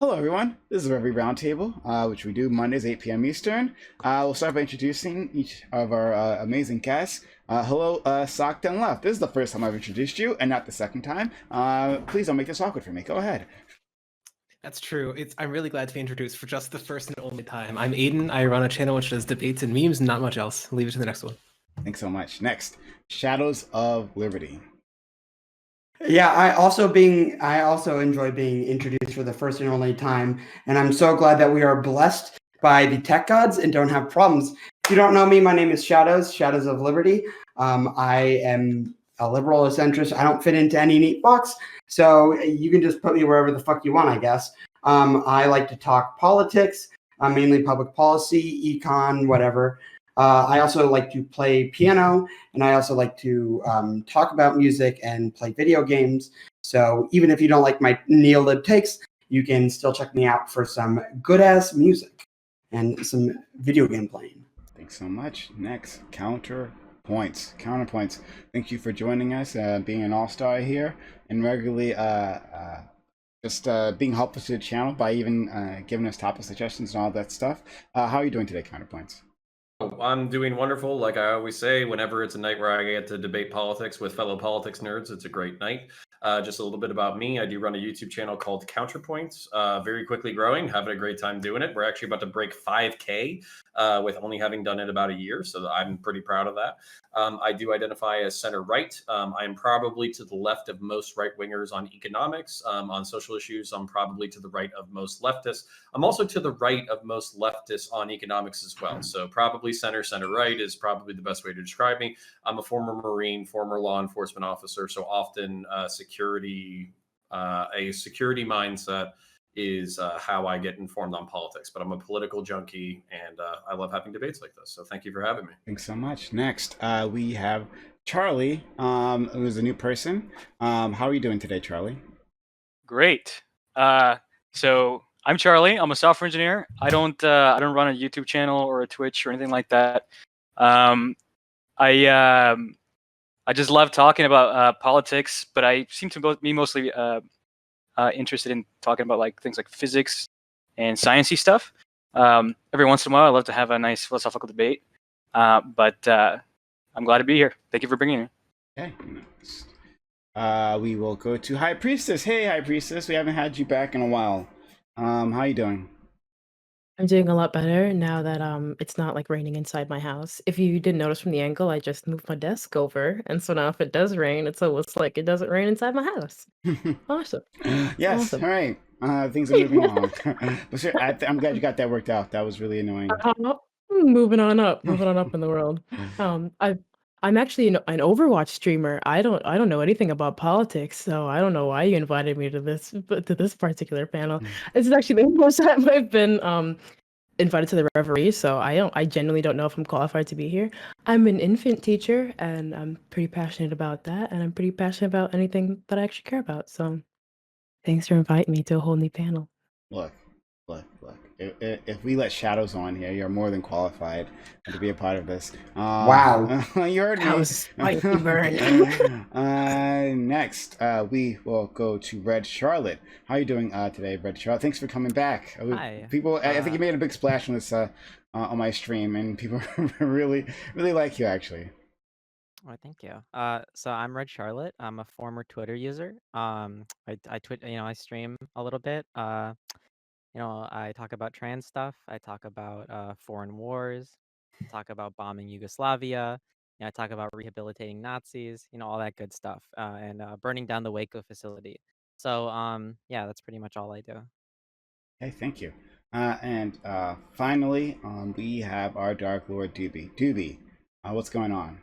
Hello, everyone. This is Reverie Roundtable, which we do Mondays, 8 p.m. Eastern. We'll start by introducing each of our amazing guests. Hello, Socked and Left. This is the first time I've introduced you, and not the second time. Please don't make this awkward for me. Go ahead. That's true. I'm really glad to be introduced for just the first and only time. I'm Aiden. I run a channel which does debates and memes, not much else. Leave it to the next one. Thanks so much. Next, Shadows of Liberty. Yeah, I also enjoy being introduced for the first and only time, and I'm so glad that we are blessed by the tech gods and don't have problems. If you don't know me, my name is Shadows of Liberty. I am a liberal, a centrist. I don't fit into any neat box, so you can just put me wherever the fuck you want, I guess. I like to talk politics, mainly public policy, econ, whatever. I also like to play piano, and I also like to talk about music and play video games. So even if you don't like my neo-lib takes, you can still check me out for some good-ass music and some video game playing. Thanks so much. Next, Counterpoints. Thank you for joining us, being an all-star here, and regularly just being helpful to the channel by even giving us topic suggestions and all that stuff. How are you doing today, Counterpoints? I'm doing wonderful. Like I always say, whenever it's a night where I get to debate politics with fellow politics nerds, it's a great night. Just a little bit about me. I do run a YouTube channel called Counterpoints, very quickly growing, having a great time doing it. We're actually about to break 5K with only having done it about a year. So I'm pretty proud of that. I do identify as center-right. I am probably to the left of most right-wingers on economics. On social issues, I'm probably to the right of most leftists. I'm also to the right of most leftists on economics as well. So probably center-right is probably the best way to describe me. I'm a former Marine, former law enforcement officer, so often a security mindset is how I get informed on politics. But I'm a political junkie, and I love having debates like this. So thank you for having me. Thanks so much. Next, we have Charlie, who is a new person. How are you doing today, Charlie? Great. So I'm Charlie. I'm a software engineer. I don't run a YouTube channel or a Twitch or anything like that. I just love talking about politics, but I seem to be mostly interested in talking about like things like physics and sciencey stuff. Every once in a while, I love to have a nice philosophical debate. But I'm glad to be here. Thank you for bringing me. Okay. We will go to High Priestess. Hey, High Priestess. We haven't had you back in a while. How you doing? I'm doing a lot better now that it's not like raining inside my house. If you didn't notice from the angle, I just moved my desk over, and so now if it does rain, it's almost like it doesn't rain inside my house. Awesome. Yes. Awesome. All right. Things are moving along. But sure, I'm glad you got that worked out. That was really annoying. Moving on up in the world. I'm actually an Overwatch streamer. I don't know anything about politics, so I don't know why you invited me to this particular panel. This is actually the first time I've been invited to the Reverie, so I genuinely don't know if I'm qualified to be here. I'm an infant teacher, and I'm pretty passionate about that, and I'm pretty passionate about anything that I actually care about. So, thanks for inviting me to a whole new panel. Look. If we let Shadows on here, you're more than qualified to be a part of this. Wow. You heard me. That was spicy burn. Next, we will go to Red Charlotte. How are you doing today, Red Charlotte? Thanks for coming back. Hi. People, I think you made a big splash on this on my stream, and people really like you actually. Oh, thank you. So I'm Red Charlotte. I'm a former Twitter user. I stream a little bit. I talk about trans stuff. I talk about foreign wars. I talk about bombing Yugoslavia. I talk about rehabilitating Nazis. All that good stuff. And burning down the Waco facility. So yeah, that's pretty much all I do. Okay, thank you. And finally, we have our Dark Lord Doobie. Doobie, what's going on?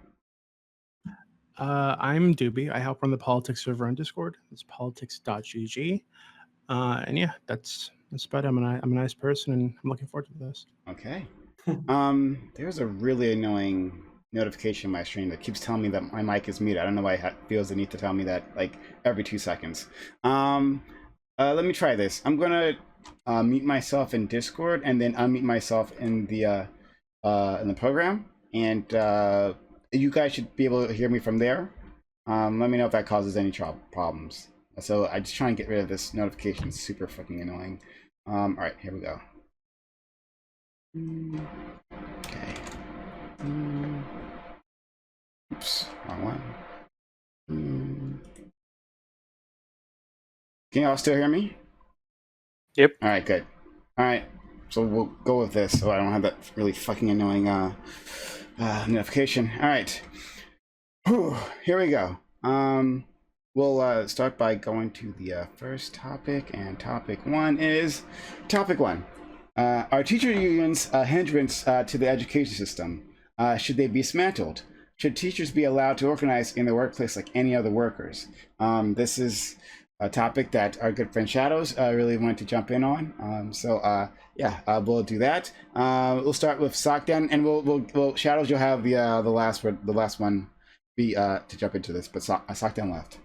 I'm Doobie. I help run the politics server on Discord. It's politics.gg. And yeah, that's about it. I'm a nice person, and I'm looking forward to this. Okay. There's a really annoying notification in my stream that keeps telling me that my mic is muted. I don't know why it feels the need to tell me that like every 2 seconds. Let me try this. I'm gonna mute myself in Discord and then unmute myself in the program, and you guys should be able to hear me from there. Let me know if that causes any problems. So I just try and get rid of this notification. It's super fucking annoying. All right, here we go. Okay. Oops, wrong one. Can y'all still hear me? Yep. All right, good. All right, so we'll go with this so I don't have that really fucking annoying notification. All right. Whew, here we go. We'll start by going to the first topic, and topic one is topic one. Are teacher unions a hindrance to the education system? Should they be dismantled? Should teachers be allowed to organize in the workplace like any other workers? This is a topic that our good friend Shadows really wanted to jump in on. Yeah, we'll do that. We'll start with Sockdown, and we'll Shadows. You'll have the last word, the last one, be to jump into this. But Sockdown left.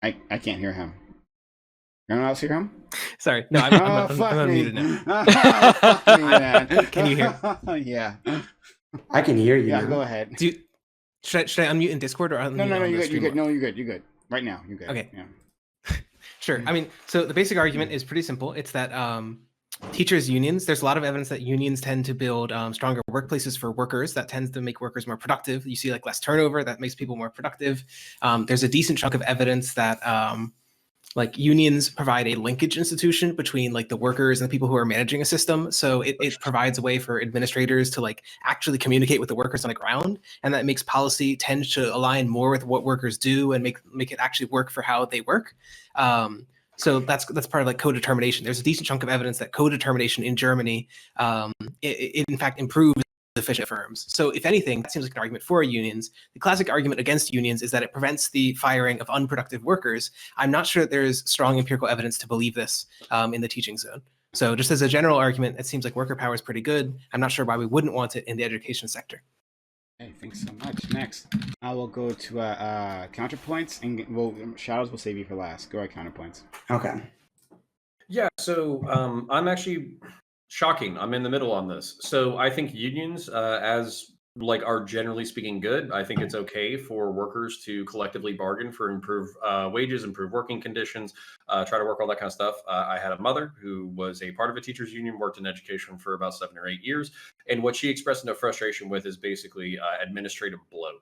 I can't hear him. Anyone else hear him? Sorry, no, I'm unmuted now. Fuck me, man. Can you hear? Yeah. I can hear you. Yeah, now. go ahead. Should I unmute in Discord or unmute No, on you're the good. You're good. Streamlabs? No, you're good. You're good. Right now, you're good. Okay. Yeah. Sure. I mean, so the basic argument is pretty simple. It's that teachers' unions, there's a lot of evidence that unions tend to build stronger workplaces for workers. That tends to make workers more productive. You see like less turnover. That makes people more productive. There's a decent chunk of evidence that like unions provide a linkage institution between like the workers and the people who are managing a system. So it provides a way for administrators to like actually communicate with the workers on the ground. And that makes policy tend to align more with what workers do and make it actually work for how they work. So that's part of like co-determination. There's a decent chunk of evidence that co-determination in Germany, it in fact improves efficient firms. So if anything, that seems like an argument for unions. The classic argument against unions is that it prevents the firing of unproductive workers. I'm not sure that there's strong empirical evidence to believe this in the teaching zone. So just as a general argument, it seems like worker power is pretty good. I'm not sure why we wouldn't want it in the education sector. Okay, thanks so much. Next, I will go to counterpoints, and Shadows will save you for last. Go at counterpoints. Okay. Yeah, so I'm actually shocking. I'm in the middle on this. So I think unions, as like are generally speaking good. I think it's okay for workers to collectively bargain for improved wages, improved working conditions, try to work all that kind of stuff. I had a mother who was a part of a teachers union, worked in education for about 7 or 8 years. And what she expressed no frustration with is basically administrative bloat.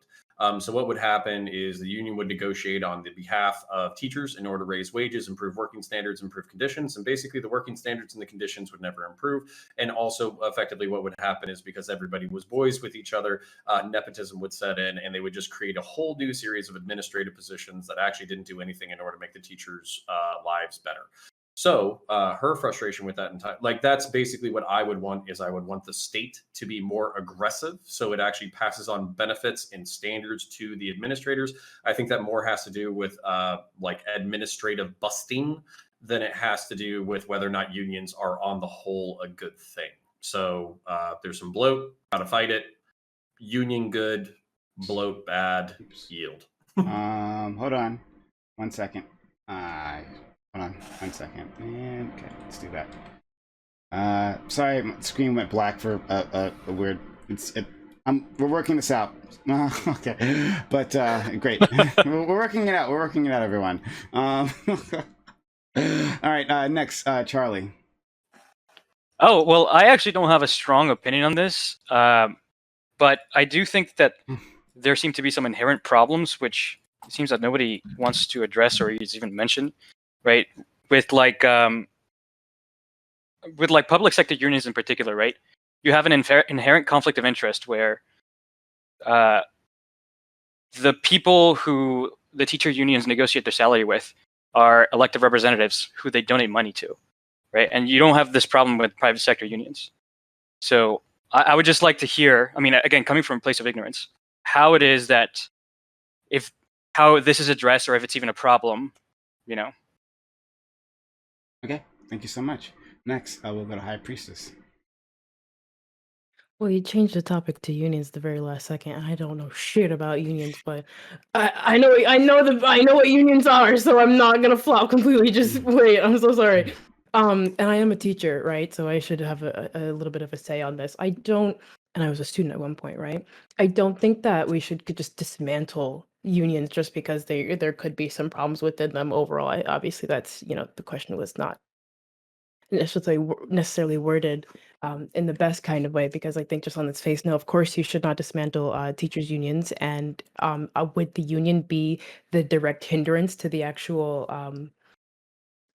So what would happen is the union would negotiate on the behalf of teachers in order to raise wages, improve working standards, improve conditions. And basically the working standards and the conditions would never improve. And also effectively what would happen is because everybody was boys with each other, nepotism would set in and they would just create a whole new series of administrative positions that actually didn't do anything in order to make the teachers' lives better. So her frustration with that entire, like that's basically what I would want is I would want the state to be more aggressive. So it actually passes on benefits and standards to the administrators. I think that more has to do with like administrative busting than it has to do with whether or not unions are on the whole a good thing. So there's some bloat, how to fight it. Union good, bloat bad, yield. Hold on 1 second. Hold on 1 second. And okay, let's do that. Sorry, my screen went black for a weird. We're working this out. Okay, but great. We're working it out. We're working it out, everyone. All right. Next, Charlie. Oh well, I actually don't have a strong opinion on this, but I do think that there seem to be some inherent problems, which it seems that nobody wants to address or is even mentioned. Right, with like public sector unions in particular, right? You have an inherent conflict of interest where the people who the teacher unions negotiate their salary with are elected representatives who they donate money to, right? And you don't have this problem with private sector unions. So I would just like to hear, I mean, again, coming from a place of ignorance, how it is that how this is addressed or if it's even a problem, you know. Okay, thank you so much. Next, we'll go to High Priestess. Well, you changed the topic to unions the very last second. I don't know shit about unions, but I know what unions are, so I'm not gonna flop completely. Just wait. I'm so sorry. And I am a teacher, right? So I should have a little bit of a say on this. And I was a student at one point, right? I don't think that we could just dismantle unions just because there could be some problems within them overall. Obviously, that's the question was not necessarily worded in the best kind of way, because I think just on its face, no, of course you should not dismantle teachers unions, and would the union be the direct hindrance to the actual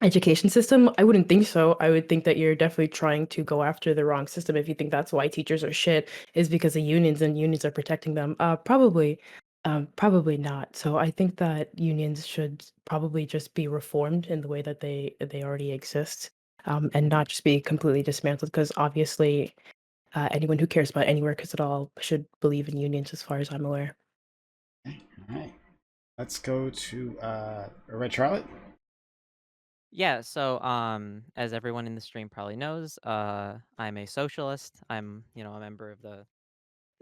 education system? I wouldn't think so. I would think that you're definitely trying to go after the wrong system if you think that's why teachers are shit, is because of unions and unions are protecting them. Probably not. So I think that unions should probably just be reformed in the way that they already exist, and not just be completely dismantled. Because obviously, anyone who cares about any workers at all should believe in unions, as far as I'm aware. Okay, all right. Let's go to Red Charlotte. Yeah, so as everyone in the stream probably knows, I'm a socialist. I'm, a member of the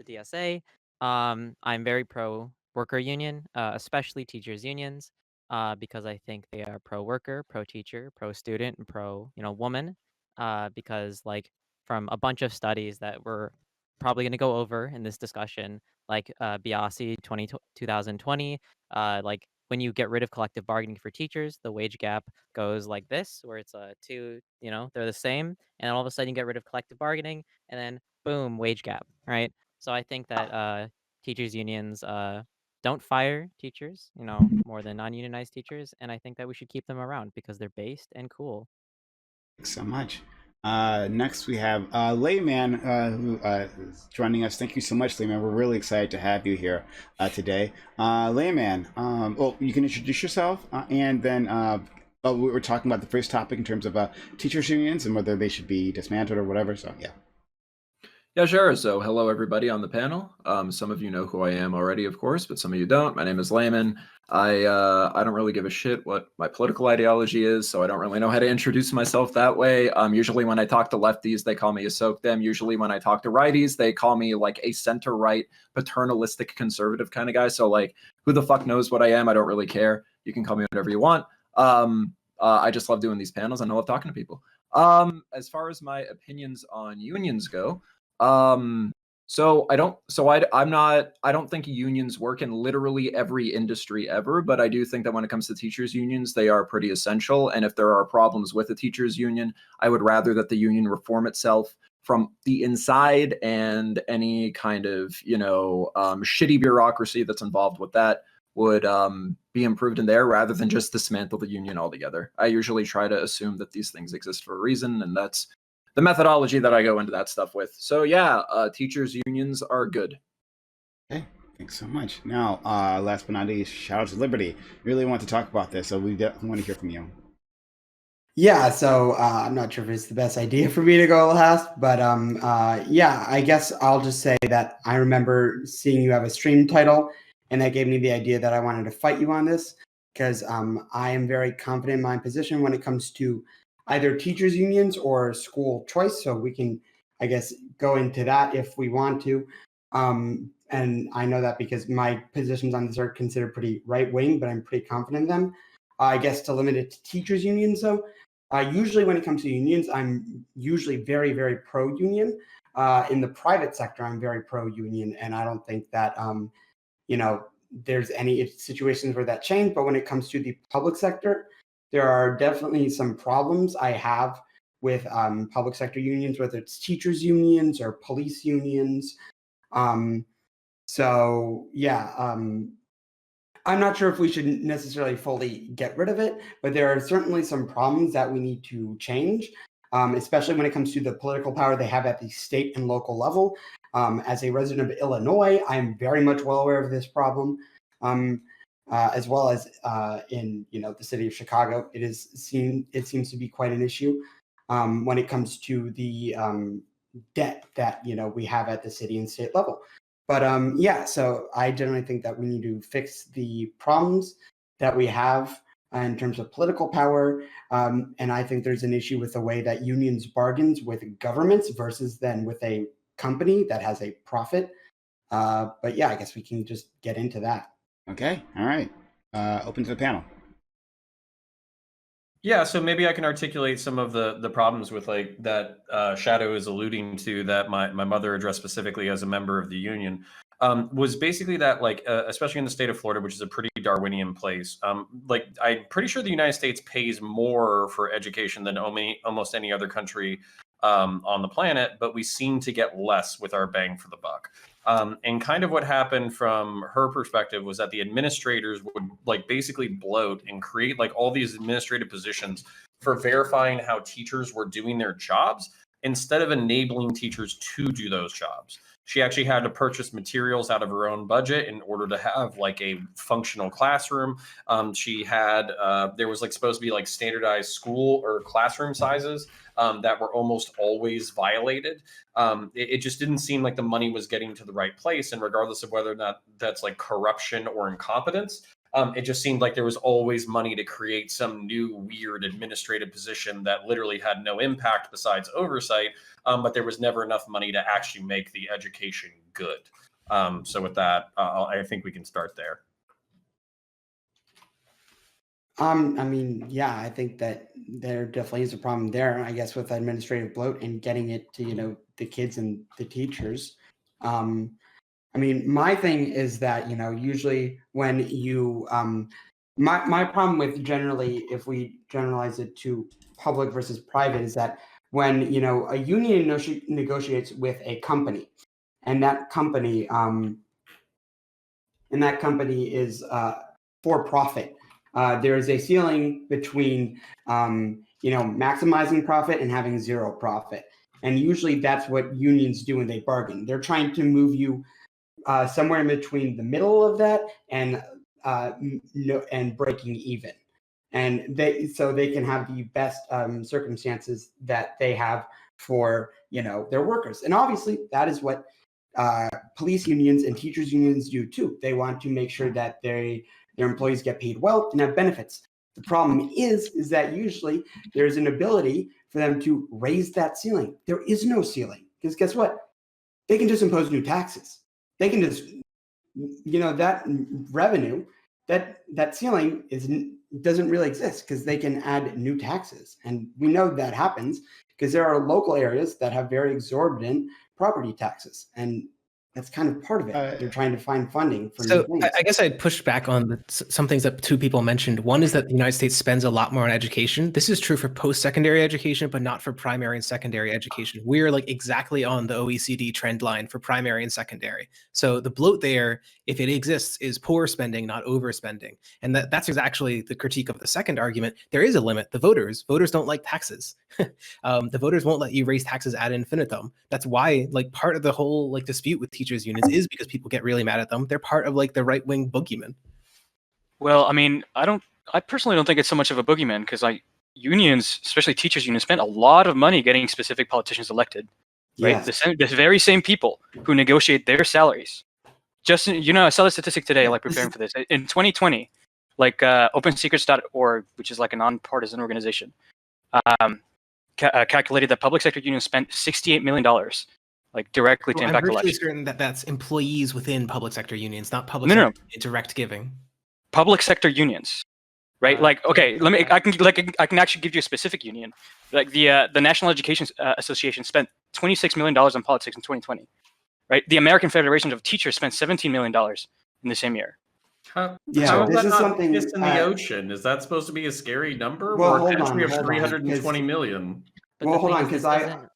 DSA. I'm very pro worker union, especially teachers unions, because I think they are pro worker, pro teacher, pro student, and pro woman. Because like from a bunch of studies that we're probably going to go over in this discussion, like Biasi 2020, like when you get rid of collective bargaining for teachers, the wage gap goes like this, where it's two, they're the same, and all of a sudden you get rid of collective bargaining, and then boom, wage gap, right? So I think that teachers unions don't fire teachers, more than non-unionized teachers, and I think that we should keep them around because they're based and cool. Thanks so much. Next, we have Layman, who is joining us. Thank you so much, Layman. We're really excited to have you here today. Layman, well, you can introduce yourself, and then we were talking about the first topic in terms of teachers unions and whether they should be dismantled or whatever. So, yeah. Yeah, sure. So hello, everybody on the panel. Some of you know who I am already, of course, but some of you don't. My name is Layman. I don't really give a shit what my political ideology is, so I don't really know how to introduce myself that way. Usually when I talk to lefties, they call me a soak them. Usually when I talk to righties, they call me like a center-right, paternalistic conservative kind of guy. So like, who the fuck knows what I am? I don't really care. You can call me whatever you want. I just love doing these panels and I love talking to people. As far as my opinions on unions go, I don't think unions work in literally every industry ever, but I do think that when it comes to teachers unions, they are pretty essential. And if there are problems with a teachers union, I would rather that the union reform itself from the inside, and any kind of, shitty bureaucracy that's involved with that would be improved in there rather than just dismantle the union altogether. I usually try to assume that these things exist for a reason, and that's the methodology that I go into that stuff with. So yeah, teachers unions are good. Okay, thanks so much. Now, last but not least, shout out to Liberty. Really want to talk about this, so we definitely want to hear from you. Yeah, so I'm not sure if it's the best idea for me to go last, but yeah, I guess I'll just say that I remember seeing you have a stream title, and that gave me the idea that I wanted to fight you on this, because I am very confident in my position when it comes to either teachers unions or school choice. So we can, I guess, go into that if we want to. And I know that because my positions on this are considered pretty right-wing, but I'm pretty confident in them. I guess to limit it to teachers unions, though, usually when it comes to unions, I'm usually very, very pro-union. In the private sector, I'm very pro-union, and I don't think that, there's any situations where that changed. But when it comes to the public sector, there are definitely some problems I have with public sector unions, whether it's teachers unions or police unions. So yeah, I'm not sure if we should necessarily fully get rid of it, but there are certainly some problems that we need to change, especially when it comes to the political power they have at the state and local level. As a resident of Illinois, I'm very much well aware of this problem. As well as in the city of Chicago, it seems to be quite an issue when it comes to the debt that we have at the city and state level. But yeah, so I generally think that we need to fix the problems that we have in terms of political power, and I think there's an issue with the way that unions bargains with governments versus then with a company that has a profit. But yeah, I guess we can just get into that. Okay, all right. Open to the panel. Yeah, so maybe I can articulate some of the problems with like that Shadow is alluding to that my mother addressed specifically as a member of the union. was basically that, like, especially in the state of Florida, which is a pretty Darwinian place, like, I'm pretty sure the United States pays more for education than almost any other country on the planet, but we seem to get less with our bang for the buck. And kind of what happened from her perspective was that the administrators would, like, basically bloat and create, like, all these administrative positions for verifying how teachers were doing their jobs instead of enabling teachers to do those jobs. She actually had to purchase materials out of her own budget in order to have, like, a functional classroom. She had there was, like, supposed to be, like, standardized school or classroom sizes that were almost always violated. It just didn't seem like the money was getting to the right place. And regardless of whether or not that's, like, corruption or incompetence, it just seemed like there was always money to create some new weird administrative position that literally had no impact besides oversight, but there was never enough money to actually make the education good. So with that, I think we can start there. I mean, yeah, I think that there definitely is a problem there, I guess, with administrative bloat and getting it to, you know, the kids and the teachers. I mean, my thing is that, you know, usually when you, my problem with generally, if we generalize it to public versus private, is that when, you know, a union negotiates with a company, and that company is for profit, there is a ceiling between, you know, maximizing profit and having zero profit. And usually that's what unions do when they bargain. They're trying to move you somewhere in between the middle of that and breaking even, and so they can have the best circumstances that they have for, you know, their workers. And obviously that is what police unions and teachers unions do too. They want to make sure that their employees get paid well and have benefits. The problem is that usually there's an ability for them to raise that ceiling. There is no ceiling, because guess what? They can just impose new taxes. They can just, you know, that revenue, that ceiling doesn't really exist, because they can add new taxes. And we know that happens because there are local areas that have very exorbitant property taxes. And that's kind of part of it. They're trying to find funding for new things. I guess I'd push back on some things that two people mentioned. One is that the United States spends a lot more on education. This is true for post-secondary education, but not for primary and secondary education. We're, like, exactly on the OECD trend line for primary and secondary. So the bloat there, if it exists, is poor spending, not overspending. And that's actually the critique of the second argument. There is a limit. The voters don't like taxes. The voters won't let you raise taxes ad infinitum. That's why, like, part of the whole, like, dispute with teachers unions is because people get really mad at them. They're part of, like, the right-wing boogeyman. Well, I mean, I personally don't think it's so much of a boogeyman, because, like, unions, especially teachers unions, spend a lot of money getting specific politicians elected. Right? Yes. The very same people who negotiate their salaries. Just, you know, I saw the statistic today, like, preparing for this. In 2020, like, OpenSecrets.org, which is, like, a nonpartisan organization, calculated that public sector unions spent $68 million, like, directly to impact I'm virtually elections. certain that that's employees within public sector unions, not public No. direct giving. Public sector unions, right? Like, okay, I can actually give you a specific union. Like, the National Education Association spent $26 million on politics in 2020, right? The American Federation of Teachers spent $17 million in the same year. How Yeah, is this that is not something, pissed in the ocean? Is that supposed to be a scary number? Well, We're a hold country on, of hold on, 320 million. But well, the hold thing on, is, because this isn't.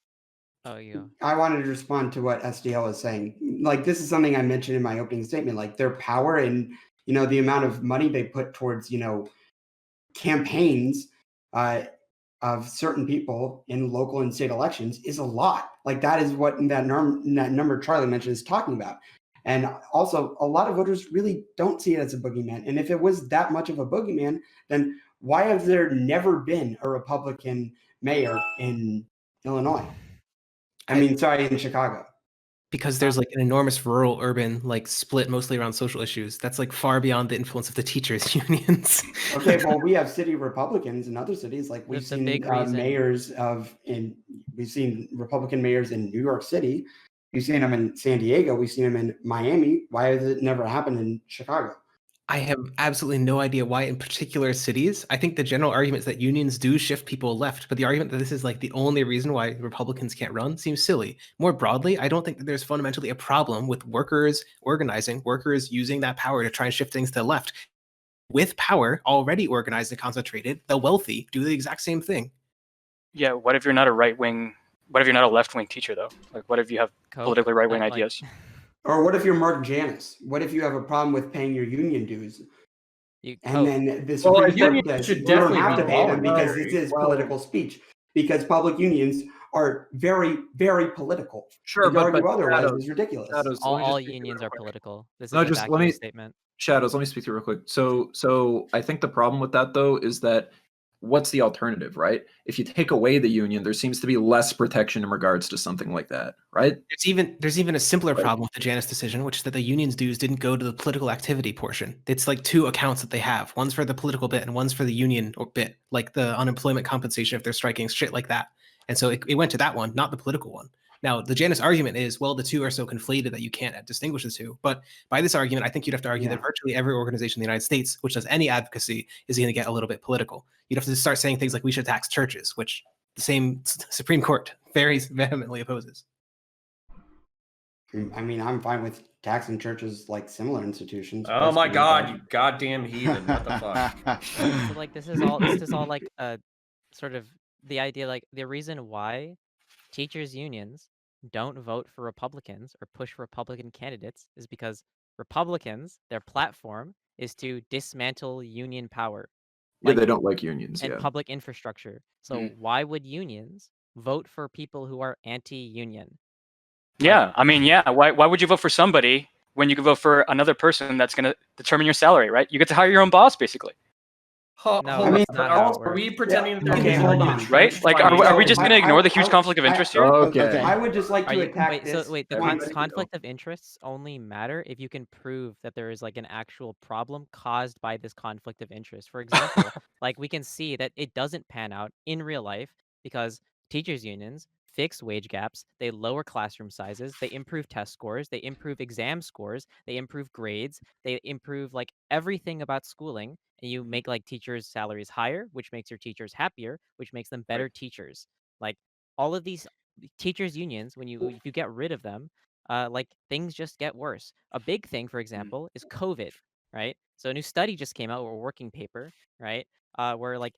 Oh, you. I wanted to respond to what SDL is saying. Like, this is something I mentioned in my opening statement. Like, their power and, you know, the amount of money they put towards, you know, campaigns of certain people in local and state elections is a lot. Like, that is what that number Charlie mentioned is talking about. And also, a lot of voters really don't see it as a boogeyman. And if it was that much of a boogeyman, then why has there never been a Republican mayor in Illinois? In Chicago. Because there's, like, an enormous rural urban, like, split mostly around social issues. That's, like, far beyond the influence of the teachers unions. Okay, well, we have city Republicans in other cities. Like, we've That's a seen big reason. we've seen Republican mayors in New York City. We've seen them in San Diego. We've seen them in Miami. Why has it never happened in Chicago? I have absolutely no idea why in particular cities. I think the general argument is that unions do shift people left, but the argument that this is like the only reason why Republicans can't run seems silly. More broadly, I don't think that there's fundamentally a problem with workers organizing, workers using that power to try and shift things to the left. With power already organized and concentrated, the wealthy do the exact same thing. Yeah, what if you're not a right-wing, what if you're not a left-wing teacher, though? Like, what if you have politically right-wing like- ideas? Or what if you're Mark Janus? What if you have a problem with paying your union dues? And then the Well, a Supreme union Court says should you don't definitely have to be pay them because voluntary. this is Well- political speech. Because public unions are very, very political. Sure, And to but argue otherwise Shadows- is ridiculous. Shadows, let me All just speak unions real are quick. political. This No, is a just let vacuous me- statement. Shadows, let me speak to you real quick. So I think the problem with that though is that what's the alternative, right? If you take away the union, there seems to be less protection in regards to something like that, right? There's even a simpler Right. problem with the Janus decision, which is that the union's dues didn't go to the political activity portion. It's like two accounts that they have. One's for the political bit and one's for the union or bit, like the unemployment compensation if they're striking, shit like that. And so it went to that one, not the political one. Now, the Janus argument is, well, the two are so conflated that you can't distinguish the two. But by this argument, I think you'd have to argue that virtually every organization in the United States, which does any advocacy, is going to get a little bit political. You'd have to start saying things like we should tax churches, which the same Supreme Court very vehemently opposes. I mean, I'm fine with taxing churches like similar institutions. Oh my personally, God, but- you goddamn heathen! What the fuck? So like this is all like sort of the idea, like the reason why teachers unions don't vote for Republicans or push for Republican candidates is because Republicans, their platform is to dismantle union power. Yeah, they don't like unions. And Yeah. public infrastructure. So why would unions vote for people who are anti-union? Yeah, I mean, yeah. Why would you vote for somebody when you could vote for another person that's going to determine your salary, right? You get to hire your own boss, basically. No, I mean, that's not how it Are we works. pretending that okay, hold on. Right? Like, are we just going to ignore the huge conflict of interest here? Okay. I would just like Are to you, attack wait, this. so wait, the point. conflict of interests only matter if you can prove that there is like an actual problem caused by this conflict of interest. For example, like we can see that it doesn't pan out in real life because teachers unions fix wage gaps, they lower classroom sizes, they improve test scores, they improve exam scores, they improve grades, they improve like everything about schooling, and you make like teachers' salaries higher, which makes your teachers happier, which makes them better teachers. Like all of these teachers unions, when if you get rid of them, like things just get worse. A big thing, for example, is COVID, right? So a new study just came out, or a working paper, right? Where like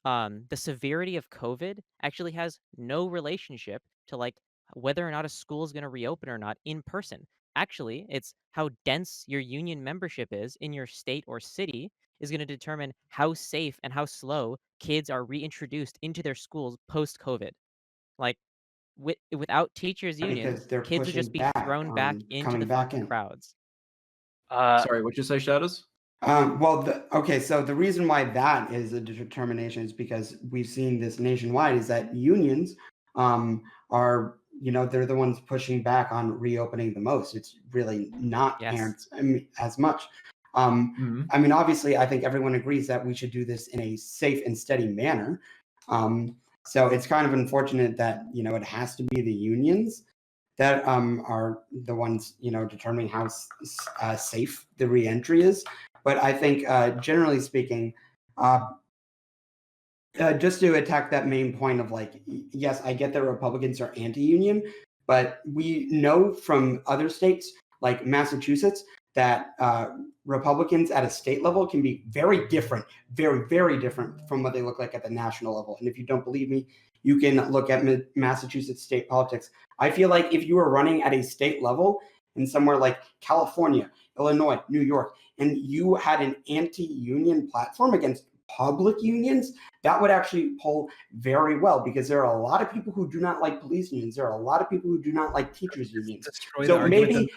the severity of COVID actually has no relationship to like whether or not a school is going to reopen or not in person. Actually, it's how dense your union membership is in your state or city is going to determine how safe and how slow kids are reintroduced into their schools post-COVID. Like without teachers unions, Because they're kids would pushing just be back thrown back on into coming the back fucking in. crowds. Sorry, what'd you say, Shadows? Okay, so the reason why that is a determination is because we've seen this nationwide is that unions are, they're the ones pushing back on reopening the most. It's really not parents as much. I mean, obviously, I think everyone agrees that we should do this in a safe and steady manner. So it's kind of unfortunate that, it has to be the unions that are the ones, determining how safe the reentry is. But I think, generally speaking, just to attack that main point of like, yes, I get that Republicans are anti-union, but we know from other states like Massachusetts that Republicans at a state level can be very different, very, very different from what they look like at the national level. And if you don't believe me, you can look at Massachusetts state politics. I feel like if you were running at a state level in somewhere like California, Illinois, New York, and you had an anti-union platform against public unions, that would actually poll very well because there are a lot of people who do not like police unions. There are a lot of people who do not like teachers unions. So maybe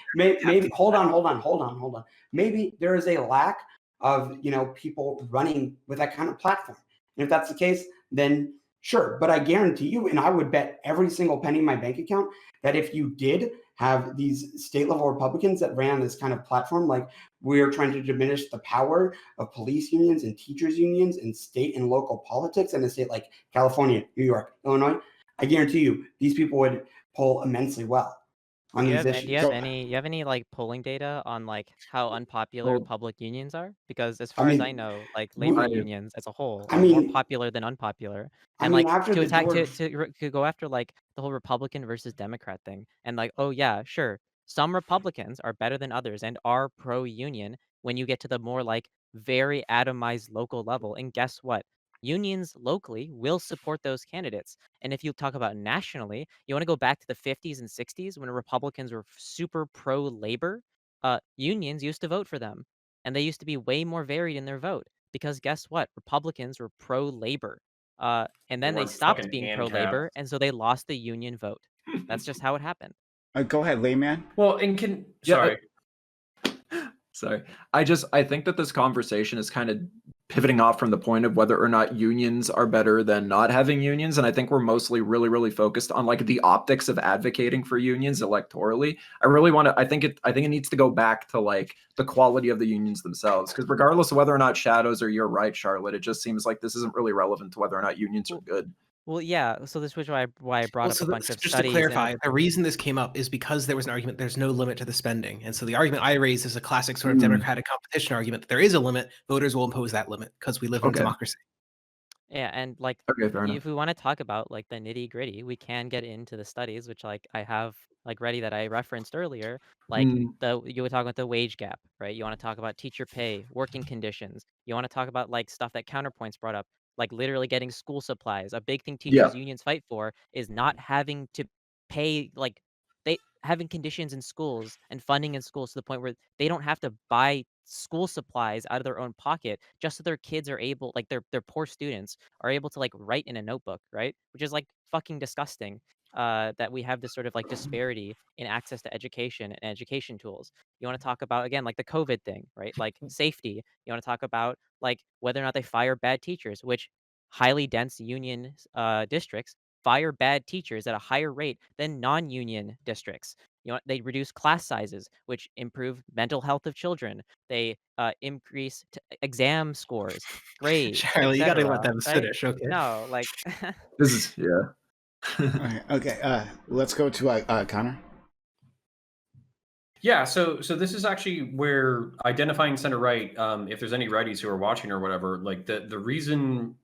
hold on. Maybe there is a lack of, people running with that kind of platform. And if that's the case, then sure. But I guarantee you, and I would bet every single penny in my bank account, that if you did have these state level Republicans that ran this kind of platform, like we're trying to diminish the power of police unions and teachers unions in state and local politics in a state like California, New York, Illinois, I guarantee you these people would poll immensely well. on Do you these have, do you issues. have any like polling data on like how unpopular Well, public unions are? Because as I far as I mean, know, like w- labor I unions as a whole I are more mean, popular than unpopular. I And mean, like after to the attack George, to go after like the whole Republican versus Democrat thing, and like, oh yeah, sure, some Republicans are better than others and are pro-union when you get to the more like very atomized local level. And guess what? Unions locally will support those candidates. And if you talk about nationally, you want to go back to the 50s and 60s when Republicans were super pro labor, unions used to vote for them. And they used to be way more varied in their vote because guess what? Republicans were pro labor. And They then they weren't stopped fucking being pro ANCAP. labor. And so they lost the union vote. That's just how it happened. Go ahead, layman. Well, and can Yeah, sorry. Sorry. I think that this conversation is kind of pivoting off from the point of whether or not unions are better than not having unions. And I think we're mostly really focused on like the optics of advocating for unions electorally. I think it needs to go back to like the quality of the unions themselves. Because regardless of whether or not Shadows or you're right, Charlotte, it just seems like this isn't really relevant to whether or not unions are good. Well, yeah. So this was why I brought Well, up so a bunch of just to studies. And clarify, the reason this came up is because there was an argument there's no limit to the spending. And so the argument I raised is a classic sort of democratic competition argument that there is a limit. Voters will impose that limit because we live in a Okay. democracy. yeah, and like Okay, fair enough. if we want to talk about like the nitty gritty, we can get into the studies, which like I have like ready that I referenced earlier. Like you were talking about the wage gap, right? You want to talk about teacher pay, working conditions. You want to talk about like stuff that Counterpoints brought up, like literally getting school supplies. A big thing Yeah. teachers unions fight for is not having to pay like they having conditions in schools and funding in schools to the point where they don't have to buy school supplies out of their own pocket just so their kids are able like their poor students are able to like write in a notebook, right? Which is like fucking disgusting. That we have this sort of like disparity in access to education and education tools. You want to talk about again like the COVID thing, right? Like safety. You want to talk about like whether or not they fire bad teachers, which highly dense union districts fire bad teachers at a higher rate than non-union districts. You know, they reduce class sizes, which improve mental health of children. They increase exam scores, grades, Charlie, you got to let etc. them Right? finish, okay? No, like This is Okay. Let's go to Connor. Yeah, so this is actually where identifying center right. If there's any righties who are watching or whatever, like the reason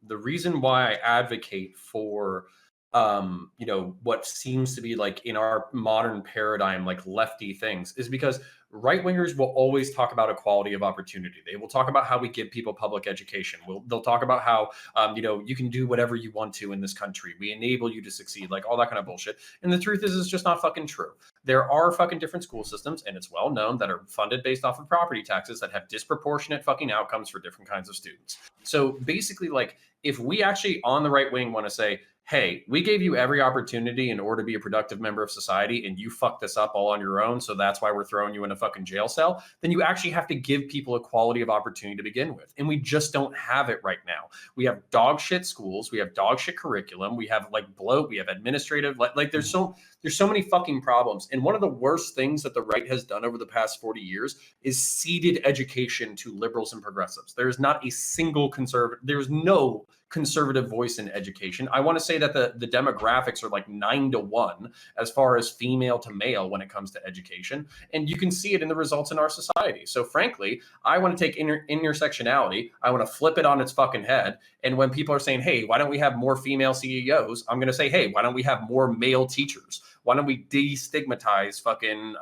why I advocate for what seems to be like in our modern paradigm like lefty things is because right wingers will always talk about equality of opportunity. They will talk about how we give people public education. They'll talk about how you can do whatever you want to in this country. We enable you to succeed, like all that kind of bullshit. And the truth is, it's just not fucking true. There are fucking different school systems, and it's well known that are funded based off of property taxes that have disproportionate fucking outcomes for different kinds of students. So basically, like, if we actually on the right wing want to say, hey, we gave you every opportunity in order to be a productive member of society, and you fucked this up all on your own, so that's why we're throwing you in a fucking jail cell, then you actually have to give people equality of opportunity to begin with. And we just don't have it right now. We have dog shit schools, we have dog shit curriculum, we have like bloat, we have administrative, like there's so many fucking problems. And one of the worst things that the right has done over the past 40 years is ceded education to liberals and progressives. There is not a single conservative, there's no conservative voice in education. I want to say that the demographics are like 9-1 as far as female to male when it comes to education. And you can see it in the results in our society. So frankly, I want to take intersectionality, I want to flip it on its fucking head. And when people are saying, hey, why don't we have more female CEOs? I'm going to say, hey, why don't we have more male teachers? Why don't we destigmatize fucking,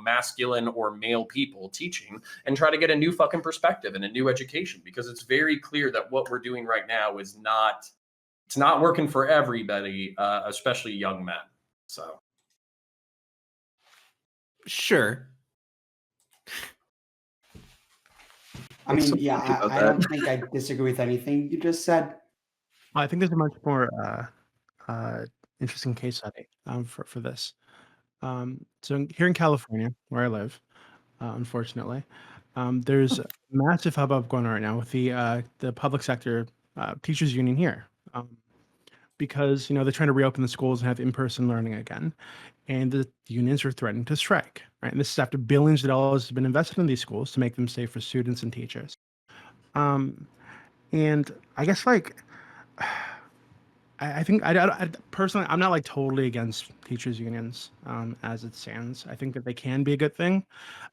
masculine or male people teaching and try to get a new fucking perspective and a new education? Because it's very clear that what we're doing right now is it's not working for everybody, especially young men. So. Sure. I mean, yeah, I don't think I disagree with anything you just said. I think there's a much more interesting case study for this. So here in California, where I live, unfortunately, there's a massive hubbub going on right now with the public sector teachers union here, because they're trying to reopen the schools and have in-person learning again, and the unions are threatening to strike. Right, and this is after billions of dollars have been invested in these schools to make them safe for students and teachers. And I guess like I think I personally, I'm not like totally against teachers unions as it stands. I think that they can be a good thing,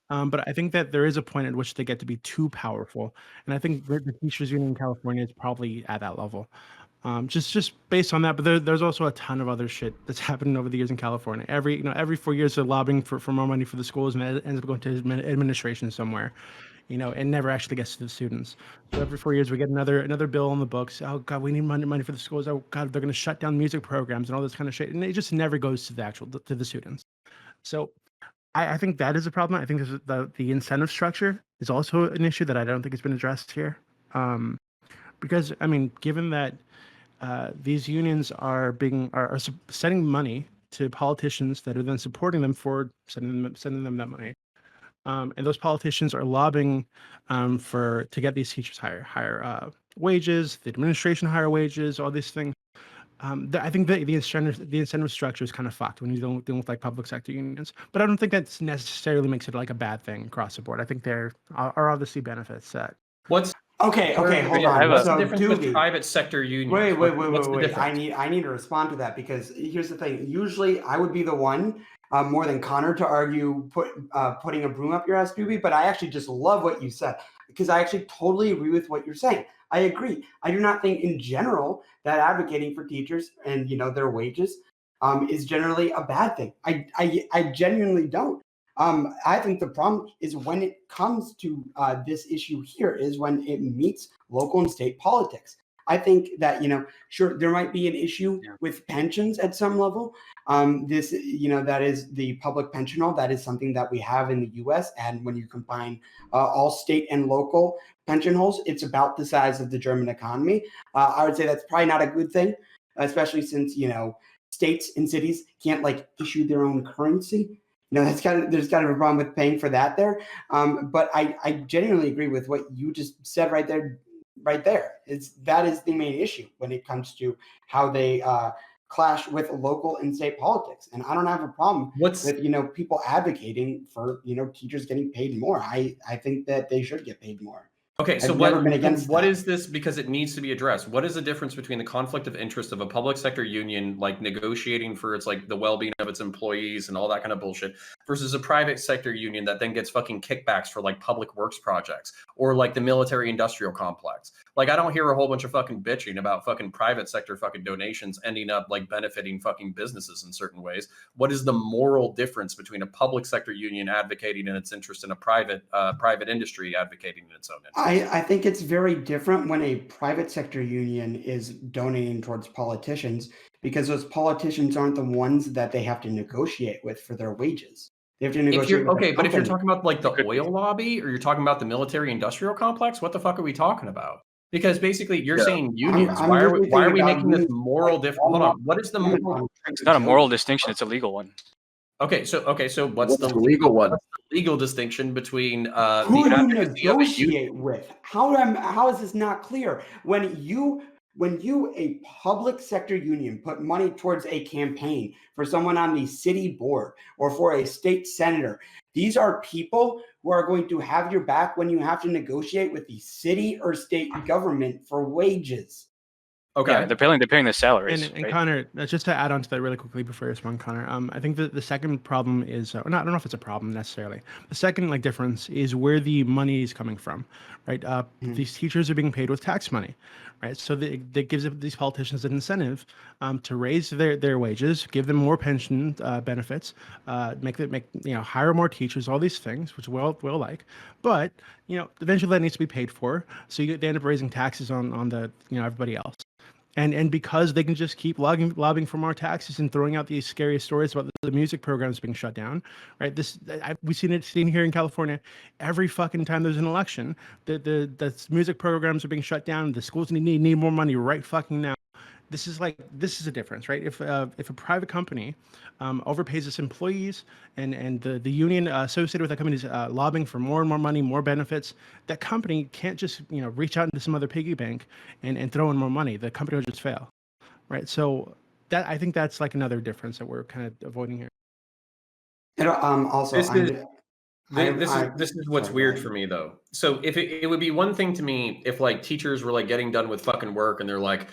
but I think that there is a point at which they get to be too powerful, and I think the teachers union in California is probably at that level. Just based on that, but there's also a ton of other shit that's happening over the years in California. Every 4 years they're lobbying for more money for the schools, and it ends up going to administration somewhere, and never actually gets to the students. So every 4 years we get another bill on the books. Oh God, we need money for the schools. Oh God, they're going to shut down music programs and all this kind of shit, and it just never goes to the students. So I think that is a problem. I think the incentive structure is also an issue that I don't think has been addressed here. Because I mean, given that these unions are sending money to politicians that are then supporting them for sending them that money, and those politicians are lobbying to get these teachers higher wages, the administration higher wages, all these things. I think the incentive structure is kind of fucked when you don't deal with like public sector unions. But I don't think that necessarily makes it like a bad thing across the board. I think there are obviously benefits that. What's Okay, hold I have on. a- what's So the difference with Doobie, private sector unions? wait. What's the difference? I need to respond to that because here's the thing. Usually, I would be the one more than Connor to argue putting a broom up your ass, Doobie. But I actually just love what you said because I actually totally agree with what you're saying. I agree. I do not think in general that advocating for teachers and their wages is generally a bad thing. I genuinely don't. I think the problem is when it comes to this issue here is when it meets local and state politics. I think that sure there might be an issue with pensions at some level. This that is the public pension law. That is something that we have in the U.S. And when you combine all state and local pension holes, it's about the size of the German economy. I would say that's probably not a good thing, especially since states and cities can't like issue their own currency. There's kind of a problem with paying for that there. But I genuinely agree with what you just said right there. That is the main issue when it comes to how they clash with local and state politics. And I don't have a problem with people advocating for teachers getting paid more. I think that they should get paid more. Okay, so I've never been against what that. is this? Because it needs to be addressed. What is the difference between the conflict of interest of a public sector union, like negotiating for its like the well-being of its employees and all that kind of bullshit, versus a private sector union that then gets fucking kickbacks for like public works projects or like the military industrial complex? Like, I don't hear a whole bunch of fucking bitching about fucking private sector fucking donations ending up like benefiting fucking businesses in certain ways. What is the moral difference between a public sector union advocating in its interest and a private industry advocating in its own interest? I think it's very different when a private sector union is donating towards politicians because those politicians aren't the ones that they have to negotiate with for their wages. They have to negotiate with but if you're talking about like the oil lobby or you're talking about the military industrial complex, what the fuck are we talking about? Because basically you're saying unions. I'm why are really we thinking making this about moral difference? Hold on. What is the moral? It's not a moral distinction; it's a legal one. Okay, so what's the legal one? What's the legal distinction between who the do you advocacy of a union? negotiate with? How is this not clear? When you, a public sector union, put money towards a campaign for someone on the city board or for a state senator, these are people who are going to have your back when you have to negotiate with the city or state government for wages. Okay. Yeah, they're paying the salaries. And right? Connor, just to add on to that really quickly before you respond, Connor, I think that the second problem is, I don't know if it's a problem necessarily. The second difference is where the money is coming from, right? These teachers are being paid with tax money, right? So that gives these politicians an incentive to raise their wages, give them more pension benefits, hire more teachers, all these things, which we'll like. But eventually that needs to be paid for. So they end up raising taxes on the everybody else. And because they can just keep lobbying for more taxes and throwing out these scary stories about the music programs being shut down, right? We've seen here in California every fucking time there's an election. The music programs are being shut down. The schools need more money right fucking now. This is a difference, right? If a private company overpays its employees and the union associated with that company is lobbying for more and more money, more benefits, that company can't just reach out into some other piggy bank and throw in more money. The company will just fail, right? So I think that's like another difference that we're kind of avoiding here. And also, this is what's weird for me though. So if it would be one thing to me if like teachers were like getting done with fucking work and they're like,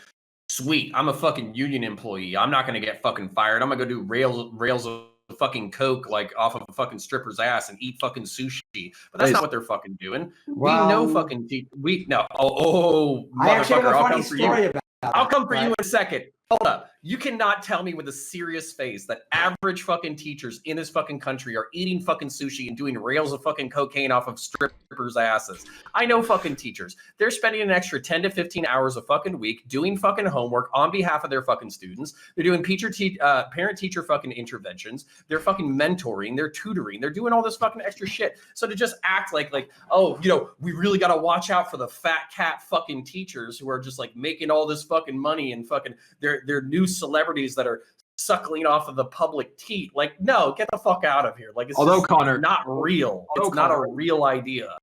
Sweet, I'm a fucking union employee. I'm not gonna get fucking fired. I'm gonna go do rails of fucking coke like off of a fucking stripper's ass and eat fucking sushi. But that's not what they're fucking doing. We know fucking we no. Oh, I actually have motherfucker! a I'll funny come for story you. about I'll come for that. you in a second. Hold up. You cannot tell me with a serious face that average fucking teachers in this fucking country are eating fucking sushi and doing rails of fucking cocaine off of strippers' asses. I know fucking teachers. They're spending an extra 10 to 15 hours a fucking week doing fucking homework on behalf of their fucking students. They're doing parent-teacher fucking interventions. They're fucking mentoring. They're tutoring. They're doing all this fucking extra shit. So to just act like, oh, you know, we really got to watch out for the fat cat fucking teachers who are just like making all this fucking money and fucking they're new celebrities that are suckling off of the public teat. Like, no, get the fuck out of here. Like, it's Connor, not real. It's not a real idea.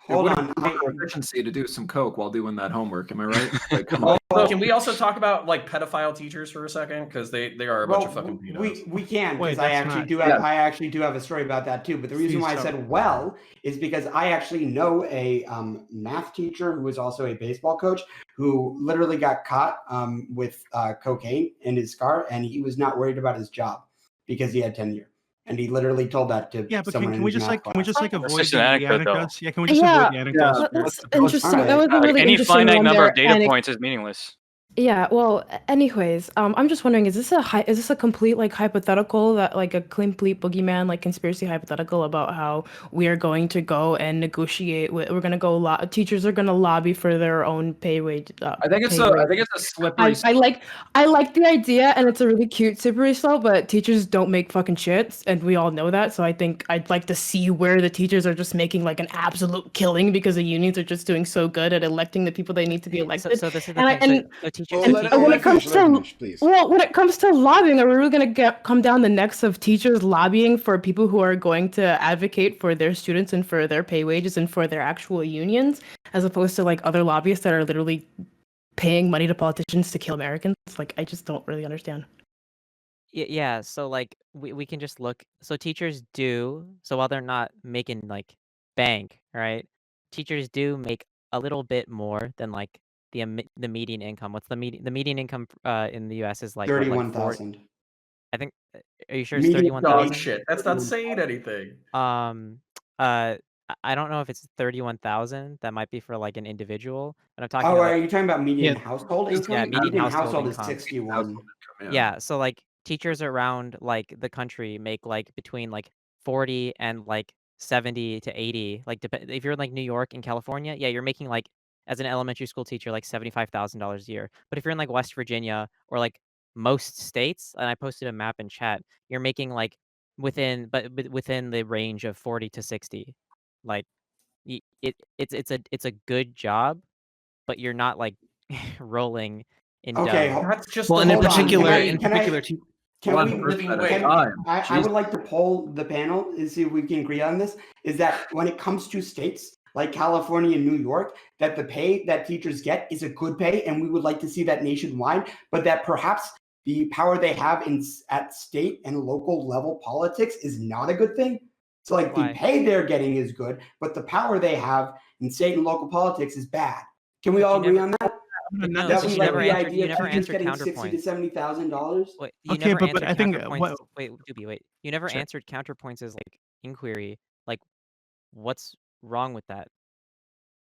Hold on. Efficiency to do some coke while doing that homework. Am I right? Like, come on. Also, can we also talk about like pedophile teachers for a second? Because they are a bunch of fucking pedos. We can, Wait, because I that's actually not- do have I actually do have a story about that too. But the reason Please why I tell said me. well is because I actually know a math teacher who was also a baseball coach who literally got caught with cocaine in his car, and he was not worried about his job because he had tenure. And he literally told that to Yeah, but someone can in we his just math avoid just an the anecdote, though. anecdotes? Yeah, can we just avoid the anecdotes? That's for- interesting. Alright. That was a really Any interesting finite one number there. of data and points is meaningless. Yeah, well, anyways, I'm just wondering, is this a complete like hypothetical that like a complete boogeyman like conspiracy hypothetical about how we are going to go and negotiate we're going to go teachers are going to lobby for their own pay wage. I think it's a slippery. I like the idea and it's a really cute slippery slope, but teachers don't make fucking shit and we all know that. So I think I'd like to see where the teachers are just making like an absolute killing because the unions are just doing so good at electing the people they need to be elected. So this is the And thing. I- So teachers. Well, and let when it it comes finish, please. well, when it comes to lobbying, are we really going to come down the necks of teachers lobbying for people who are going to advocate for their students and for their pay wages and for their actual unions, as opposed to like other lobbyists that are literally paying money to politicians to kill Americans? Like, I just don't really understand. Yeah, so like we can just look. So teachers do. So while they're not making like bank, right? Teachers do make a little bit more than like the median income. What's the median income in the U.S. is like what, like 31,000. I think. Are you sure it's Median 31,000? Dog shit. That's not saying anything. I don't know if it's 31,000. That might be for like an individual. But I'm talking Oh, about are you talking about median Yeah. household income? Yeah, median household is income. 61. Yeah, so like teachers around like the country make like between like 40 and like 70 to 80. Like if you're in like New York and California, yeah, you're making like as an elementary school teacher like $75,000 a year. But if you're in like West Virginia or like most states, and I posted a map in chat, you're making like within within the range of 40 to 60. Like it's a good job, but you're not like rolling in Okay, dough. That's just Well, the and in hold on. particular, Can I- Can One we, person at a can- time. I would like to poll the panel and see if we can agree on this, is that when it comes to states like California and New York, that the pay that teachers get is a good pay, and we would like to see that nationwide, but that perhaps the power they have at state and local level politics is not a good thing. So like Why? the pay they're getting is good, but the power they have in state and local politics is bad. Can we But all you agree never- on that? No, That but we you like never the answered. idea You never of teachers answered getting $60,000 to counterpoints. $70,000. Wait, you Okay, never but answered I think, counterpoints. Wait, Doobie, wait. You never Sure. answered counterpoints' like inquiry. Like, what's wrong with that?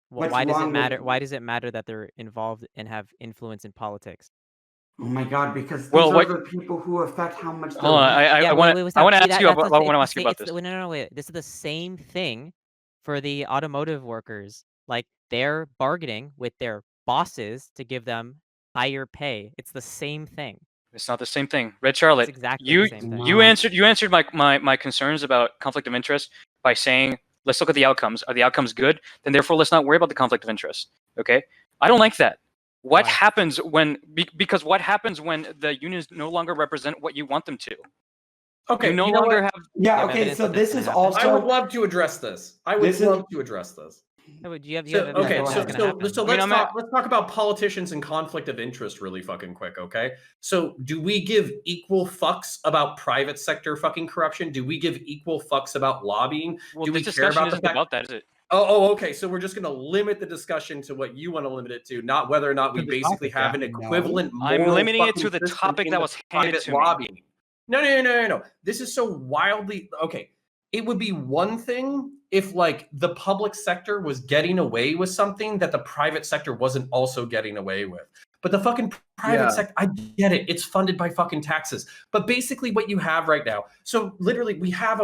What's Why does it wrong with- matter? Why does it matter that they're involved and have influence in politics? Oh my God! Because these Well, are what- the people who affect how much. Hold on, I want to ask you about. I want to ask you about this. No, wait. This is the same thing for the automotive workers. Like they're bargaining with their bosses to give them higher pay. It's the same thing. It's not the same thing. Red Charlotte, It's exactly you the same thing. you answered my concerns about conflict of interest by saying, let's look at the outcomes. Are the outcomes good? Then therefore let's not worry about the conflict of interest. Okay? I don't like that. What Why? happens when because what happens when the unions no longer represent what you want them to? Okay, You no you know longer what? have Yeah. Yeah, Okay. evidence So that this this is can happen. I would also. love to address this. This is- love to address this. No, but you have So, evidence okay, that go so, ahead. that's so, gonna happen. so I mean, let's talk about politicians and conflict of interest really fucking quick, okay? So do we give equal fucks about private sector fucking corruption? Do we give equal fucks about lobbying? well, Do we this care discussion about the isn't fact? about that, is it? Okay. So we're just going to limit the discussion to what you want to limit it to, not whether or not we To the basically topic, have yeah. an equivalent. I'm moral limiting it fucking to the system topic in that the was handed private to me. lobbying. No. This is so wildly okay. It would be one thing if like the public sector was getting away with something that the private sector wasn't also getting away with. But the fucking private sector, I get it. It's funded by fucking taxes. But basically what you have right now, so literally we have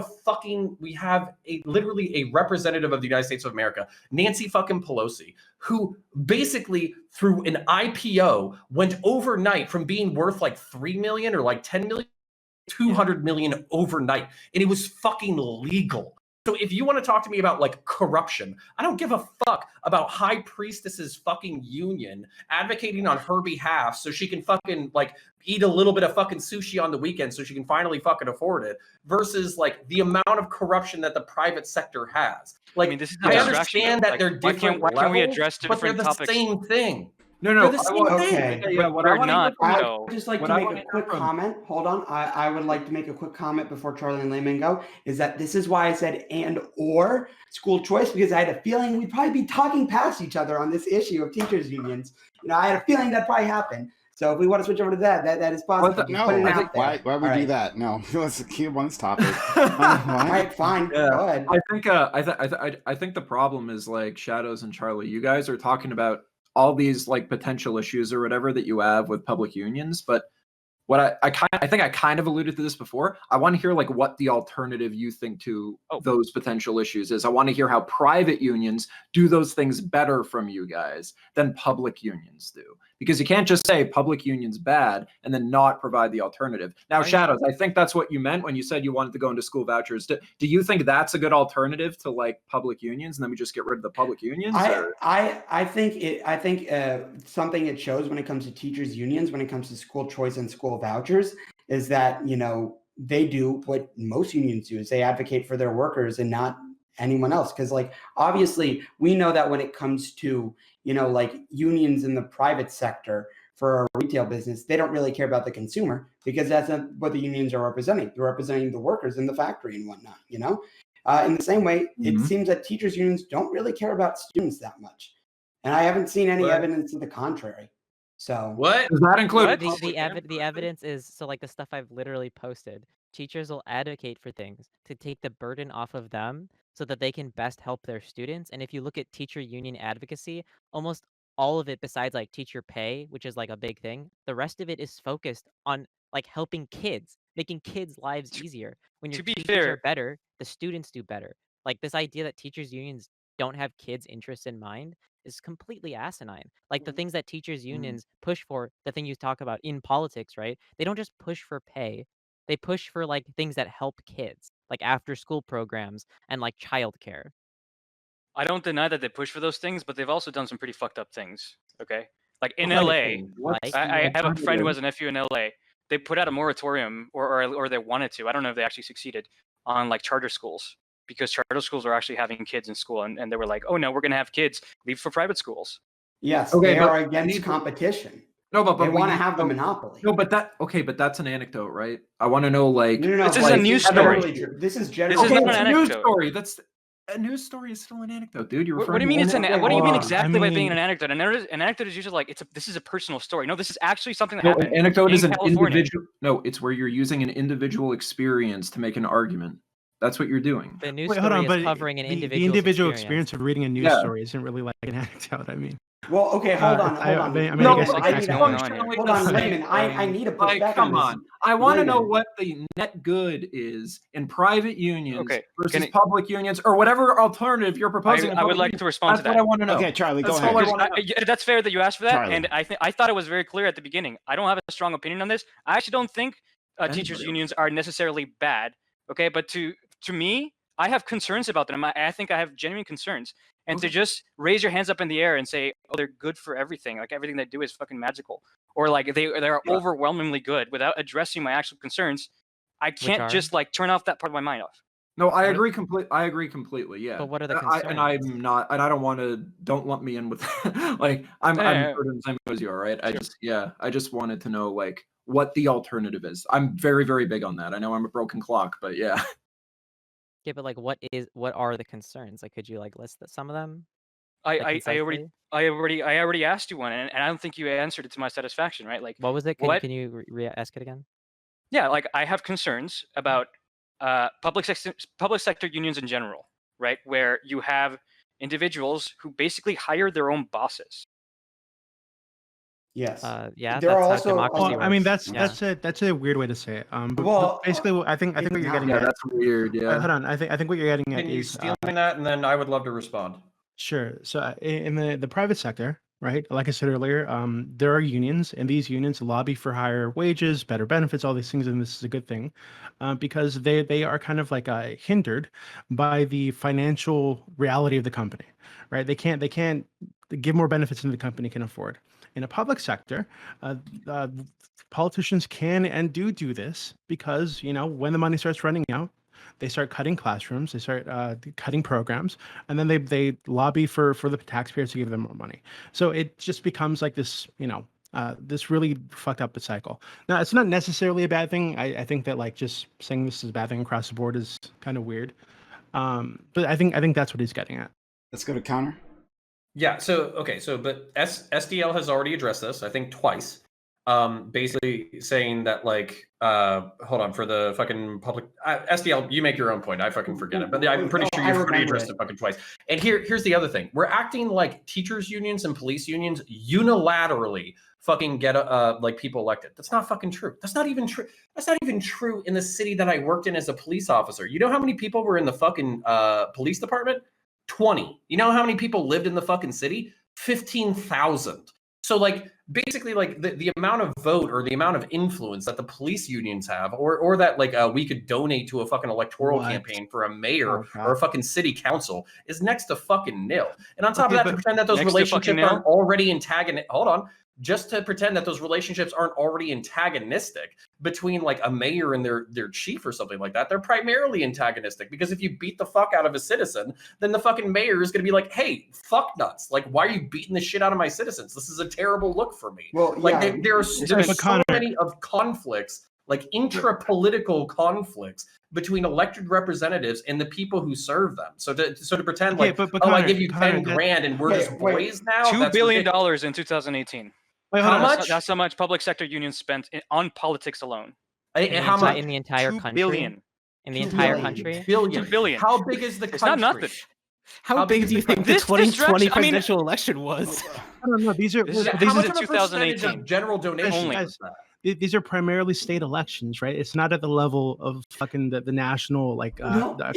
literally a representative of the United States of America, Nancy fucking Pelosi, who basically through an IPO went overnight from being worth like 3 million or like 10 million 200 million overnight, and it was fucking legal. So if you want to talk to me about like corruption, I don't give a fuck about High Priestess's fucking union advocating on her behalf so she can fucking like eat a little bit of fucking sushi on the weekend so she can finally fucking afford it versus like the amount of corruption that the private sector has. Like, I mean, this is I a distraction, understand though. that Like, they're why different can't we levels, address but they're different the topics? same thing. No, They're the same Okay. thing. Yeah, what I They're want to not. hear I No. would just like what to I make wanna a hear quick from- comment. Hold on. I would like to make a quick comment before Charlie and Layman go. Is that this is why I said and or school choice, because I had a feeling we'd probably be talking past each other on this issue of teachers unions. I had a feeling that'd probably happen. So if we want to switch over to that is possible. Just No, put it I out think there. why would All we do right. that? No, let's keep on this topic. All What? right, fine. Yeah. Go ahead. I think the problem is like Shadows and Charlie. You guys are talking about all these like potential issues or whatever that you have with public unions, but what I think I kind of alluded to this before. I want to hear like what the alternative you think to those potential issues is. I want to hear how private unions do those things better from you guys than public unions do. Because you can't just say public unions bad and then not provide the alternative. Now, Shadows, I think that's what you meant when you said you wanted to go into school vouchers. Do you think that's a good alternative to like public unions, and then we just get rid of the public unions? I think something it shows when it comes to teachers unions, when it comes to school choice and school vouchers, is that they do what most unions do, is they advocate for their workers and not anyone else. Because like obviously we know that when it comes to like unions in the private sector for a retail business, they don't really care about the consumer because that's not what the unions are representing. They're representing the workers in the factory and whatnot. In the same way, it seems that teachers unions don't really care about students that much, and I haven't seen any evidence to the contrary. So What does that include? The evidence is so like the stuff I've literally posted. Teachers will advocate for things to take the burden off of them so that they can best help their students. And if you look at teacher union advocacy, almost all of it, besides like teacher pay, which is like a big thing, the rest of it is focused on like helping kids, making kids' lives easier. When your To be teachers fair- are better, the students do better. Like this idea that teachers unions don't have kids' interests in mind is completely asinine. Like the things that teachers unions push for, the thing you talk about in politics, right? They don't just push for pay. They push for like things that help kids, like after school programs and like childcare. I don't deny that they push for those things, but they've also done some pretty fucked up things. Okay, like in What kind of LA, thing? Like, I have a friend who has a nephew in LA. They put out a moratorium, or they wanted to. I don't know if they actually succeeded on like charter schools because charter schools are actually having kids in school, and they were like, oh no, we're gonna have kids leave for private schools. yes, Okay, they but are we against need- competition. No, but They we want to need- have the monopoly. No, but that's an anecdote, right? I want to know like No. This is like, a news generally story. true. This is This generally is okay, not it's an a news anecdote. story. That's a news story is still an anecdote, dude. You're What do referring you mean to it's an? Okay, What do you mean hold on. exactly by being I an anecdote? An anecdote is usually like this is a personal story. No, this is actually something that No, happened. an anecdote in is an California. individual. No, it's where you're using an individual experience to make an argument. That's what you're doing. the news Wait, hold story on, is but covering an the individual individual experience of reading a news Yeah. story isn't really like an anecdote. I mean, Well, okay, hold on. I mean, No, I guess but I that's need going a- on here. Hold on, Layman. I need to push Like, back come on on. this. I want to know Layman. what the net good is in private unions Okay, versus can it- public unions, or whatever alternative you're proposing. in I would public like unions. to respond That's to what that. I want to know. Okay, Charlie, go That's ahead. all I Because wanna know. yeah, that's fair that you asked for that, Charlie. and I thought it was very clear at the beginning. I don't have a strong opinion on this. I actually don't think teachers Anybody unions are necessarily bad. Okay, but to me, I have concerns about them. I think I have genuine concerns. And to just raise your hands up in the air and say, "Oh, they're good for everything. Like everything they do is fucking magical," or like they're overwhelmingly good, without addressing my actual concerns, I can't are? just like turn off that part of my mind off. No, I What- agree completely. I agree completely. Yeah. But what are the And I'm not, and I don't want to. Don't lump me in with like I'm Yeah. sort of the same as you are, right? Sure. I just wanted to know like what the alternative is. I'm very, very big on that. I know I'm a broken clock, but yeah. Yeah, but like, what are the concerns? Like, could you like list some of them? I, Like, I, I already concisely? I already asked you one, and I don't think you answered it to my satisfaction, right? Like, What was it? what? Can you ask it again? Yeah, like I have concerns about public sector unions in general, right? Where you have individuals who basically hire their own bosses. Yes. Yeah, There are that's how also democracy Well, I mean, works. that's a weird way to say it. But Well, basically, I think what you're getting Yeah, at. that's weird. Yeah. Hold on, I think what you're getting at Can you is steal me that, and then I would love to respond. sure. So in the private sector, right? Like I said earlier, there are unions, and these unions lobby for higher wages, better benefits, all these things, and this is a good thing, because they are kind of like hindered by the financial reality of the company, right? They can't give more benefits than the company can afford. In a public sector, uh, politicians can and do this because when the money starts running out, they start cutting classrooms, they start cutting programs, and then they lobby for the taxpayers to give them more money. So it just becomes like this, this really fucked up cycle. Now, it's not necessarily a bad thing. I think that like just saying this is a bad thing across the board is kind of weird. But I think that's what he's getting at. Let's go to counter. Yeah. So okay. So but SDL has already addressed this, I think twice. Basically saying that like, hold on for the fucking public SDL. You make your own point. I fucking forget it, but I'm pretty sure you've already addressed it fucking twice. And here's the other thing: we're acting like teachers unions and police unions unilaterally fucking get like people elected. That's not fucking true. That's not even true. That's not even true in the city that I worked in as a police officer. You know how many people were in the fucking police department? 20. You know how many people lived in the fucking city? 15,000. So like basically like the amount of vote or the amount of influence that the police unions have or that like we could donate to a fucking electoral campaign for a mayor or a fucking city council is next to fucking nil. And on top of that, to pretend that those relationships aren't already antagonistic. Hold on. Just to pretend that those relationships aren't already antagonistic between like a mayor and their chief or something like that. They're primarily antagonistic because if you beat the fuck out of a citizen, then the fucking mayor is going to be like, hey, fuck nuts. Like, why are you beating the shit out of my citizens? This is a terrible look for me. Well, like yeah, there's so many of conflicts, like intra-political conflicts between elected representatives and the people who serve them. So to pretend like, Connor, I give you 10 grand and we're just boys now. $2 billion in 2018. How much? That's how much public sector unions spent on politics alone. How much in the entire country? Billion. In the entire country? $2 billion. How big is the country? It's not nothing. How big do you think the 2020 presidential election was? I don't know. These are how much of a percentage of general donations? These are primarily state elections, right? It's not at the level of fucking the national like. Local.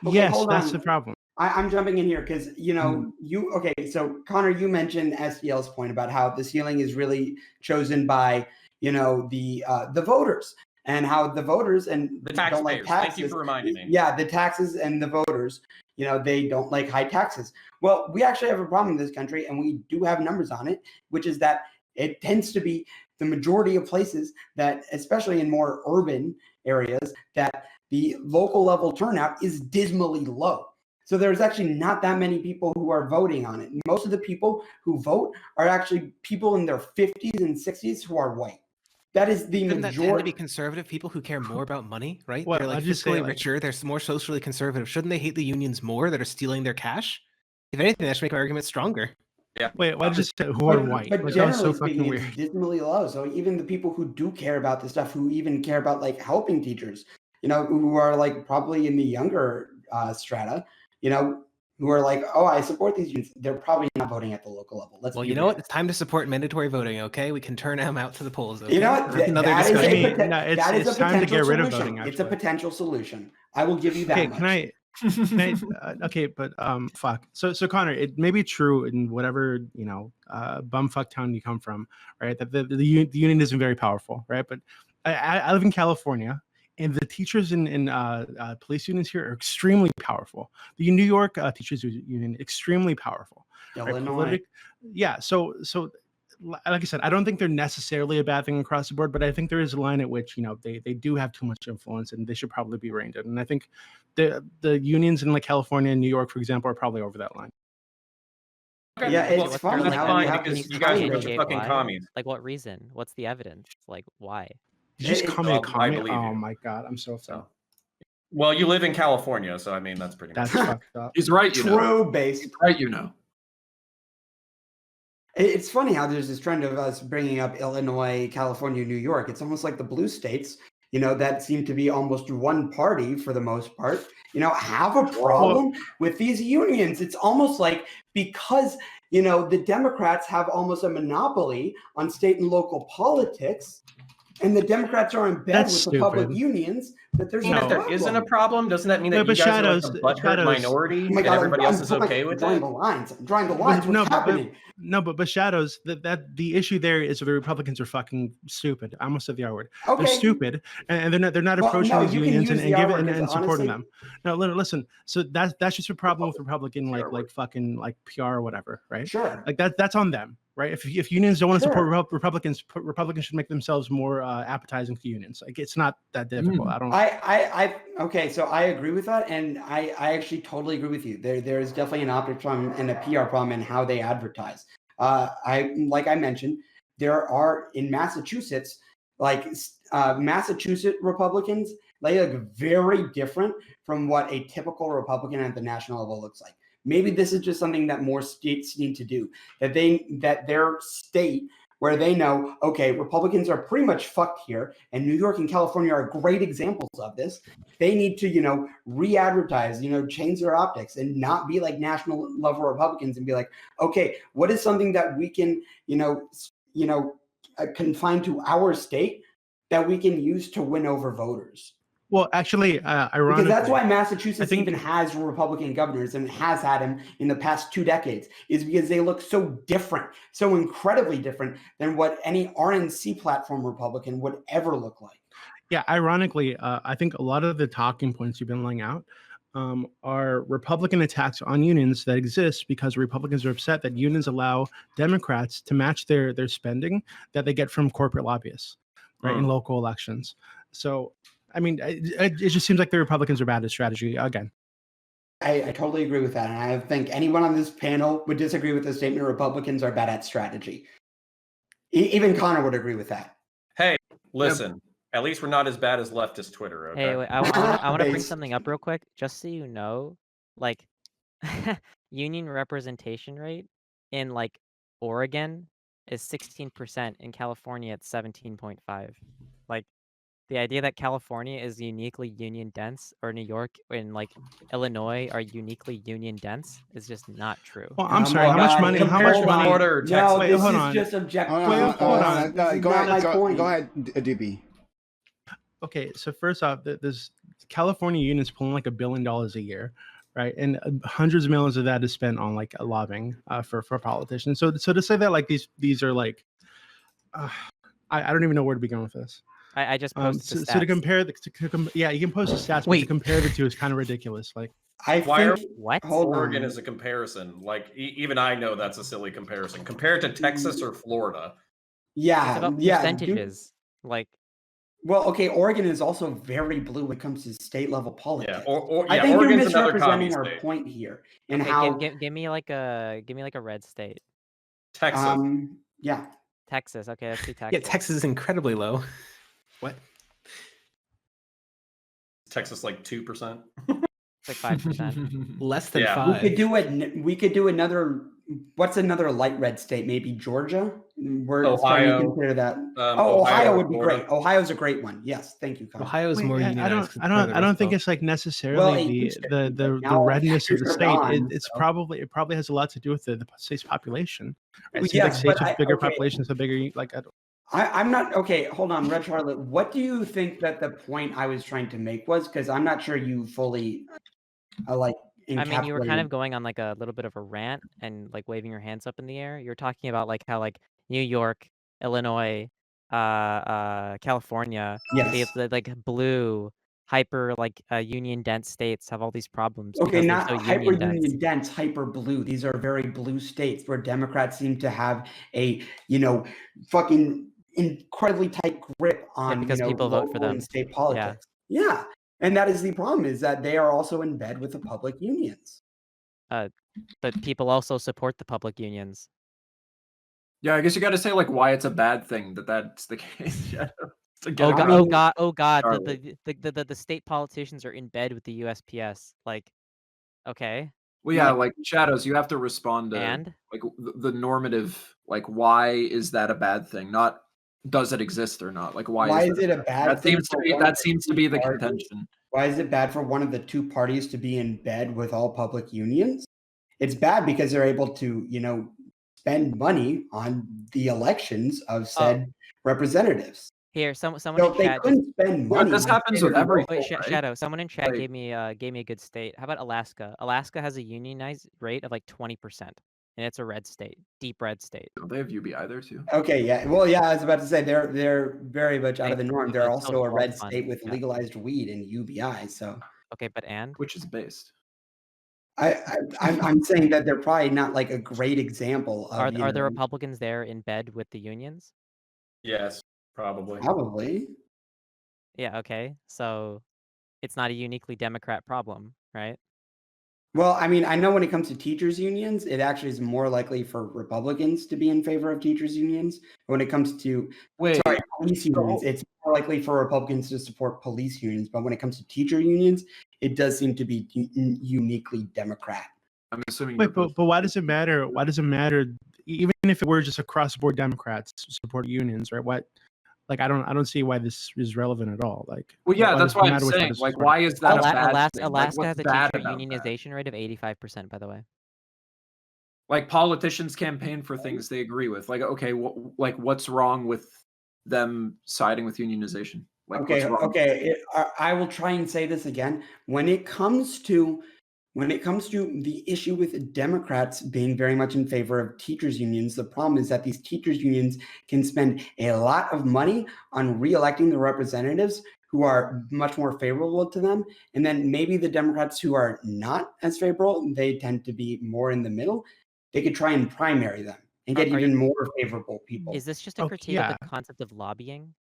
Okay, yes, that's the problem. I'm jumping in here because okay. So Connor, you mentioned SDL's point about how the ceiling is really chosen by the voters and how the voters and the taxpayers don't like taxes. Thank you for reminding me. Yeah, the taxes and the voters. They don't like high taxes. Well, we actually have a problem in this country, and we do have numbers on it, which is that it tends to be the majority of places that, especially in more urban areas, that the local level turnout is dismally low. So there's actually not that many people who are voting on it. Most of the people who vote are actually people in their 50s and 60s who are white. That is the Shouldn't majority. That tend to be conservative people who care more about money, right? Well, they're like fiscally richer. They're more socially conservative. Shouldn't they hate the unions more that are stealing their cash? If anything, that should make my argument stronger. Yeah. Wait, why just who are white? But like, generally so speaking, fucking weird. it's dismally low. So even the people who do care about this stuff, who even care about like helping teachers, who are like probably in the younger strata, who are like, oh, I support these unions, they're probably not voting at the local level. Well, you know what? It's time to support mandatory voting, okay? We can turn them out to the polls, okay? You know what? That is it's time to get rid of voting, It's a potential solution. I will give you that much. Can I okay, but fuck. So Connor, it may be true in whatever, bumfuck town you come from, right? That the union isn't very powerful, right? But I live in California. And the teachers in police unions here are extremely powerful. The New York teachers union, extremely powerful. Illinois. Right? Yeah. So like I said, I don't think they're necessarily a bad thing across the board, but I think there is a line at which they do have too much influence, and they should probably be reined in. And I think the unions in like California and New York, for example, are probably over that line. Okay. Yeah, it's funny how because you guys are a bunch of fucking commies. Like, what reason? What's the evidence? Like, why? Did you just call me a I commie? believe Oh you. my god, I'm so offended. So, well, you live in California, so I mean that's pretty much. That's fucked up. He's right, you know. True based. He's right, you know. It's funny how there's this trend of us bringing up Illinois, California, New York. It's almost like the blue states, that seem to be almost one party for the most part, have a problem with these unions. It's almost like because, the Democrats have almost a monopoly on state and local politics, and the Democrats are in bed with the public unions, that there's Even no if there problem. isn't a problem, doesn't that mean that No, you but guys Shadows- are like a butthurt Shadows- minority Oh my and God, everybody I'm else is okay with drawing it? the lines. I'm drawing the lines. What's happening? But Shadows, that the issue there is the Republicans are fucking stupid. I almost said the R word. Okay. They're stupid, and they're not Well, approaching no, these you can unions use and the R word giving because and supporting honestly- them. No, listen. So that's just a problem with Republican like fucking like PR or whatever, right? Sure. Like that's on them, right? If unions don't want to Sure. support Republicans should make themselves more appetizing to unions. Like it's not that difficult. I don't. Okay, so I agree with that, and I actually totally agree with you. There is definitely an optics problem and a PR problem in how they advertise. Like I mentioned, there are in Massachusetts, Massachusetts Republicans, they look very different from what a typical Republican at the national level looks like. Maybe this is just something that more states need to do. That their state, where they know, okay, Republicans are pretty much fucked here, and New York and California are great examples of this. They need to, re-advertise, change their optics, and not be like national level Republicans and be like, okay, what is something that we can, confine to our state that we can use to win over voters? Well, actually, ironically, Because that's why Massachusetts I think- even has Republican governors and has had him in the past 2 decades, is because they look so different, so incredibly different than what any RNC platform Republican would ever look like. Yeah, ironically, I think a lot of the talking points you've been laying out are Republican attacks on unions that exist because Republicans are upset that unions allow Democrats to match their spending that they get from corporate lobbyists, right, in local elections. So, I mean, it just seems like the Republicans are bad at strategy again. I totally agree with that. And I think anyone on this panel would disagree with the statement Republicans are bad at strategy. Even Connor would agree with that. Hey, listen. At least we're not as bad as leftist Twitter. Okay? Hey, wait, I want to bring Based. something up real quick, just so you know, like union representation rate in like Oregon is 16%. In California, it's 17.5. Like the idea that California is uniquely union dense, or New York and like Illinois are uniquely union dense, is just not true. Well, I'm sorry. How much money? How much money? Florida or No, Texas? Wait, this hold is on. just objective. hold on. No, go ahead. Go ahead, Doobie. Okay, so first off, this California unions pulling like $1 billion a year, right? And hundreds of millions of that is spent on like lobbying for politicians. So to say that like these are like, I don't even know where to begin with this. I just posted the stats. So to compare yeah, you can post the stats, but to compare the two is kind of ridiculous. Like, What? Oregon is a comparison. Like even I know that's a silly comparison compared to Texas or Florida. Yeah, It's about yeah. percentages. Like, Well, okay, Oregon is also very blue when it comes to state level politics. Yeah, I think Oregon's you're another misrepresenting commie our state. point here and okay, how give me like a red state. Texas. yeah. Texas. Okay, let's see Texas. Yeah, Texas is incredibly low. What? Texas like 2%. It's like 5%. Less than Yeah. five. We could do another. What's another light red state? Maybe Georgia. We're starting to Ohio. consider that. Ohio Ohio or would be Florida. great. Ohio's a great one. Yes, thank you, Connor. Ohio is wait, more I unionized. I don't think it's like necessarily the redness of the you're state. gone, It's so. probably has a lot to do with the state's population. Right? It seems Yes, like states but with bigger okay. populations, the bigger like. I'm not okay. Hold on, Red Charlotte. What do you think that the point I was trying to make was? Because I'm not sure you fully like. I mean, you were kind encapsulated- of going on like a little bit of a rant and like waving your hands up in the air. You're talking about like how like New York, Illinois, California, Yes. the like blue, hyper like union dense states have all these problems. Okay, because not they're so hyper union dense. union dense, hyper blue. These are very blue states where Democrats seem to have a fucking incredibly tight grip on because people vote for local them. and state politics. Yeah, and that is the problem, is that they are also in bed with the public unions. But people also support the public unions. Yeah, I guess you got to say like why it's a bad thing that that's the case. Yeah. Again, Oh God! Charlie. The state politicians are in bed with the USPS. Like, okay, Well, yeah, like Shadows, you have to respond to and like the normative, like why is that a bad thing? Not does it exist or not? Like Why is it a bad that thing? seems to for be one of that seems to two be the parties? contention. Why is it bad for one of the two parties to be in bed with all public unions? It's bad because they're able to, spend money on the elections of said representatives. here, someone So in if they chat just couldn't spend But money, this on happens state with and everything, local- right? Shadow. Someone in chat Like- gave me a good state. How about Alaska? Alaska has a unionized rate of like 20%, and it's a red state, deep red state. Don't they have UBI there too? Okay, yeah. Well, yeah, I was about to say they're very much out of the Thank norm. you, They're the also social a red wealth fund. state with Yeah. legalized weed and UBI. So Okay, but and Which is based. I'm saying that they're probably not like a great example of are the Republicans there in bed with the unions? Yes, probably. probably. Yeah. Okay. So it's not a uniquely Democrat problem, right? Well, I mean, I know when it comes to teachers unions, it actually is more likely for Republicans to be in favor of teachers unions. When it comes to Wait, police unions, it's more likely for Republicans to support police unions. But when it comes to teacher unions, it does seem to be uniquely Democrat. I'm assuming. Wait, but why does it matter? Why does it matter? Even if it were just across the board Democrats support unions, right? What? Like, I don't see why this is relevant at all. Like, Well, yeah, that's does it why I'm matter which saying. party is Like, supported? why is that a bad thing? Like, Alaska what's has a bad teacher about that? unionization rate of 85%, by the way. Like politicians campaign for things they agree with. Like, okay, what's wrong with them siding with unionization? Like, Okay, what's wrong? okay. I will try and say this again. When it comes to the issue with Democrats being very much in favor of teachers unions, the problem is that these teachers unions can spend a lot of money on reelecting the representatives who are much more favorable to them. And then maybe the Democrats who are not as favorable, they tend to be more in the middle. They could try and primary them and get even more favorable people. Is this just a Okay, critique yeah. of the concept of lobbying?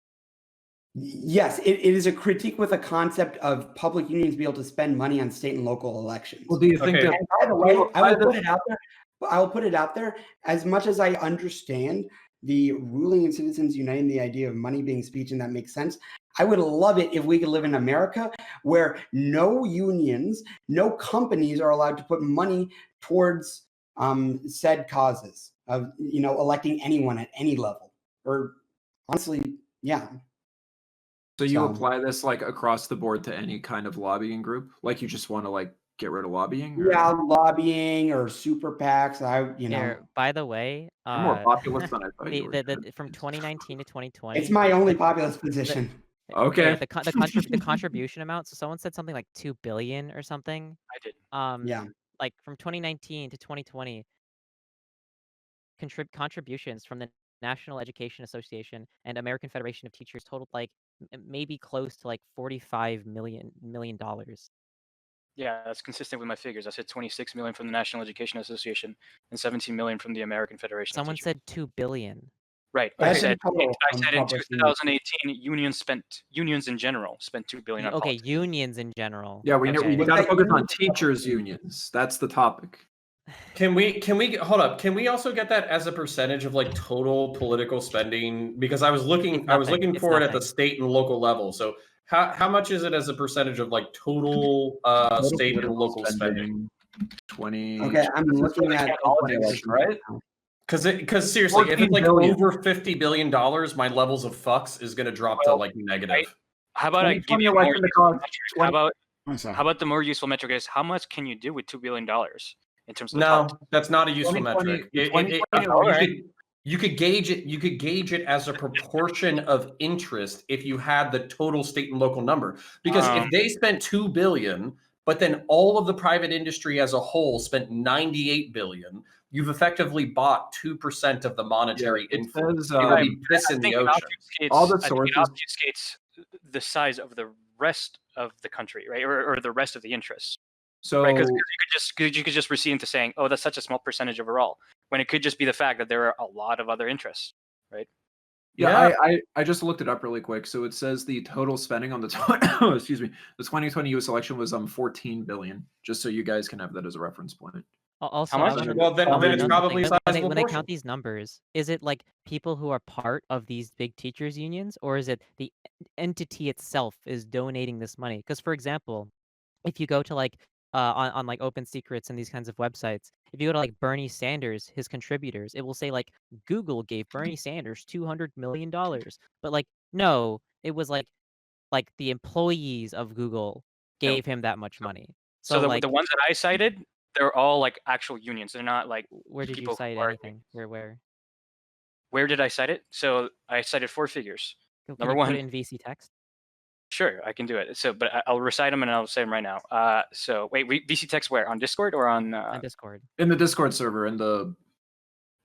Yes, it is a critique with a concept of public unions be able to spend money on state and local elections. Well, do you think Okay. that? And by the way, I By will the- put it out there. I will put it out there. As much as I understand the ruling and Citizens United and the idea of money being speech, and that makes sense, I would love it if we could live in America where no unions, no companies are allowed to put money towards said causes of electing anyone at any level. Or honestly, yeah. So you So- apply this like across the board to any kind of lobbying group? Like you just want to like get rid of lobbying? Or? Yeah, lobbying or super PACs. Here, by the way, You're more populist than I thought you were. from 2019 to 2020. It's my only populist position. Okay. The contribution amount. So someone said something like 2 billion or something. I did. Yeah. Like from 2019 to 2020, contributions from the National Education Association and American Federation of Teachers totaled like maybe close to like $45 million. Yeah, that's consistent with my figures. I said 26 million from the National Education Association and 17 million from the American Federation. Someone of Teachers. said 2 billion. Right. That's I said, in total I from said in public 2018, unions in general spent 2 billion on Okay, politics. unions in general. Yeah, we Okay. got to focus on teachers unions. That's the topic. Can we hold up? Can we also get that as a percentage of like total political spending? Because I was looking It's for it at the nothing. state and local level. So how much is it as a percentage of like total state and local spending? 20. Okay, I'm looking at politics, right? Because seriously, if it's like over $50 billion, my levels of fucks is going to drop to like negative. How about I give you a more useful metric? How about the more useful metric is how much can you do with $2 billion in terms of the No, top? that's not a useful metric. You could gauge it. You could gauge it as a proportion of interest if you had the total state and local number. Because if they spent $2 billion, but then all of the private industry as a whole spent $98 billion, you've effectively bought 2% of the monetary influence. It would be piss in the ocean. All the I think sources- it obfuscates the size of the rest of the country, right, or the rest of the interests. So right, because you could just recede into saying, "Oh, that's such a small percentage overall," when it could just be the fact that there are a lot of other interests, right? Yeah, I just looked it up really quick. So it says the total spending on the excuse me, the 2020 U.S. election was 14 billion. Just so you guys can have that as a reference point. Also, How I much? want to Well, then it's probably a when they sizable count portion. these numbers, is it like people who are part of these big teachers unions, or is it the entity itself is donating this money? Because, for example, if you go to like on like Open Secrets and these kinds of websites, if you go to like Bernie Sanders, his contributors, it will say like Google gave Bernie Sanders $200 million, but like no, it was like the employees of Google No. gave him that much money. So So like, the ones that I cited, they're all like actual unions. They're not like where did you people who cite are. anything? Where? Where did I cite it? So I cited 4 figures. Can Number you put one. it in VC text? Sure, I can do it. So, but I'll recite them and I'll say them right now. So wait, VC text where? On Discord or on? On Discord. In the Discord server, in the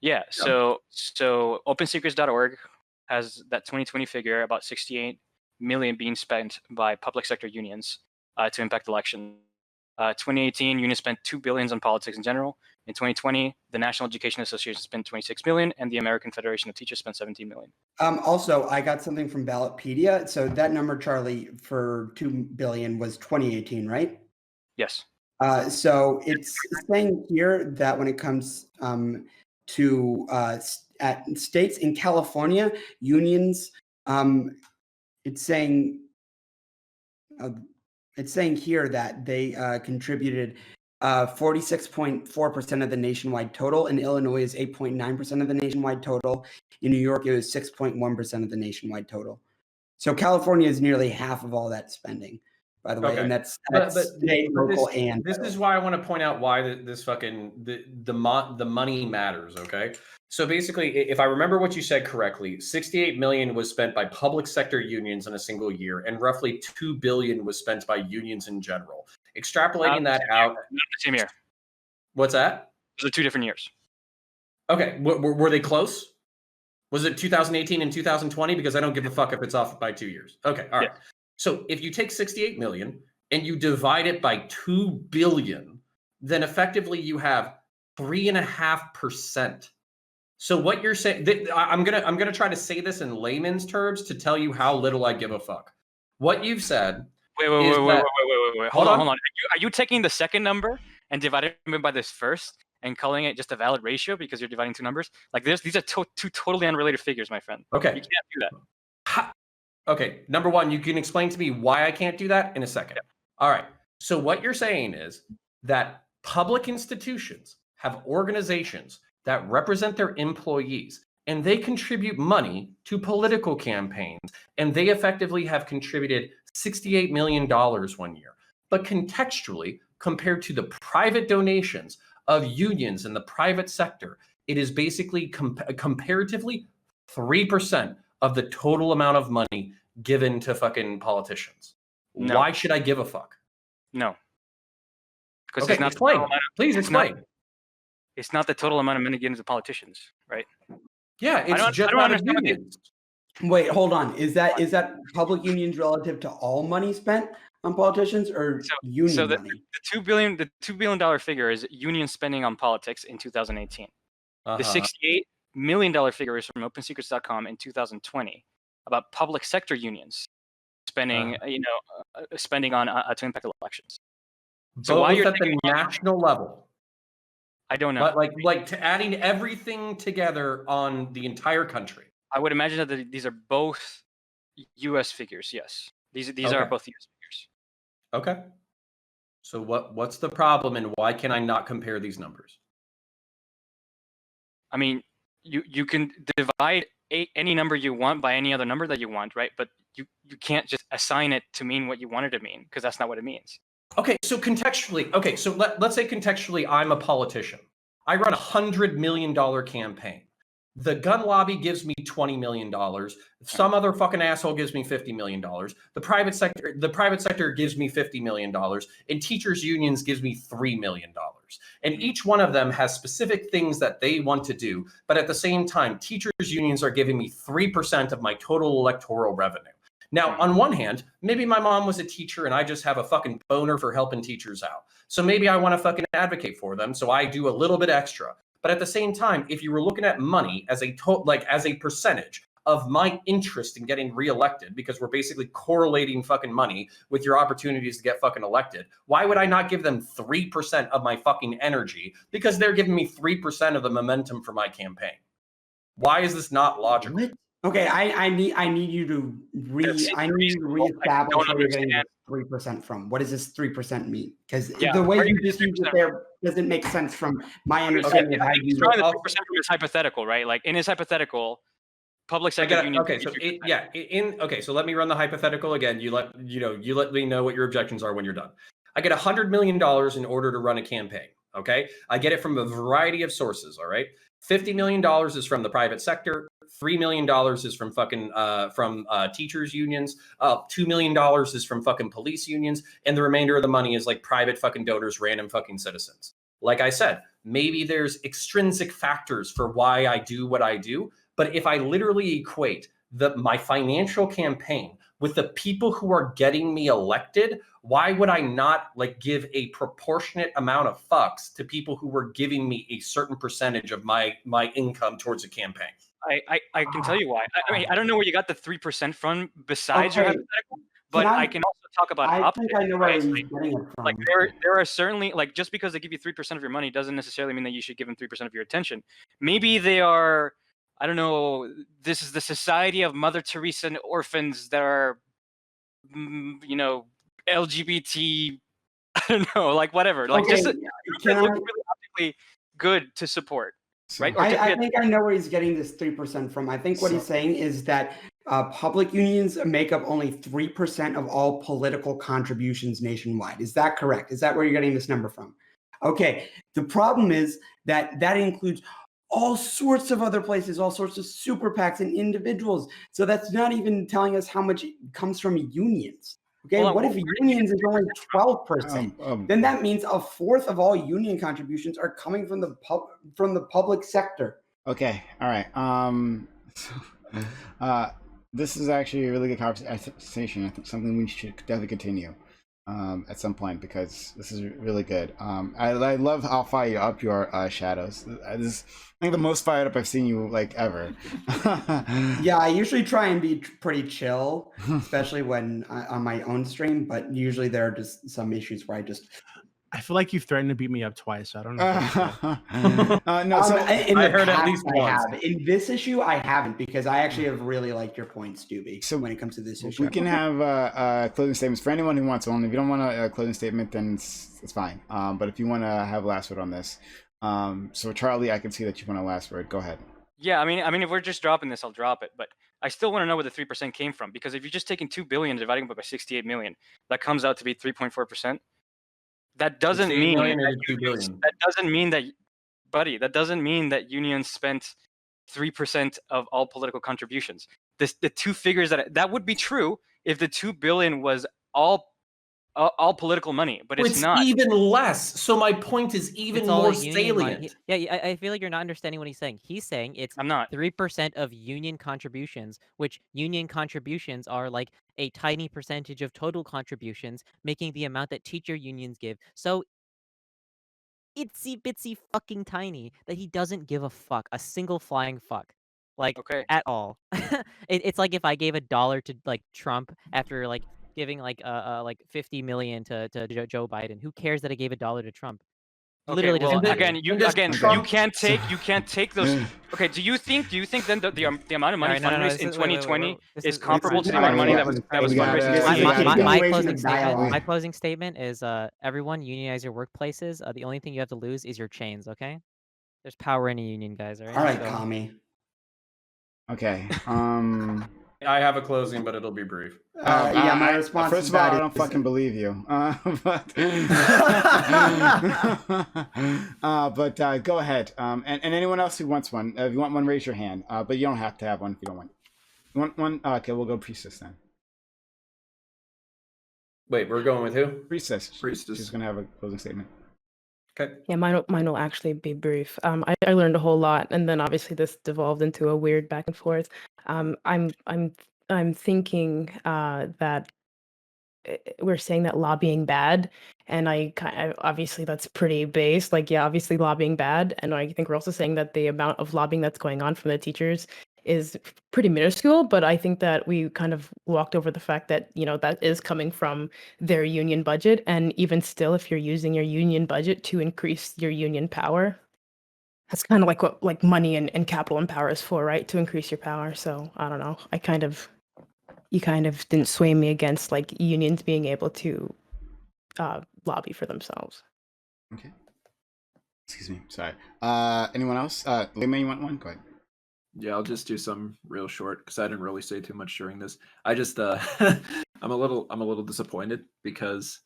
Yeah. So OpenSecrets.org has that 2020 figure, about 68 million being spent by public sector unions to impact elections. 2018, unions spent $2 billion on politics in general. In 2020, the National Education Association spent 26 million, and the American Federation of Teachers spent 17 million. Also, I got something from Ballotpedia. So that number, Charlie, for 2 billion was 2018, right? Yes. So it's saying here that when it comes to at states in California, unions, it's saying here that they contributed 46.4% of the nationwide total. In Illinois is 8.9% of the nationwide total. In New York, it was 6.1% of the nationwide total. So California is nearly half of all that spending, by the way, and that's state, local, and this is why I want to point out why this fucking the money matters. Okay, so basically, if I remember what you said correctly, 68 million was spent by public sector unions in a single year, and roughly 2 billion was spent by unions in general. Extrapolating that out, not the same year. What's that? Those are 2 different years. Okay, were they close? Was it 2018 and 2020? Because I don't give a fuck if it's off by 2 years. Okay, all right. Yeah. So if you take 68 million and you divide it by 2 billion, then effectively you have 3.5%. So what you're saying, I'm gonna try to say this in layman's terms to tell you how little I give a fuck. What you've said. Wait. Hold on. Are you taking the second number and dividing it by this first and calling it just a valid ratio because you're dividing 2 numbers? Like these are 2 totally unrelated figures, my friend. Okay. You can't do that. Okay, number one, you can explain to me why I can't do that in a second. Yeah. All right. So what you're saying is that public institutions have organizations that represent their employees, and they contribute money to political campaigns, and they effectively have contributed $68 million one year. But contextually, compared to the private donations of unions in the private sector, it is basically comparatively 3% of the total amount of money given to fucking politicians. No. Why should I give a fuck? No. Because okay, explain. Please explain. It's not the total amount of money given to politicians, right? Yeah, it's just not unions. Wait, hold on. Is that public unions relative to all money spent on politicians or union money? The $2 billion figure is union spending on politics in 2018. The $68 million figure is from OpenSecrets.com in 2020 about public sector unions spending, spending on to impact elections. So why you're at the national level? I don't know. But like to adding everything together on the entire country. I would imagine that these are both U.S. figures. Yes, these are both U.S. figures. Okay. So what's the problem, and why can I not compare these numbers? I mean, you can divide any number you want by any other number that you want, right? But you can't just assign it to mean what you want it to mean, because that's not what it means. Okay, so contextually, let's say contextually, I'm a politician. I run $100 million campaign. The gun lobby gives me $20 million. Some other fucking asshole gives me $50 million. The private sector gives me $50 million, and teachers unions gives me $3 million. And each one of them has specific things that they want to do, but at the same time, teachers unions are giving me 3% of my total electoral revenue. Now, on one hand, maybe my mom was a teacher and I just have a fucking boner for helping teachers out. So maybe I want to fucking advocate for them, so I do a little bit extra. But at the same time, if you were looking at money as a as a percentage of my interest in getting reelected, because we're basically correlating fucking money with your opportunities to get fucking elected, why would I not give them 3% of my fucking energy because they're giving me 3% of the momentum for my campaign? Why is this not logical? What? Okay, I need you to reestablish where you're getting this 3% from. What does this 3% mean? Because the way you just used it there doesn't make sense from my understanding of how you. He's drawing the 3% from his hypothetical, right? Like in his hypothetical, public sector union. Okay, so let me run the hypothetical again. You let me know what your objections are when you're done. I get $100 million in order to run a campaign. Okay, I get it from a variety of sources. All right, $50 million is from the private sector. $3 million is from fucking teachers unions. $2 million is from fucking police unions, and the remainder of the money is like private fucking donors, random fucking citizens. Like I said, maybe there's extrinsic factors for why I do what I do, but if I literally equate my financial campaign with the people who are getting me elected, why would I not like give a proportionate amount of fucks to people who were giving me a certain percentage of my income towards a campaign? I can tell you why. I mean, I don't know where you got the 3% from besides your hypothetical, but I can also talk about optics. I know where he's getting it from. Like there are certainly, like, just because they give you 3% of your money doesn't necessarily mean that you should give them 3% of your attention. Maybe they are, I don't know, this is the Society of Mother Teresa and Orphans that are, you know, LGBT, I don't know, like whatever. Like just look really optically good to support. Right? I think I know where he's getting this 3% from. I think what he's saying is that public unions make up only 3% of all political contributions nationwide. Is that correct? Is that where you're getting this number from? Okay. The problem is that includes all sorts of other places, all sorts of super PACs and individuals. So that's not even telling us how much comes from unions. Okay, what if unions is only 12%? Then that means a fourth of all union contributions are coming from the public sector. Okay, all right. This is actually a really good conversation. I think something we should definitely continue at some point, because this is really good. I love how far you up your shadows. This is, I think, the most fired up I've seen you like ever. Yeah, I usually try and be pretty chill, especially when on my own stream. But usually there are just some issues where I feel like you've threatened to beat me up twice. So I don't know. No, so I heard at least once. In this issue, I haven't, because I actually have really liked your points, Doobie. So when it comes to this issue, we can have closing statements for anyone who wants one. If you don't want a closing statement, then it's fine. But if you want to have a last word on this, so Charlie, I can see that you want a last word. Go ahead. Yeah, I mean, if we're just dropping this, I'll drop it. But I still want to know where the 3% came from, because if you're just taking $2 billion dividing it by 68 million, that comes out to be 3.4%. That doesn't mean that unions spent 3% of all political contributions. The two figures that would be true if the $2 billion was all political money, but it's not. Even less. So my point is even more salient. I feel like you're not understanding what he's saying. He's saying it's 3% of union contributions, which union contributions are like a tiny percentage of total contributions, making the amount that teacher unions give. So itsy bitsy fucking tiny that he doesn't give a fuck, a single flying fuck, like at all. It's like if I gave $1 to like Trump after like giving like 50 million to Joe Biden. Who cares that I gave $1 to Trump? Literally, well, again, you can't take those. Okay, do you think then the amount of money fundraised in 2020 is comparable to the amount of money that was fundraised? My closing statement is everyone unionize your workplaces. The only thing you have to lose is your chains. Okay, there's power in a union, guys. All right, Kami. Okay. I have a closing, but it'll be brief. My response. First of all, I don't fucking believe you. But go ahead. And anyone else who wants one, if you want one, raise your hand. But you don't have to have one if you don't want. You want one? Okay, we'll go Priestess then. Wait, we're going with who? Priestess. She's gonna have a closing statement. Okay. Yeah, mine will actually be brief. I learned a whole lot, and then obviously this devolved into a weird back and forth. I'm thinking that we're saying that lobbying bad, and obviously that's pretty base. Like, yeah, obviously lobbying bad, and I think we're also saying that the amount of lobbying that's going on from the teachers is pretty minuscule, but I think that we kind of walked over the fact that, that is coming from their union budget. And even still, if you're using your union budget to increase your union power, that's kind of like what like money and capital and power is for, right? To increase your power. So I don't know. You kind of didn't sway me against like unions being able to lobby for themselves. Okay. Excuse me. Sorry. Anyone else? Layman, you want one? Go ahead. Yeah, I'll just do some real short because I didn't really say too much during this. I just I'm a little disappointed because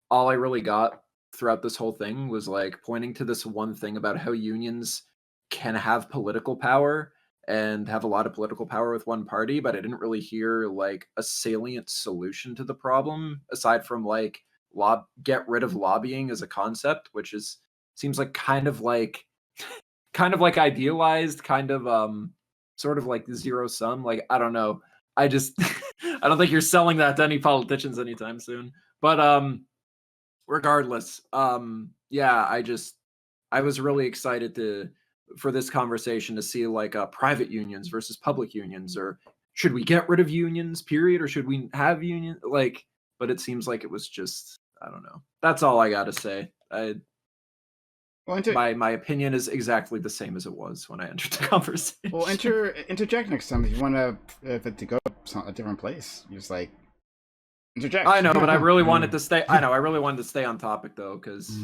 all I really got throughout this whole thing was like pointing to this one thing about how unions can have political power and have a lot of political power with one party, but I didn't really hear like a salient solution to the problem aside from like get rid of lobbying as a concept, which seems like kind of like idealized, kind of sort of like zero sum. Like I don't know. I just I don't think you're selling that to any politicians anytime soon. But regardless, yeah, I was really excited for this conversation to see like private unions versus public unions, or should we get rid of unions, period, or should we have unions? Like, but it seems like it was just, I don't know. That's all I got to say. My opinion is exactly the same as it was when I entered the conversation. Well, interject next time if you want to go a different place. You just like interject. I know, but I really wanted to stay. I really wanted to stay on topic though, because.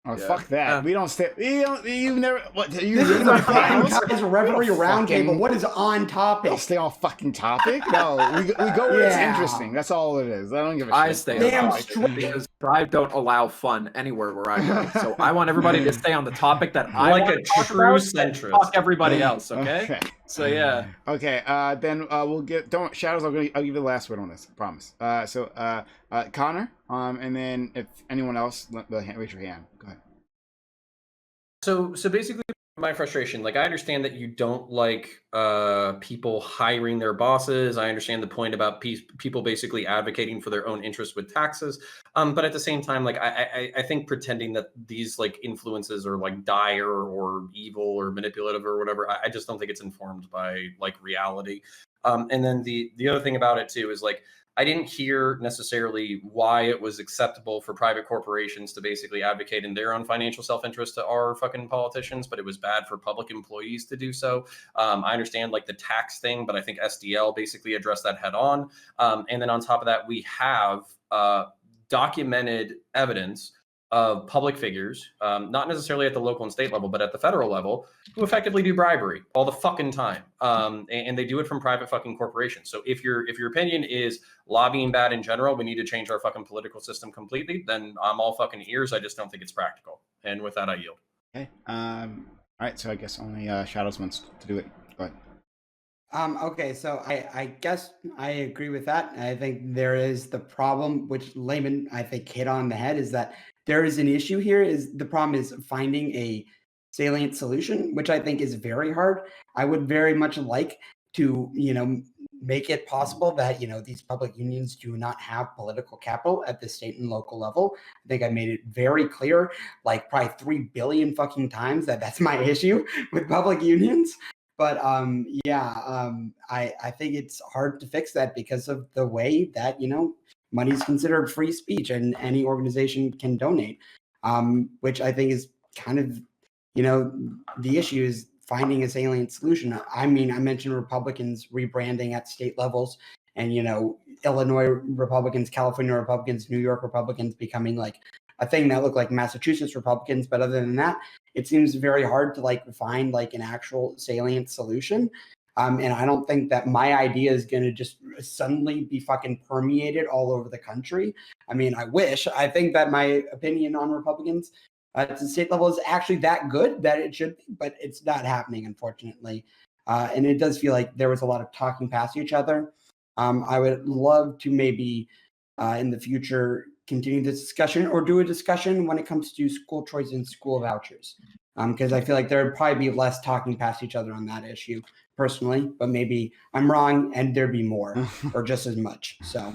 Oh, yeah. Fuck that. We don't stay. You've never. What? You this is a Reverie roundtable. What is on topic? Don't stay on fucking topic. No, we go where it's interesting. That's all it is. I don't give a shit. I stay on topic because I don't allow fun anywhere where I go. So I want everybody to stay on the topic that I like want a to talk true about, centrist. Fuck everybody else. Okay. So yeah. Okay. Then we'll get. Don't Shadows. I'll give you the last word on this. I promise. So Connor. And then if anyone else, raise your hand. Go ahead. So basically my frustration, like I understand that you don't like people hiring their bosses. I understand the point about people basically advocating for their own interests with taxes. But at the same time, like I think pretending that these like influences are like dire or evil or manipulative or whatever, I just don't think it's informed by like reality. And then the other thing about it too is like I didn't hear necessarily why it was acceptable for private corporations to basically advocate in their own financial self-interest to our fucking politicians, but it was bad for public employees to do so. I understand like the tax thing, but I think SDL basically addressed that head on. And then on top of that, we have documented evidence of public figures, not necessarily at the local and state level, but at the federal level, who effectively do bribery all the fucking time. And they do it from private fucking corporations. So if your opinion is lobbying bad in general, we need to change our fucking political system completely, then I'm all fucking ears. I just don't think it's practical. And with that, I yield. Okay. All right. So I guess only Shadows wants to do it. Go ahead. Okay, so I guess I agree with that. I think there is the problem, which Layman, I think, hit on the head, is that there is an issue here. Is the problem is finding a salient solution, which I think is very hard. I would very much like to, make it possible that, these public unions do not have political capital at the state and local level. I think I made it very clear, like probably 3 billion fucking times that's my issue with public unions. But I think it's hard to fix that because of the way that, money is considered free speech and any organization can donate, which I think is kind of, the issue is finding a salient solution. I mean, I mentioned Republicans rebranding at state levels and, Illinois Republicans, California Republicans, New York Republicans becoming like a thing that looked like Massachusetts Republicans. But other than that, it seems very hard to like find like an actual salient solution. And I don't think that my idea is going to just suddenly be fucking permeated all over the country. I mean, I wish. I think that my opinion on Republicans at the state level is actually that good that it should be, but it's not happening, unfortunately. And it does feel like there was a lot of talking past each other. I would love to maybe in the future continue this discussion or do a discussion when it comes to school choice and school vouchers. Because I feel like there would probably be less talking past each other on that issue personally, but maybe I'm wrong and there'd be more or just as much. So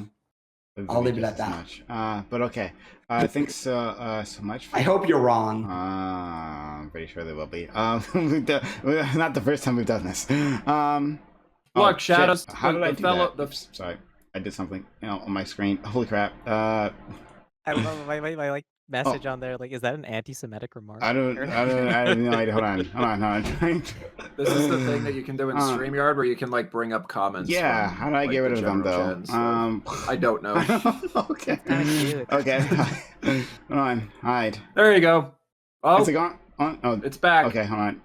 I'll leave it at that. But okay. Thanks so much. I hope you're wrong. I'm pretty sure there will be. Not the first time we've done this. Look, shit. Shadows. How did I do fellow, that? Oops, sorry, I did something on my screen. Holy crap. I love my like message on there. Like, is that an anti-Semitic remark? I have no idea. Hold on. This is the thing that you can do in StreamYard where you can like bring up comments. Yeah, from, how do I like, get rid the of them general though? chat and stuff. I don't know. Okay. Cute. Okay. Hold on. Hide. There you go. Oh, Is it gone? Oh, it's back. okay. Hold on.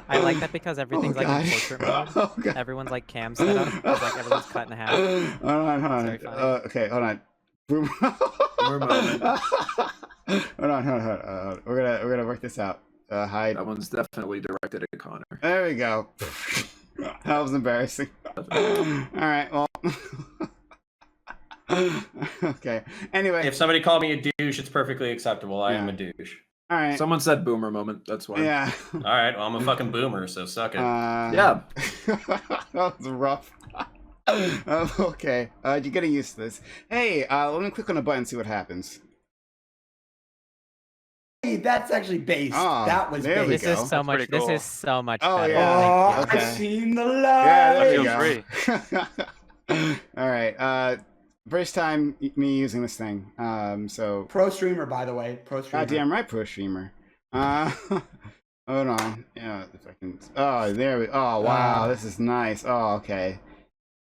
I like that because everything's like in God. portrait mode. Oh, God. Everyone's like cam set up. It's like everyone's cut in half. Hold on. Very funny. Okay, hold on. Boom. Boomer moment. Hold on. We're gonna work this out. Hide. That one's definitely directed at Connor. There we go. That was embarrassing. All right. Well. Okay. Anyway. If somebody called me a douche, it's perfectly acceptable. I am a douche. All right. Someone said boomer moment. That's why. Yeah. All right. Well, I'm a fucking boomer, so suck it. Yeah. That was rough. Okay. You're getting used to this. Hey, let me click on a button and see what happens. Hey, that's actually based. Oh, that was there we based. This go. is so That's much. pretty This cool. is so much Oh, better. yeah. Oh, Okay. I've seen the light. Yeah, there Feel we free. go. All right. First time me using this thing. So. Pro streamer, by the way. Pro streamer. Goddamn right, pro streamer. Hold on. Yeah, if I can. Oh, there we. Oh, wow. This is nice. Oh, okay.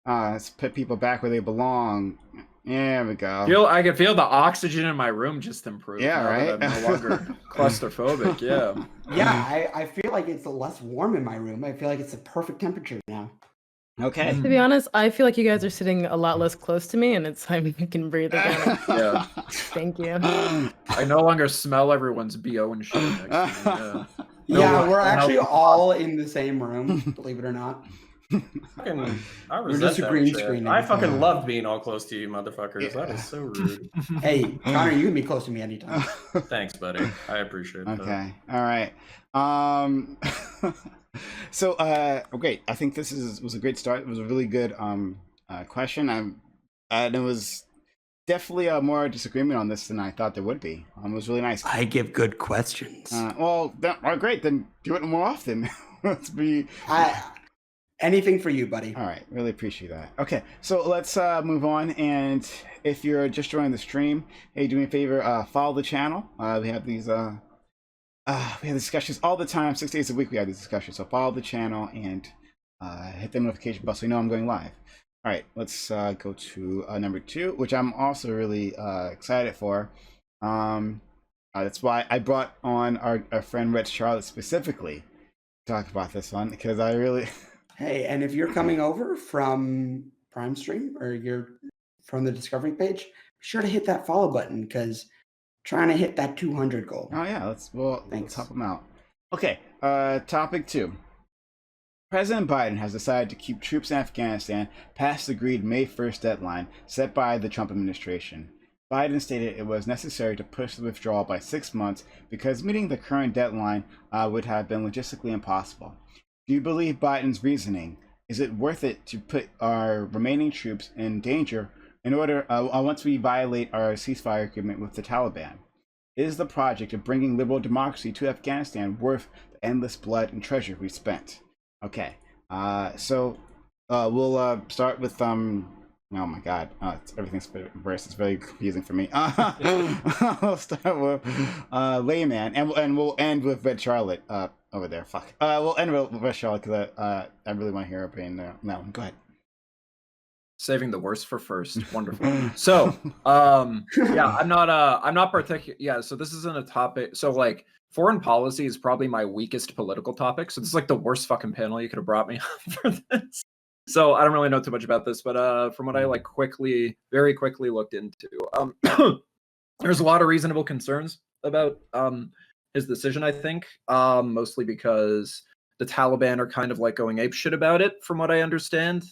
Let's put people back where they belong. There we go. I can feel the oxygen in my room just improve. Yeah, now right? that I'm no longer claustrophobic. Yeah. Yeah, I feel like it's less warm in my room. I feel like it's the perfect temperature now. Okay. To be honest, I feel like you guys are sitting a lot less close to me, and it's time you can breathe again. Yeah. Thank you. I no longer smell everyone's BO and shit next to me. Yeah. Yeah, we're actually all in the same room, believe it or not. Fucking, I We're resent just a that green shit. screening. I fucking loved being all close to you, motherfuckers. Yeah. That is so rude. Hey, Connor, you can be close to me anytime. Thanks, buddy. I appreciate that. Okay. All right. So, great. I think this was a great start. It was a really good question. And it was definitely more disagreement on this than I thought there would be. It was really nice. I give good questions. Great. Then do it more often. Let's be. Anything for you, buddy. All right, really appreciate that. Okay, so let's move on. And if you're just joining the stream, hey, do me a favor, follow the channel. We have these discussions all the time, 6 days a week. We have these discussions, so follow the channel and hit the notification bell so you know I'm going live. All right, let's go to number 2, which I'm also really excited for. That's why I brought on our friend Red Charlotte specifically to talk about this one, because I really. Hey, and if you're coming over from Prime Stream or you're from the Discovery page, be sure to hit that follow button because trying to hit that 200 goal. Oh yeah, let's Thanks. help them out. Okay, topic 2. President Biden has decided to keep troops in Afghanistan past the agreed May 1st deadline set by the Trump administration. Biden stated it was necessary to push the withdrawal by 6 months because meeting the current deadline would have been logistically impossible. Do you believe Biden's reasoning? Is it worth it to put our remaining troops in danger in order once we violate our ceasefire agreement with the Taliban? Is the project of bringing liberal democracy to Afghanistan worth the endless blood and treasure we spent? Okay, so we'll start with oh my God, everything's reversed. It's very confusing for me. We'll start with layman, and we'll end with Red Charlotte over there. Fuck. We'll end with Red Charlotte because I really want to hear her opinion there. No, go ahead. Saving the worst for first. Wonderful. So, yeah, I'm not particular. Yeah, so this isn't a topic. So, like, foreign policy is probably my weakest political topic. So this is like the worst fucking panel you could have brought me on for this. So I don't really know too much about this, but from what I like very quickly looked into, there's a lot of reasonable concerns about his decision, I think, mostly because the Taliban are kind of like going apeshit about it, from what I understand.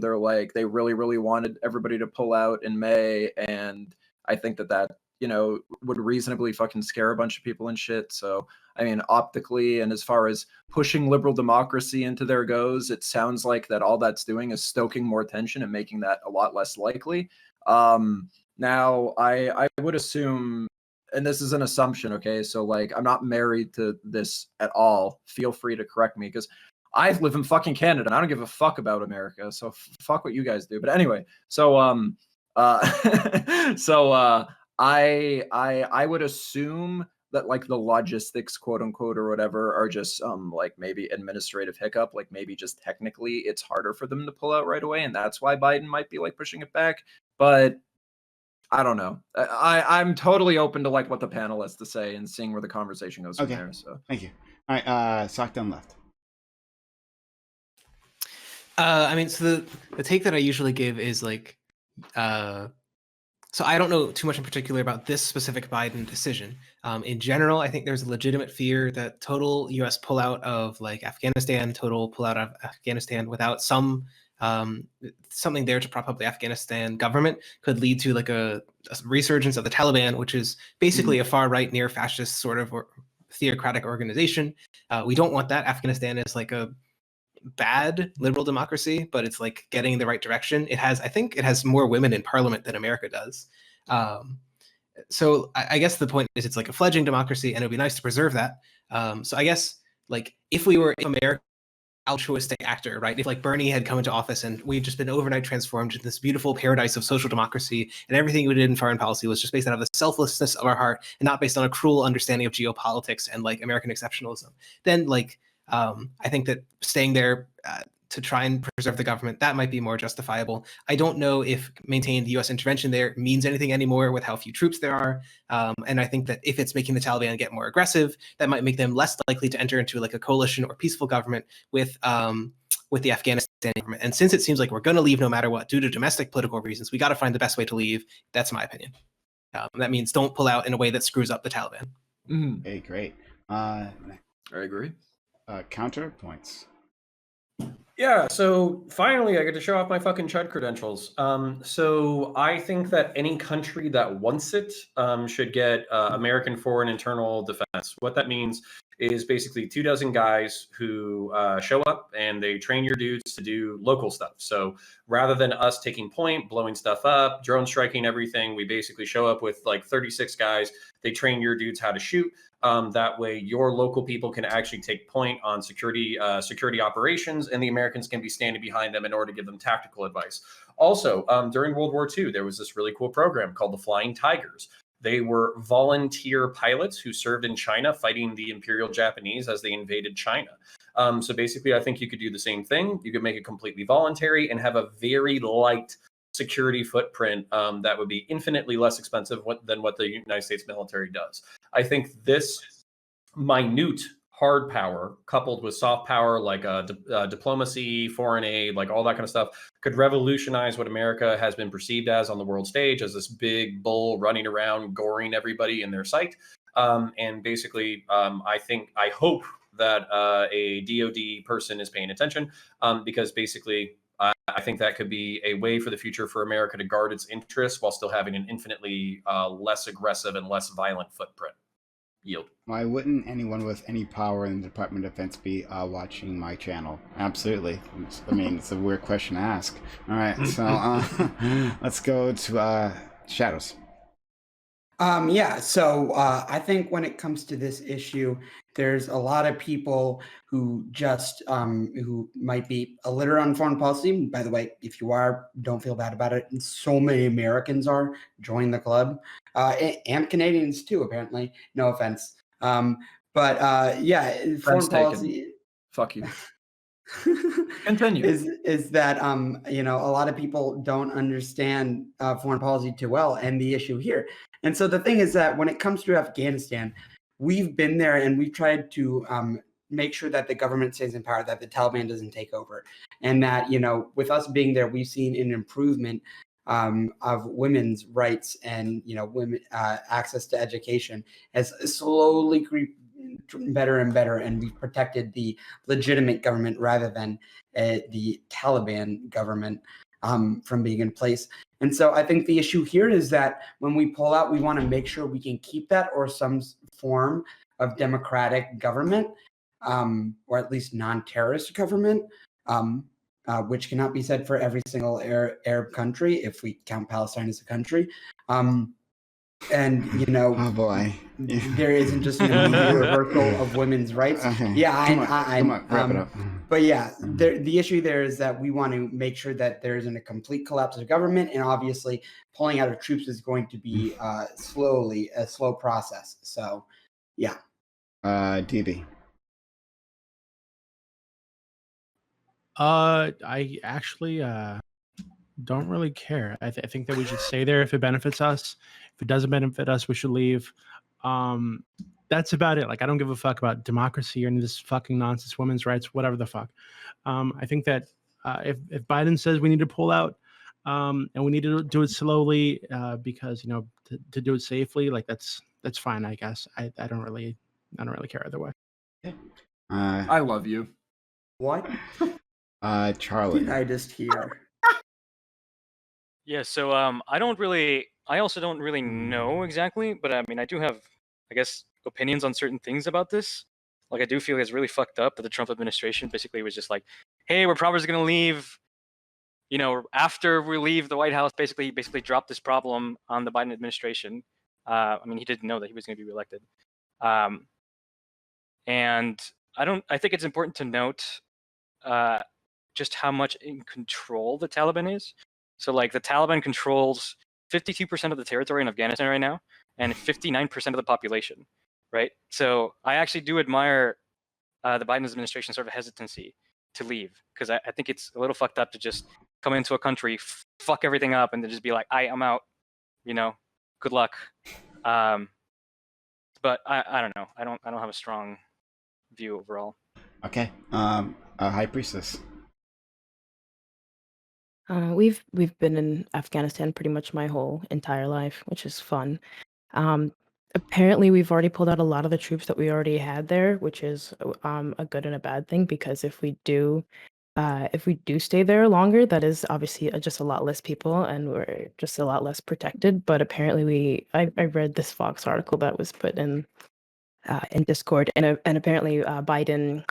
They're like, they really, really wanted everybody to pull out in May, and I think that would reasonably fucking scare a bunch of people and shit. So, I mean, optically, and as far as pushing liberal democracy into there goes, it sounds like that all that's doing is stoking more tension and making that a lot less likely. Now, I would assume, and this is an assumption, okay? So, like, I'm not married to this at all. Feel free to correct me, because I live in fucking Canada and I don't give a fuck about America. So fuck what you guys do. But anyway, so I would assume that like the logistics, quote unquote, or whatever, are just like maybe administrative hiccup. Like maybe just technically it's harder for them to pull out right away, and that's why Biden might be like pushing it back. But I don't know. I'm totally open to like what the panel has to say and seeing where the conversation goes from there. So thank you. All right, sock down left. I mean, so the take that I usually give is like, so I don't know too much in particular about this specific Biden decision. In general, I think there's a legitimate fear that total U.S. pullout of like Afghanistan, total pullout of Afghanistan without some something there to prop up the Afghanistan government could lead to like a resurgence of the Taliban, which is basically a far right, near fascist sort of theocratic organization. We don't want that. Afghanistan is like a bad liberal democracy, but it's like getting in the right direction. I think it has more women in parliament than America does. So I guess the point is it's like a fledgling democracy, and it would be nice to preserve that. So I guess like if we were in America, altruistic actor, right? If like Bernie had come into office and we'd just been overnight transformed into this beautiful paradise of social democracy, and everything we did in foreign policy was just based out of the selflessness of our heart and not based on a cruel understanding of geopolitics and like American exceptionalism, then like I think that staying there to try and preserve the government, that might be more justifiable. I don't know if maintained U.S. intervention there means anything anymore with how few troops there are. And I think that if it's making the Taliban get more aggressive, that might make them less likely to enter into like a coalition or peaceful government with the Afghanistan government. And since it seems like we're going to leave no matter what due to domestic political reasons, we got to find the best way to leave. That's my opinion. That means don't pull out in a way that screws up the Taliban. Okay, great. I agree. Counterpoints. Yeah, so finally I get to show off my fucking chud credentials. So I think that any country that wants it should get American foreign internal defense. What that means is basically 24 guys who show up and they train your dudes to do local stuff. So rather than us taking point, blowing stuff up, drone striking everything, we basically show up with like 36 guys. They train your dudes how to shoot. That way your local people can actually take point on security operations, and the Americans can be standing behind them in order to give them tactical advice. Also, during World War II, there was this really cool program called the Flying Tigers. They were volunteer pilots who served in China fighting the Imperial Japanese as they invaded China. So basically, I think you could do the same thing. You could make it completely voluntary and have a very light security footprint that would be infinitely less expensive than what the United States military does. I think this minute hard power coupled with soft power like diplomacy, foreign aid, like all that kind of stuff could revolutionize what America has been perceived as on the world stage, as this big bull running around goring everybody in their sight. And basically, I hope that a DoD person is paying attention because basically I think that could be a way for the future for America to guard its interests while still having an infinitely less aggressive and less violent footprint. Yield. Why wouldn't anyone with any power in the Department of Defense be watching my channel? Absolutely. I mean, it's a weird question to ask. All right, so let's go to Shadows. Yeah, so I think when it comes to this issue, there's a lot of people who just who might be illiterate on foreign policy. By the way, if you are, don't feel bad about it. So many Americans are. Join the club, and Canadians too, apparently. No offense, but yeah, foreign policy. Fuck you. Continue. Is that you know, a lot of people don't understand foreign policy too well, and the issue here. And so the thing is that when it comes to Afghanistan, we've been there and we've tried to make sure that the government stays in power, that the Taliban doesn't take over, and that, you know, with us being there, we've seen an improvement of women's rights and, you know, women access to education has slowly creeped better and better, and we've protected the legitimate government rather than the Taliban government from being in place. And so I think the issue here is that when we pull out, we want to make sure we can keep that or some form of democratic government, or at least non-terrorist government, which cannot be said for every single Arab country if we count Palestine as a country. And, you know, oh boy, there isn't just an immediate reversal of women's rights. Okay. Yeah, come on, wrap it up. But yeah, the issue there is that we want to make sure that there isn't a complete collapse of government, and obviously pulling out of troops is going to be a slow process. So, yeah. DB. I actually don't really care. I think that we should stay there if it benefits us. If it doesn't benefit us, we should leave. That's about it. Like, I don't give a fuck about democracy or any of this fucking nonsense, women's rights, whatever the fuck. I think that if Biden says we need to pull out, and we need to do it slowly, because to do it safely, like that's fine, I guess. I don't really care either way. I love you. What Charlie. did I just hear? Yeah, so I also don't really know exactly, but I mean, I do have, I guess, opinions on certain things about this. Like, I do feel it's really fucked up that the Trump administration basically was just like, hey, we're probably going to leave, after we leave the White House, basically drop this problem on the Biden administration. I mean, he didn't know that he was going to be reelected. And I think it's important to note just how much in control the Taliban is. So, like, the Taliban controls 52% of the territory in Afghanistan right now, and 59% of the population, right? So I actually do admire the Biden administration sort of hesitancy to leave, because I think it's a little fucked up to just come into a country, fuck everything up, and then just be like, I'm out, good luck. But I don't know. I don't have a strong view overall. Okay. High Priestess. We've been in Afghanistan pretty much my whole entire life, which is fun. Apparently, we've already pulled out a lot of the troops that we already had there, which is a good and a bad thing, because if we do stay there longer, that is obviously just a lot less people, and we're just a lot less protected. But apparently, I read this Fox article that was put in Discord, and apparently Biden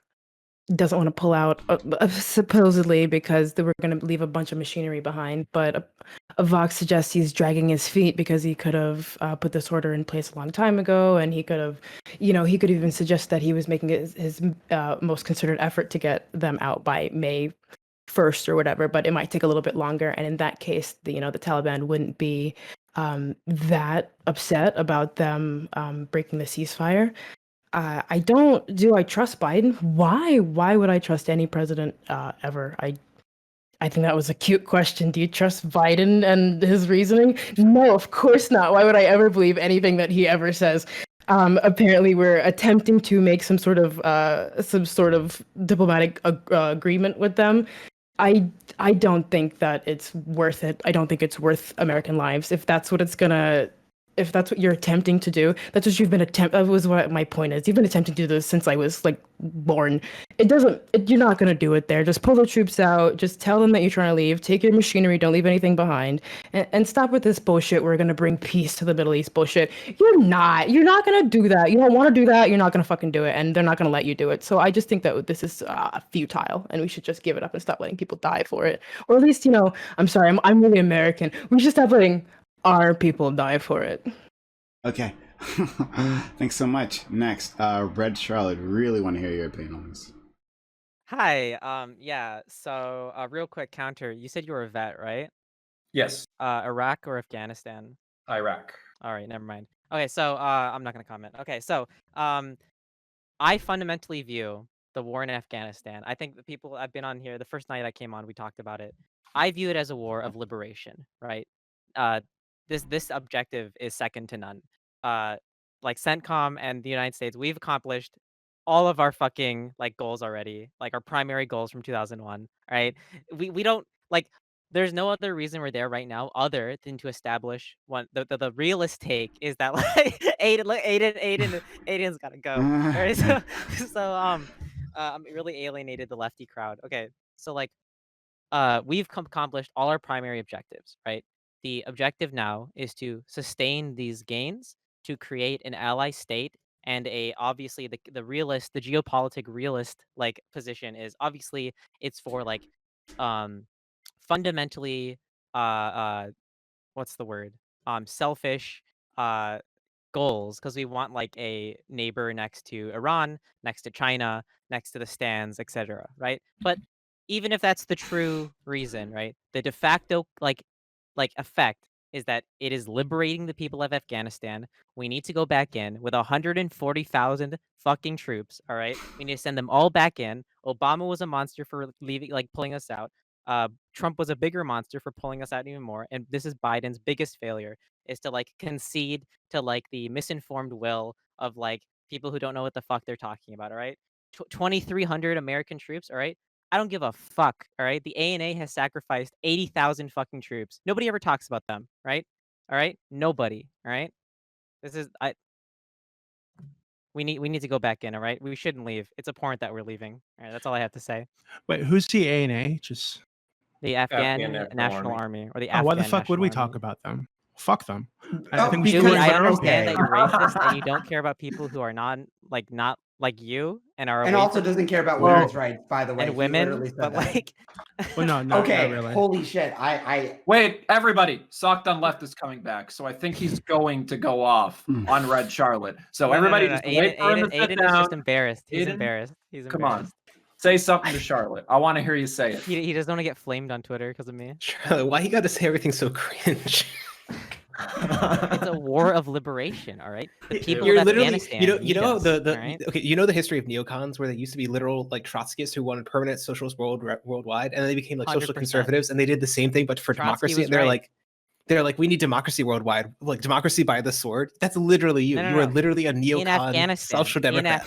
doesn't want to pull out supposedly because they were going to leave a bunch of machinery behind, but Vox suggests he's dragging his feet because he could have put this order in place a long time ago, and he could have, he could even suggest that he was making his most concerted effort to get them out by May 1st or whatever, but it might take a little bit longer, and in that case, the Taliban wouldn't be that upset about them breaking the ceasefire. Do I trust Biden? Why would I trust any president ever? I think that was a cute question. Do you trust Biden and his reasoning? No, of course not. Why would I ever believe anything that he ever says? Apparently we're attempting to make some sort of diplomatic agreement with them. I don't think that it's worth it. I don't think it's worth American lives. If that's what you're attempting to do, that's what you've been that was what my point is. You've been attempting to do this since I was born. You're not going to do it there. Just pull the troops out. Just tell them that you're trying to leave. Take your machinery. Don't leave anything behind. And stop with this bullshit. We're going to bring peace to the Middle East bullshit. You're not going to do that. You don't want to do that. You're not going to fucking do it. And they're not going to let you do it. So I just think that this is futile, and we should just give it up and stop letting people die for it. Or at least, I'm sorry, I'm really American. We should stop letting our people die for it. Okay. Thanks so much. Next, Red Charlotte. Really want to hear your opinion on this. Hi. Yeah. So, real quick counter. You said you were a vet, right? Yes, Iraq or Afghanistan? Iraq. All right, never mind. Okay, so I'm not gonna comment. Okay, so I fundamentally view the war in Afghanistan. I think the people I've been on here, the first night I came on, we talked about it. I view it as a war of liberation, right? Uh, this objective is second to none. Like CENTCOM and the United States, we've accomplished all of our fucking goals already, like our primary goals from 2001. Right? We don't like. There's no other reason we're there right now other than to establish one. The realist take is that Aiden's gotta go. All right, I'm really alienated the lefty crowd. Okay, so we've accomplished all our primary objectives, right? The objective now is to sustain these gains to create an ally state, and obviously the realist, the geopolitic realist position is obviously it's for um fundamentally uh what's the word? Selfish, uh goals because we want like a neighbor next to Iran, next to China, next to the stands, etc. Right? But even if that's the true reason, right? The de facto like effect is that it is liberating the people of Afghanistan. We need to go back in with 140,000 fucking troops. All right, we need to send them all back in. Obama was a monster for leaving, like pulling us out. Trump was a bigger monster for pulling us out even more. And this is Biden's biggest failure is to like concede to like the misinformed will of like people who don't know what the fuck they're talking about. All right, 2,300 American troops. All right. I don't give a fuck, all right? The ANA has sacrificed 80,000 fucking troops. Nobody ever talks about them, right? All right? Nobody, all right? This is we need to go back in, all right? We shouldn't leave. It's abhorrent that we're leaving. All right, that's all I have to say. Wait, who's the ANA? Just The Afghan National National Army. Army or the oh, why the Afghan fuck would we National talk Army. about them? Fuck them. Oh, I think we should because- Dewey, leave I it understand okay. that you're racist and you don't care about people who are not like you and are And away also from doesn't you care about Well- women's rights, by the way. and He women, literally said but that. like Well, no, not Okay, really. holy shit. I Wait, everybody, Socked on Left is coming back, so I think he's going to go off on Red Charlotte. So everybody just wait for him to sit Aiden down. is just embarrassed. He's Aiden, embarrassed. He's Come on. embarrassed. Say something to Charlotte. I want to hear you say it. He doesn't want to get flamed on Twitter because of me. Charlotte, why you got to say everything so cringe? It's a war of liberation, all right? The people You're of literally, Afghanistan. you need know us, the all right? okay, you know the history of neocons where they used to be literal like Trotskyists who wanted permanent socialist worldwide, and then they became like social 100%. conservatives, and they did the same thing but for Trotsky democracy. was And they're right. like, we need democracy worldwide, like democracy by the sword. That's literally you. No, You are no. literally a In neocon Afghanistan, social democrat.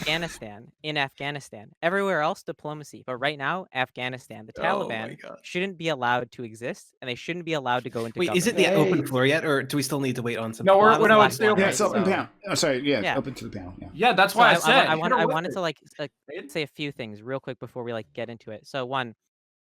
in Afghanistan, everywhere else diplomacy, but right now Afghanistan, the Taliban shouldn't be allowed to exist, and they shouldn't be allowed to go into Wait, government. is it the Hey. open floor yet, or do we still need to wait on some? No, Well, I was the no, last it's the one, open. Yeah, right? it's open So- panel. Oh, sorry, Yeah. open to the panel. Yeah. Yeah, that's So why I said. I hit her wanted with to it. like say a few things real quick before we like get into it. So one,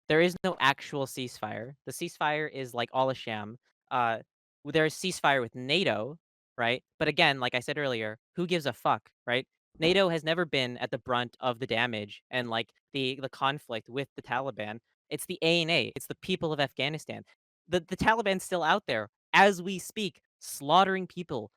there is no actual ceasefire. The ceasefire is like all a sham. There is ceasefire with NATO, right? But again, like I said earlier, who gives a fuck, right? NATO has never been at the brunt of the damage and like the conflict with the Taliban. It's the ANA. It's the people of Afghanistan. The Taliban's still out there as we speak, slaughtering people,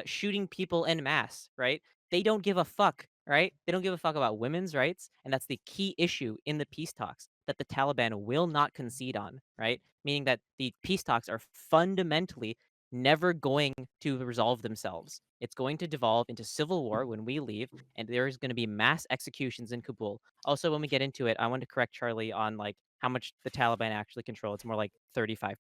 shooting people en masse, right? They don't give a fuck, right? They don't give a fuck about women's rights, and that's the key issue in the peace talks that the Taliban will not concede on, right? Meaning that the peace talks are fundamentally never going to resolve themselves. It's going to devolve into civil war when we leave, and there's going to be mass executions in Kabul. Also, when we get into it, I want to correct Charlie on like how much the Taliban actually control. It's more like 35%.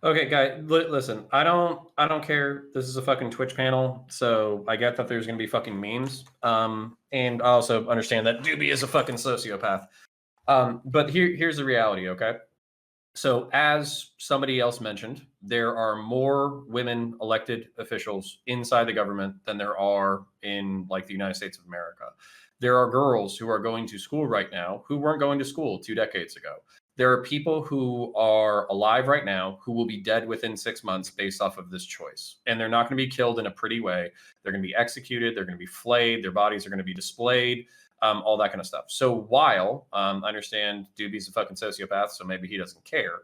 Okay, guy, listen. I don't care. This is a fucking Twitch panel, so I get that there's gonna be fucking memes. And I also understand that Doobie is a fucking sociopath. But here's the reality, okay? So as somebody else mentioned, there are more women elected officials inside the government than there are in like the United States of America. There are girls who are going to school right now who weren't going to school 2 decades ago. There are people who are alive right now who will be dead within 6 months based off of this choice. And they're not going to be killed in a pretty way. They're going to be executed. They're going to be flayed. Their bodies are going to be displayed, all that kind of stuff. So while I understand Doobie's a fucking sociopath, so maybe he doesn't care.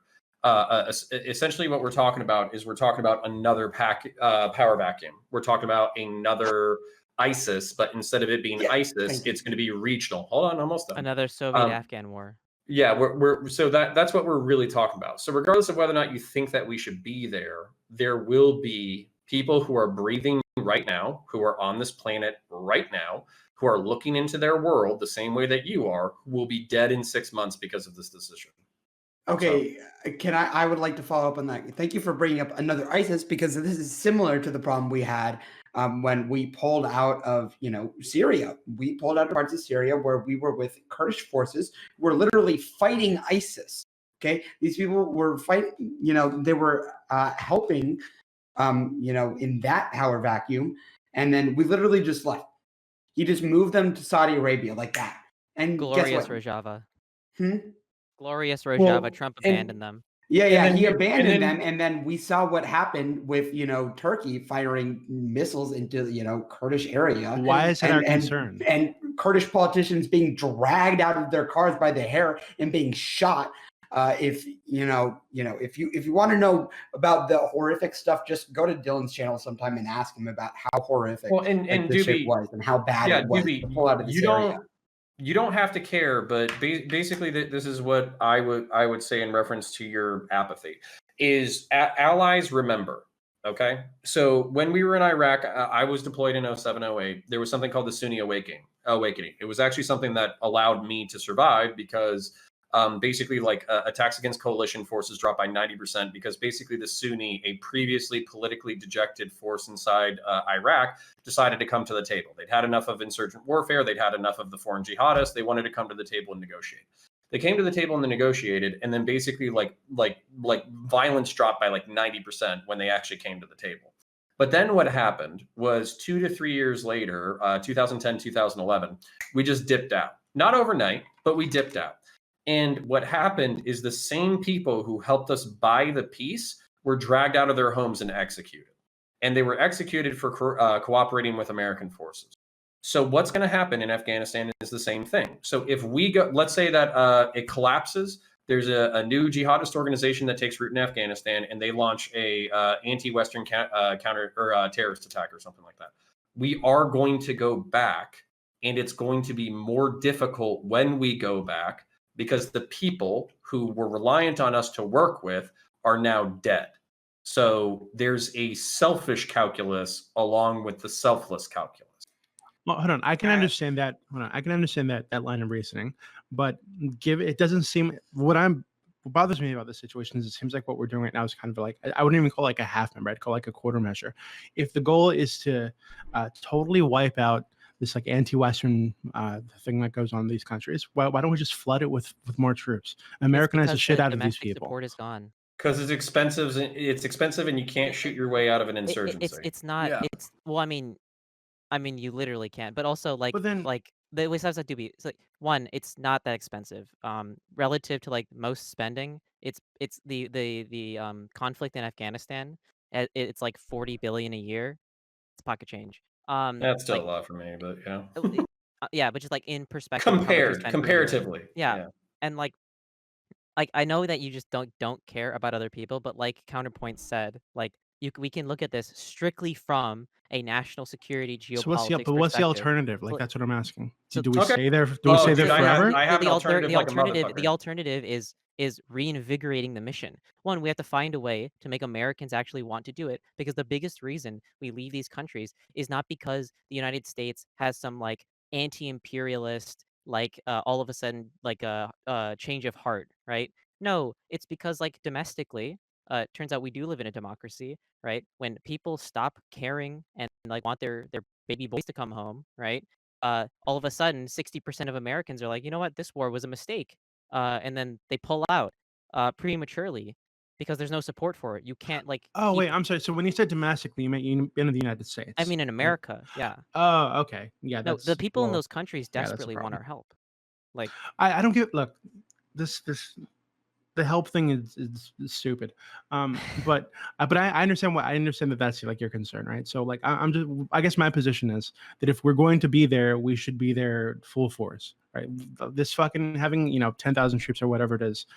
Essentially what we're talking about is we're talking about another power vacuum. We're talking about another ISIS, but instead of it being ISIS, it's going to be regional. Hold on, almost done. Another Soviet-Afghan war. Yeah, we're so that's what we're really talking about. So regardless of whether or not you think that we should be there, there will be people who are breathing right now, who are on this planet right now, who are looking into their world the same way that you are, who will be dead in 6 months because of this decision. Okay, I would like to follow up on that. Thank you for bringing up another ISIS, because this is similar to the problem we had when we pulled out of, Syria. We pulled out of parts of Syria where we were with Kurdish forces. We're literally fighting ISIS. Okay, these people were fighting. They were helping. In that power vacuum, and then we literally just left. He just moved them to Saudi Arabia like that. And Glorious guess what? Rojava. Hmm? Glorious Rojava. Well, Trump and- abandoned them. Yeah, then he you- abandoned and then- them, and then we saw what happened with Turkey firing missiles into Kurdish area. Why is it our and, concern? And Kurdish politicians being dragged out of their cars by the hair and being shot. If if you want to know about the horrific stuff, just go to Dylan's channel sometime and ask him about how horrific this shit was and how bad it was to pull out of this area. You don't have to care, but basically, this is what I would say in reference to your apathy: is allies remember. Okay, so when we were in Iraq, I was deployed in 07, 08. There was something called the Sunni Awakening. It was actually something that allowed me to survive because basically attacks against coalition forces dropped by 90% because basically the Sunni, a previously politically dejected force inside Iraq, decided to come to the table. They'd had enough of insurgent warfare. They'd had enough of the foreign jihadists. They wanted to come to the table and negotiate. They came to the table and they negotiated, and then basically like violence dropped by 90% when they actually came to the table. But then what happened was 2 to 3 years later, 2010, 2011, we just dipped out. Not overnight, but we dipped out. And what happened is the same people who helped us buy the peace were dragged out of their homes and executed. And they were executed for cooperating with American forces. So what's going to happen in Afghanistan is the same thing. So if we go, let's say that it collapses, there's a new jihadist organization that takes root in Afghanistan, and they launch a anti-Western counter or terrorist attack or something like that. We are going to go back, and it's going to be more difficult when we go back because the people who were reliant on us to work with are now dead. So there's a selfish calculus along with the selfless calculus. Well, hold on. I can understand that. Hold on. I can understand that line of reasoning, but it doesn't seem what bothers me about this situation is it seems like what we're doing right now is kind of like I wouldn't even call it a half measure. I'd call it a quarter measure. If the goal is to totally wipe out this anti-Western thing that goes on in these countries, why don't we just flood it with more troops? Americanize the shit out of these people. Support is gone. Because it's expensive. It's expensive, and you can't shoot your way out of an insurgency. It's not. Yeah. It's well. I mean, you literally can't. But also, but then, the way sides do be. It's one. It's not that expensive. Relative to most spending, it's the conflict in Afghanistan. It's like $40 billion a year. It's pocket change. That's still a lot for me, but yeah. Yeah, but just in perspective. Comparatively. Yeah. And I know that you just don't care about other people, but Counterpoint said, we can look at this strictly from a national security geopolitics So what's the alternative? That's what I'm asking. Do we stay there? Do we stay there forever? I have an alternative. The alternative is reinvigorating the mission. One, we have to find a way to make Americans actually want to do it, because the biggest reason we leave these countries is not because the United States has some anti-imperialist all of a sudden a change of heart, right? No, it's because domestically, it turns out we do live in a democracy, right? When people stop caring and want their baby boys to come home, right? All of a sudden 60% of Americans are like, you know what, this war was a mistake. And then they pull out prematurely because there's no support for it. You can't Oh wait, I'm sorry. So when you said domestically, you meant in the United States? I mean in America, yeah. Oh, okay. Yeah. No, the people in those countries desperately want our help. I don't get. Look, this the help thing is stupid. But I understand I understand that that's your concern, right? So I guess my position is that if we're going to be there, we should be there full force, right? This fucking having 10,000 troops or whatever it is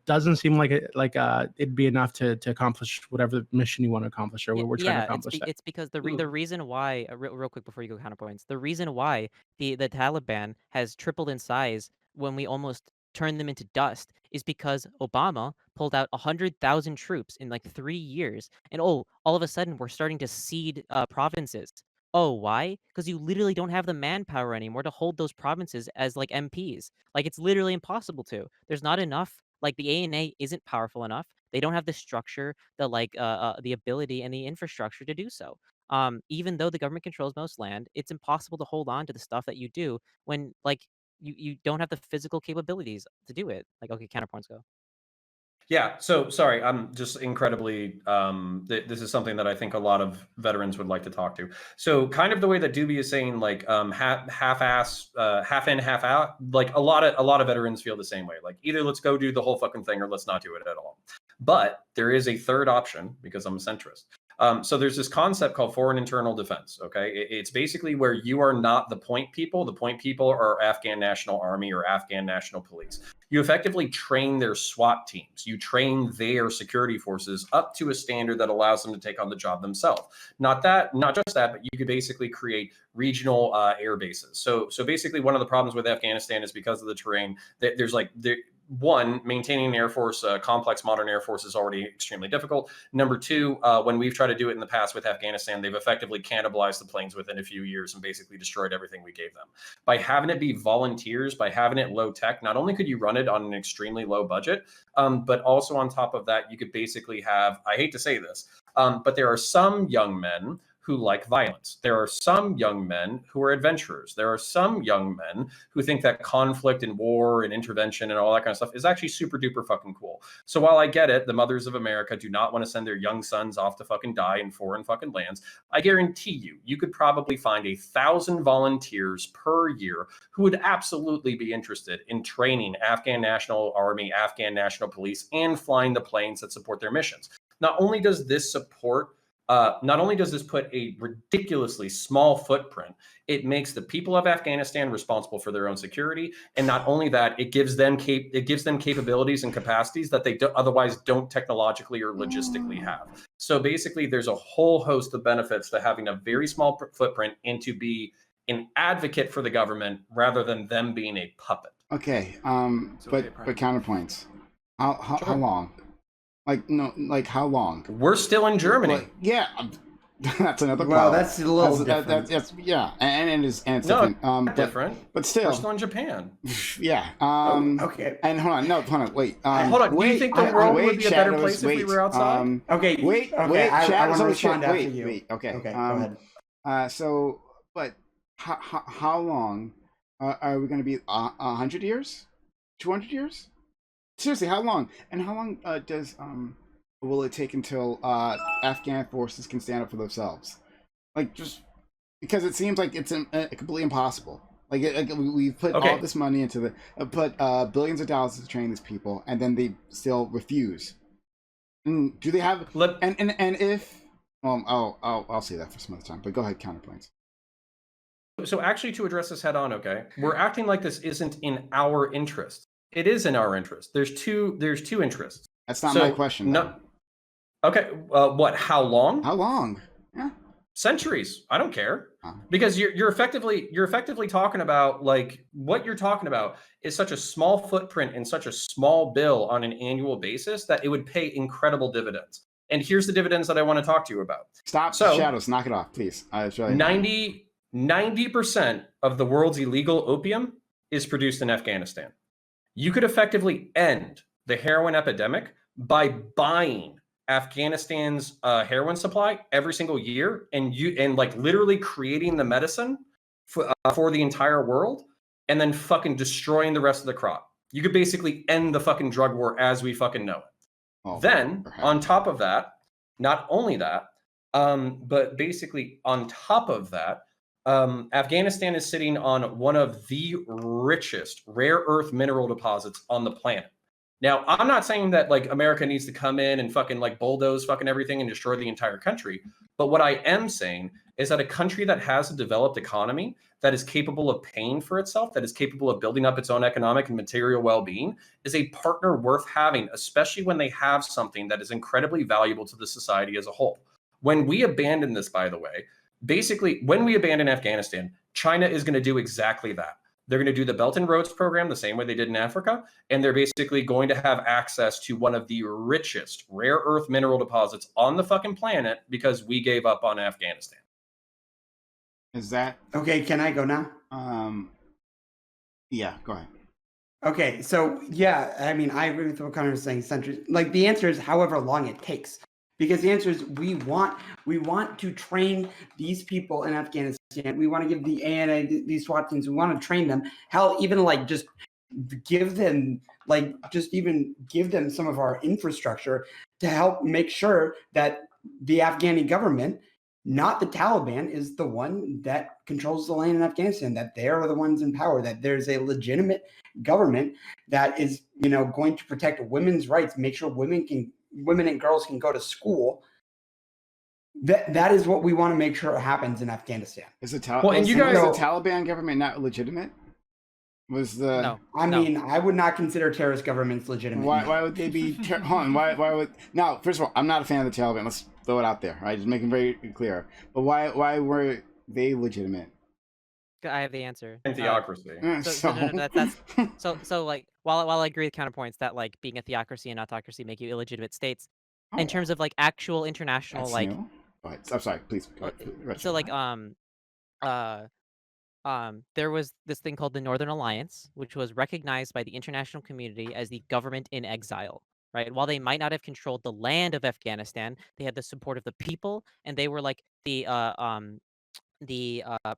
doesn't seem like it'd be enough to accomplish whatever mission you want to accomplish or we're trying to accomplish. It's because the reason why real quick before you go counterpoints, the reason why the Taliban has tripled in size when we almost turned them into dust is because Obama pulled out 100,000 troops in 3 years, and all of a sudden we're starting to cede provinces. Oh, why? Because you literally don't have the manpower anymore to hold those provinces as MPs. It's literally impossible to. There's not enough. The ANA isn't powerful enough. They don't have the structure, the ability, and the infrastructure to do so. Even though the government controls most land, it's impossible to hold on to the stuff that you do when you don't have the physical capabilities to do it. Okay, counterpoints go. Yeah. So sorry, I'm just incredibly. This is something that I think a lot of veterans would like to talk to. So kind of the way that Doobie is saying, half-ass, half in, half out. A lot of veterans feel the same way. Either let's go do the whole fucking thing or let's not do it at all. But there is a third option because I'm a centrist. So there's this concept called foreign internal defense. Okay, it's basically where you are not the point people. The point people are Afghan National Army or Afghan National Police. You effectively train their SWAT teams. You train their security forces up to a standard that allows them to take on the job themselves. Not just that, but you could basically create regional air bases. So basically, one of the problems with Afghanistan is because of the terrain. There's one, maintaining an air force, complex modern air force is already extremely difficult. Number two, when we've tried to do it in the past with Afghanistan, they've effectively cannibalized the planes within a few years and basically destroyed everything we gave them. By having it be volunteers, by having it low tech, not only could you run it on an extremely low budget, but also on top of that, you could basically have, I hate to say this, but there are some young men who like violence. There are some young men who are adventurers. There are some young men who think that conflict and war and intervention and all that kind of stuff is actually super duper fucking cool. So while I get it, the mothers of America do not want to send their young sons off to fucking die in foreign fucking lands, I guarantee you could probably find 1,000 volunteers per year who would absolutely be interested in training Afghan National Army, Afghan National Police, and flying the planes that support their missions. Not only does this put a ridiculously small footprint, it makes the people of Afghanistan responsible for their own security, and not only that, it gives them capabilities and capacities that they otherwise don't technologically or logistically have. So basically, there's a whole host of benefits to having a very small footprint and to be an advocate for the government rather than them being a puppet. Okay, but counterpoints. How long? How long? We're still in Germany. Yeah, that's another problem. Well, that's a little different. And it's different. Different. But still, we're still in Japan. Yeah. Okay. And hold on, wait. Hold on. Do you think the world would be a better place if we were outside? Okay. Wait. I want to respond after you. Wait. Okay. Okay. Go ahead. So, but how long are we going to be? 100 years? 200 years? Seriously, how long? And how long will it take until Afghan forces can stand up for themselves? Just because it seems like it's completely impossible. We've put all this money into put billions of dollars to train these people, and then they still refuse. Do they have? And if? I'll say that for some other time. But go ahead, counterpoints. So actually, to address this head on, we're acting like this isn't in our interest. It is in our interest. There's two interests. That's not my question. No. Okay. What? How long? How long? Yeah. Centuries. I don't care. Because you're effectively talking about what you're talking about is such a small footprint and such a small bill on an annual basis that it would pay incredible dividends. And here's the dividends that I want to talk to you about. Stop the shadows. Knock it off, please. 90% of the world's illegal opium is produced in Afghanistan. You could effectively end the heroin epidemic by buying Afghanistan's heroin supply every single year, and literally creating the medicine for the entire world, and then fucking destroying the rest of the crop. You could basically end the fucking drug war as we fucking know it. Then on top of that, not only that, but basically on top of that, Afghanistan is sitting on one of the richest rare earth mineral deposits on the planet. Now, I'm not saying that America needs to come in and fucking bulldoze fucking everything and destroy the entire country. But what I am saying is that a country that has a developed economy, that is capable of paying for itself, that is capable of building up its own economic and material well-being, is a partner worth having, especially when they have something that is incredibly valuable to the society as a whole. When we abandon this, by the way, basically, when we abandon Afghanistan, China is going to do exactly that. They're going to do the Belt and Roads program the same way they did in Africa, and they're basically going to have access to one of the richest rare earth mineral deposits on the fucking planet because we gave up on Afghanistan. Is that okay? Can I go now? Yeah, go ahead. Okay, so yeah, I mean, I agree with what Connor was saying. Centuries, the answer is however long it takes. Because the answer is we want to train these people in Afghanistan. We want to give the ANA these SWAT teams. We want to train them. Hell, even just give them give them some of our infrastructure to help make sure that the Afghani government, not the Taliban, is the one that controls the land in Afghanistan. That they are the ones in power. That there's a legitimate government that is going to protect women's rights, make sure women and girls can go to school. That is what we want to make sure happens in Afghanistan. Is the Taliban government not legitimate? Was the No. I no. mean, I would not consider terrorist governments legitimate. why? no. Why would they be? Hold on. Why would? Now, first of all, I'm not a fan of the Taliban. Let's throw it out there. Right, just making very clear. But why were they legitimate? I have the answer. And theocracy. So like while I agree with counterpoints that like being a theocracy and autocracy make you illegitimate states, in terms of like actual international That's like new. Go ahead. I'm sorry. Please. so like there was this thing called the Northern Alliance, which was recognized by the international community as the government in exile. Right. While they might not have controlled the land of Afghanistan, they had the support of the people, and they were like the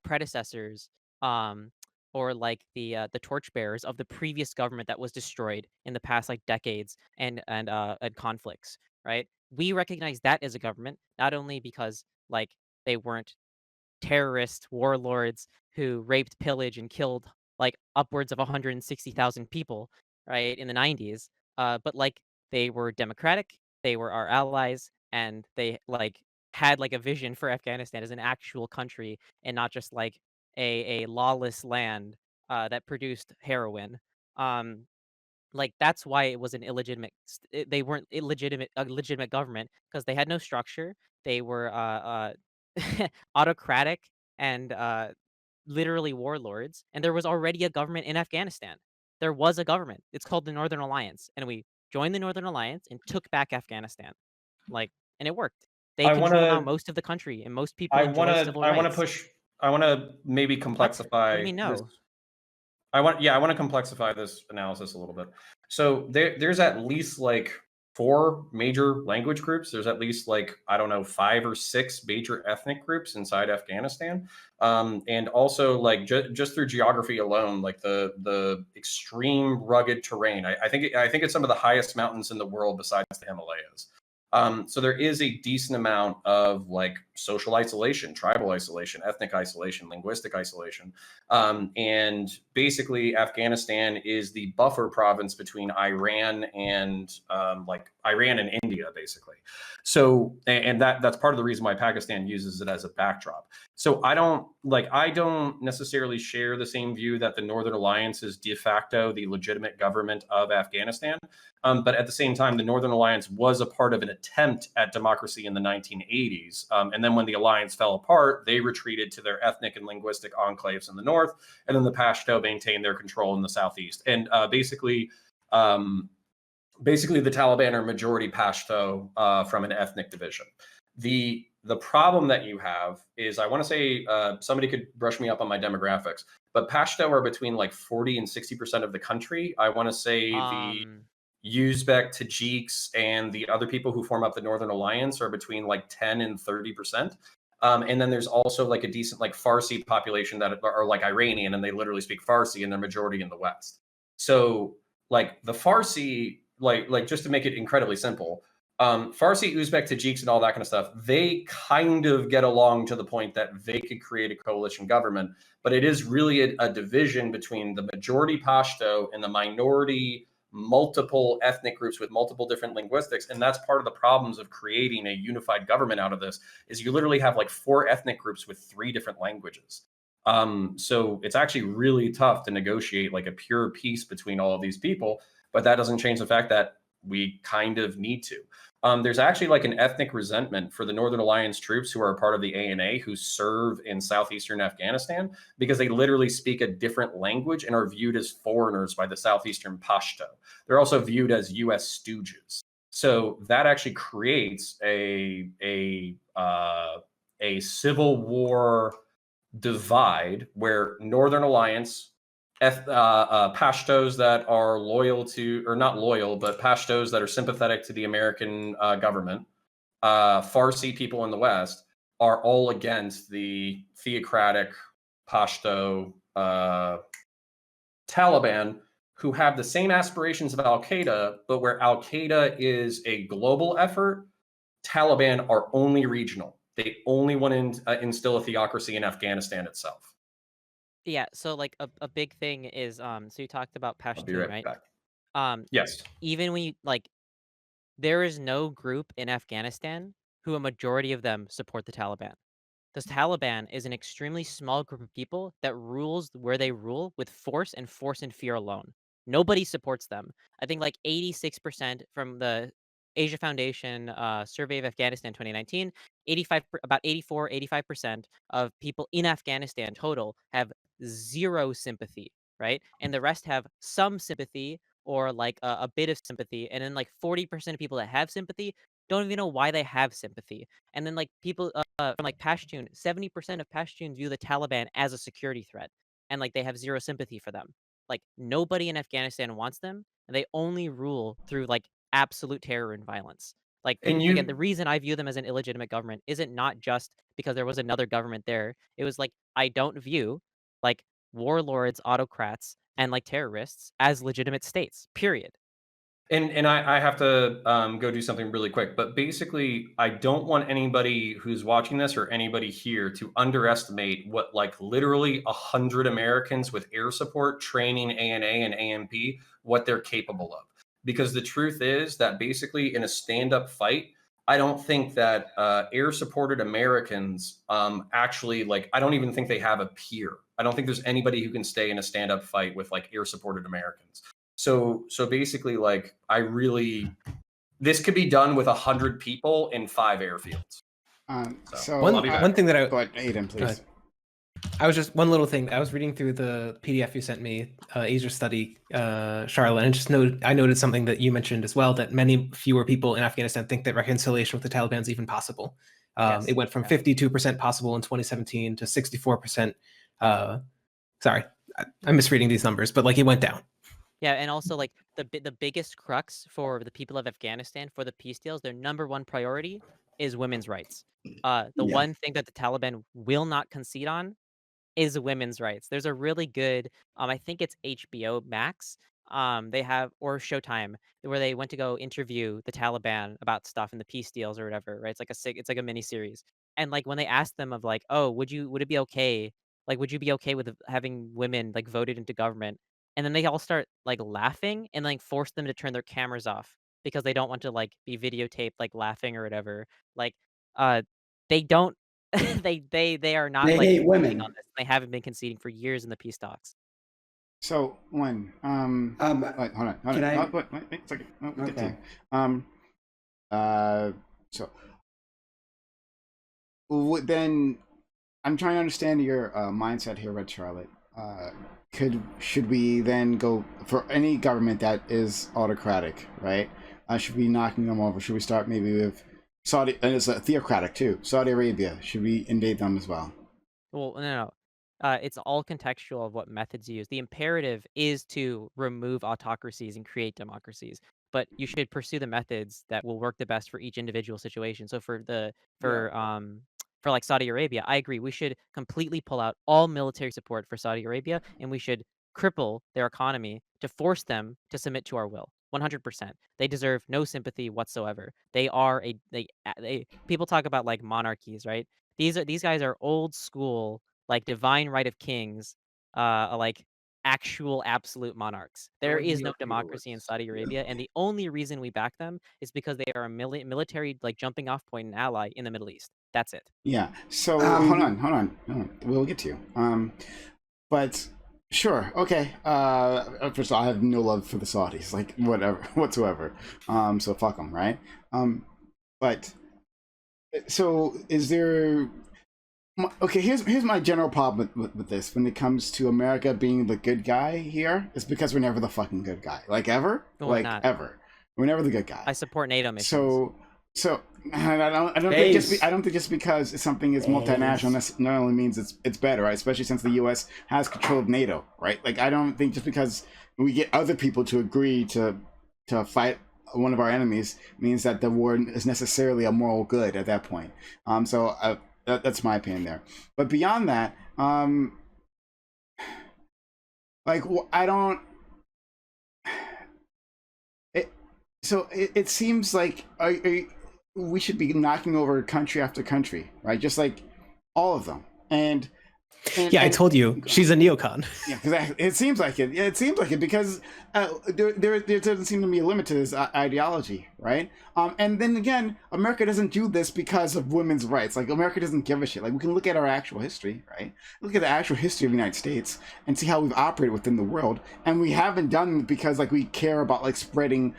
predecessors um or like the torchbearers of the previous government that was destroyed in the past like decades and conflicts, right? We recognize that as a government not only because like they weren't terrorist warlords who raped, pillaged, and killed like upwards of 160,000 people, right, in the 90s. But like they were democratic, they were our allies, and they like had like a vision for Afghanistan as an actual country and not just like a lawless land that produced heroin. Um, like that's why it was an illegitimate. They weren't illegitimate a legitimate government because they had no structure. They were autocratic and literally warlords, and there was already a government in Afghanistan. There was a government. It's called the Northern Alliance, and we joined the Northern Alliance and took back Afghanistan. Like, and it worked. They I control now wanna most of the country, and most people enjoy civil rights. I wanna maybe What? What do complexify you mean this. no? I want to complexify this analysis a little bit. So there's at least like 4 major language groups. There's at least like, I don't know, 5 or 6 major ethnic groups inside Afghanistan. And also like just through geography alone, like the extreme rugged terrain. I think it's some of the highest mountains in the world besides the Himalayas. So there is a decent amount of like social isolation, tribal isolation, ethnic isolation, linguistic isolation. And basically, Afghanistan is the buffer province between Iran and Iran and India, basically. So, and that's part of the reason why Pakistan uses it as a backdrop. So I don't necessarily share the same view that the Northern Alliance is de facto the legitimate government of Afghanistan. But at the same time, the Northern Alliance was a part of an attempt at democracy in the 1980s. And then when the alliance fell apart, they retreated to their ethnic and linguistic enclaves in the north, and then the Pashto maintained their control in the southeast. And basically, the Taliban are majority Pashto from an ethnic division. The problem that you have is, I want to say, somebody could brush me up on my demographics, but Pashto are between like 40 and 60% of the country. I want to say the Uzbek, Tajiks, and the other people who form up the Northern Alliance are between like 10 and 30%. And then there's also like a decent like Farsi population that are like Iranian, and they literally speak Farsi, and they're majority in the West. So like the Farsi, like just to make it incredibly simple, Farsi, Uzbek, Tajiks, and all that kind of stuff, they kind of get along to the point that they could create a coalition government. But it is really a division between the majority Pashto and the minority multiple ethnic groups with multiple different linguistics. And that's part of the problems of creating a unified government out of this, is you literally have like 4 ethnic groups with 3 different languages. So it's actually really tough to negotiate like a pure peace between all of these people, but that doesn't change the fact that we kind of need to. There's actually like an ethnic resentment for the Northern Alliance troops who are a part of the ANA who serve in southeastern Afghanistan, because they literally speak a different language and are viewed as foreigners by the southeastern Pashto. They're also viewed as U.S. stooges. So that actually creates a civil war divide where Northern Alliance Pashtos that are loyal to, or not loyal, but Pashtos that are sympathetic to the American government, Farsi people in the West, are all against the theocratic Pashto Taliban, who have the same aspirations of Al Qaeda, but where Al Qaeda is a global effort, Taliban are only regional. They only want to instill a theocracy in Afghanistan itself. Yeah, so like a big thing is so you talked about I'll be Pashtun, right right? back. Yes. Even when you like, there is no group in Afghanistan who a majority of them support the Taliban. The Taliban is an extremely small group of people that rules where they rule with force and fear alone. Nobody supports them. I think like 86% from the Asia Foundation survey of Afghanistan 2019, 85, about 84, 85% of people in Afghanistan total have zero sympathy, right? And the rest have some sympathy or like a bit of sympathy. And then like 40% of people that have sympathy don't even know why they have sympathy. And then like people from like Pashtun, 70% of Pashtuns view the Taliban as a security threat, and like they have zero sympathy for them. Like nobody in Afghanistan wants them, and they only rule through like absolute terror and violence. Like And again, you the reason I view them as an illegitimate government isn't not just because there was another government there. It was like I don't view like warlords, autocrats, and like terrorists as legitimate states. Period. and I have to go do something really quick, but basically, I don't want anybody who's watching this or anybody here to underestimate what like literally 100 Americans with air support, training, ANA and AMP, what they're capable of. Because the truth is that basically in a stand-up fight, I don't think that air-supported Americans actually like. I don't even think they have a peer. I don't think there's anybody who can stay in a stand-up fight with like air-supported Americans. So basically, like this could be done with 100 people in 5 airfields. So one thing that I go ahead, Aiden, please. I was just one little thing. I was reading through the PDF you sent me, Asia Study, Charlotte, and I noted something that you mentioned as well, that many fewer people in Afghanistan think that reconciliation with the Taliban is even possible. Yes, It went from 52% possible in 2017 to 64%. Sorry, I'm misreading these numbers, but like it went down. Yeah, and also like the biggest crux for the people of Afghanistan for the peace deals, their number one priority is women's rights. The Yeah. one thing that the Taliban will not concede on is women's rights. There's a really good, I think it's HBO Max, they have or Showtime where they went to go interview the Taliban about stuff in the peace deals or whatever, right? It's like a mini series. And like when they asked them of like, "Oh, would it be okay? Like would you be okay with having women like voted into government?" And then they all start like laughing and like force them to turn their cameras off because they don't want to like be videotaped like laughing or whatever. Like uh they don't they are not They like hate conceding women. on this. They haven't been conceding for years in the peace talks. So one, wait, hold on. Can I? Wait, a second. We'll get to Okay. you. So then I'm trying to understand your mindset here, Red Charlotte. Should we then go for any government that is autocratic, right? Should we be knocking them over? Should we start maybe with Saudi, and it's a theocratic too, Saudi Arabia? Should we invade them as well? Well, no. It's all contextual of what methods you use. The imperative is to remove autocracies and create democracies, but you should pursue the methods that will work the best for each individual situation. So for like Saudi Arabia, I agree. We should completely pull out all military support for Saudi Arabia, and we should cripple their economy to force them to submit to our will. 100%. They deserve no sympathy whatsoever. They are they people talk about like monarchies, right? These guys are old school, like divine right of kings, like actual absolute monarchs. There is no democracy in Saudi Arabia, and the only reason we back them is because they are a military like jumping off point and ally in the Middle East. That's it. Yeah. So hold on. We'll get to you. But sure, okay. First of all, I have no love for the Saudis, like whatever, whatsoever. So fuck them, right? But so is there? Okay, here's my general problem with this. When it comes to America being the good guy here, it's because we're never the fucking good guy, like ever, No, we're like not. ever. We're never the good guy. I support NATO missions. So I don't think just because something is multinational necessarily means it's better, right? Especially since the U.S. has controlled NATO, right? Like I don't think just because we get other people to agree to fight one of our enemies means that the war is necessarily a moral good at that point. That's my opinion there. But beyond that, I don't. It seems like we should be knocking over country after country, right? Just like all of them. And Yeah, I told you she's a neocon. Yeah, because it seems like it. Yeah, it seems like it because there doesn't seem to be a limit to this ideology, right? And then again, America doesn't do this because of women's rights. Like America doesn't give a shit. Like we can look at our actual history, right? Look at the actual history of the United States and see how we've operated within the world, and we haven't done it because like we care about like spreading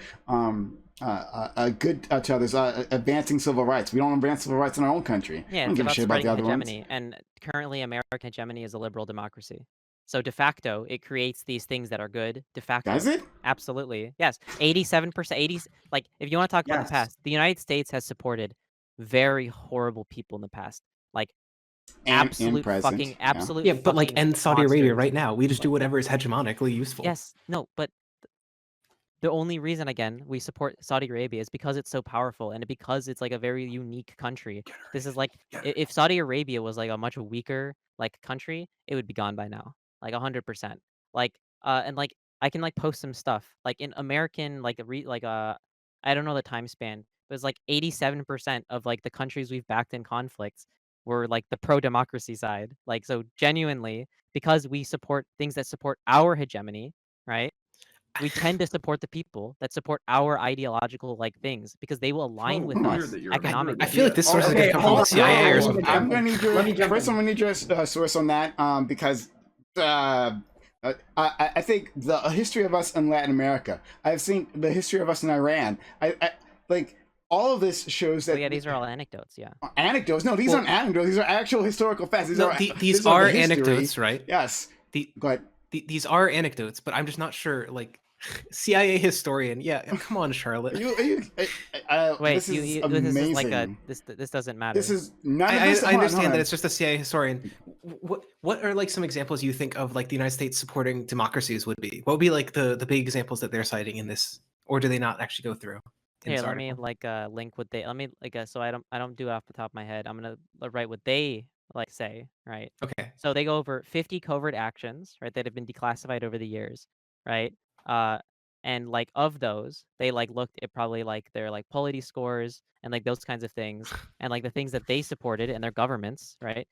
good to others, advancing civil rights. We don't advance civil rights in our own country. Yeah, We don't it's give a about shit about the spreading other ones. hegemony. And currently, American hegemony is a liberal democracy. So de facto, it creates these things that are good. De facto, Does it? absolutely, yes. 87%, 80. Like, if you want to talk about the Yes. past, the United States has supported very horrible people in the past, like And absolute present, fucking yeah. absolute. Yeah, but like, fucking and Saudi Arabia monsters. right now, we just do whatever is hegemonically useful. Yes, no, but the only reason, again, we support Saudi Arabia is because it's so powerful and because it's like a very unique country. This is like if Saudi Arabia was like a much weaker like country, it would be gone by now, like 100%. Like and like I can like post some stuff like in American like I don't know the time span, but it's like 87% of like the countries we've backed in conflicts were like the pro-democracy side. Like so genuinely because we support things that support our hegemony, right? We tend to support the people that support our ideological like things because they will align with weird us that you're- economically. I feel like this source is Okay, gonna come hold from on, the CIA or hold on, something. I'm gonna need your. Let me jump First, in. I'm gonna need your source on that because I think the history of us in Latin America. I've seen the history of us in Iran. I like all of this shows So that. yeah, these are all anecdotes. Yeah. Anecdotes. No, these aren't anecdotes. These are actual historical facts. These No, are these are are the history. anecdotes, right? Yes. Go ahead. These are anecdotes, but I'm just not sure. Like, CIA historian, yeah, come on, Charlotte. Wait, this is this amazing. is like a this doesn't matter. This is none of I this. understand that it's just a CIA historian. What are like some examples you think of like the United States supporting democracies would be? What would be like the big examples that they're citing in this, or do they not actually go through? In Here, this let me article? like link what they let me like so I don't do it off the top of my head. I'm gonna write what they like say, right? Okay. So they go over 50 covert actions, right, that have been declassified over the years, right? And like of those, they like looked at probably like their like polity scores and like those kinds of things, and like the things that they supported and their governments, right?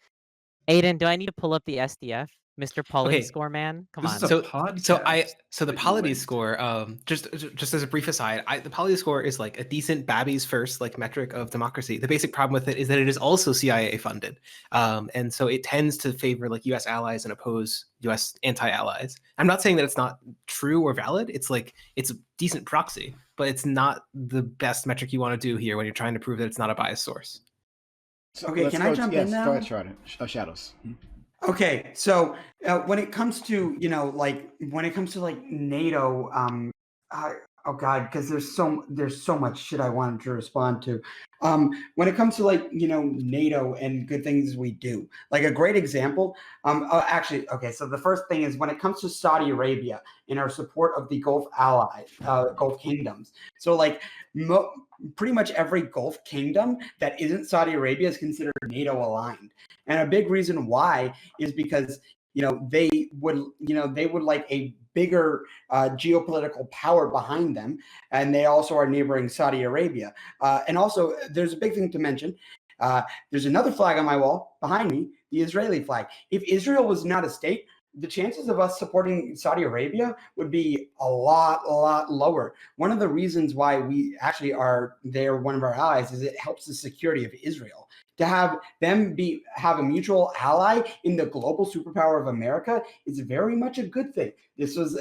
Aiden, do I need to pull up the SDF, Mr. Polity Okay. score, man? Come This on. is a So podcast the that you polity linked. score, just as a brief aside, the polity score is like a decent Babby's first like metric of democracy. The basic problem with it is that it is also CIA funded, and so it tends to favor like U.S. allies and oppose U.S. anti-allies. I'm not saying that it's not true or valid. It's like it's a decent proxy, but it's not the best metric you want to do here when you're trying to prove that it's not a biased source. So Okay, let's can I go- jump yes, in now? Go ahead, Shadows. Okay, so when it comes to like when it comes to like NATO, oh god, because there's so much shit I wanted to respond to. When it comes to like NATO and good things we do, like a great example. Actually, okay, so the first thing is when it comes to Saudi Arabia and our support of the Gulf allies, Gulf kingdoms. So like pretty much every Gulf kingdom that isn't Saudi Arabia is considered NATO aligned. And a big reason why is because they would like a bigger geopolitical power behind them, and they also are neighboring Saudi Arabia. And also, there's a big thing to mention. There's another flag on my wall behind me, the Israeli flag. If Israel was not a state, the chances of us supporting Saudi Arabia would be a lot lower. One of the reasons why we actually are there, one of our allies, is it helps the security of Israel. To have them have a mutual ally in the global superpower of America is very much a good thing. This was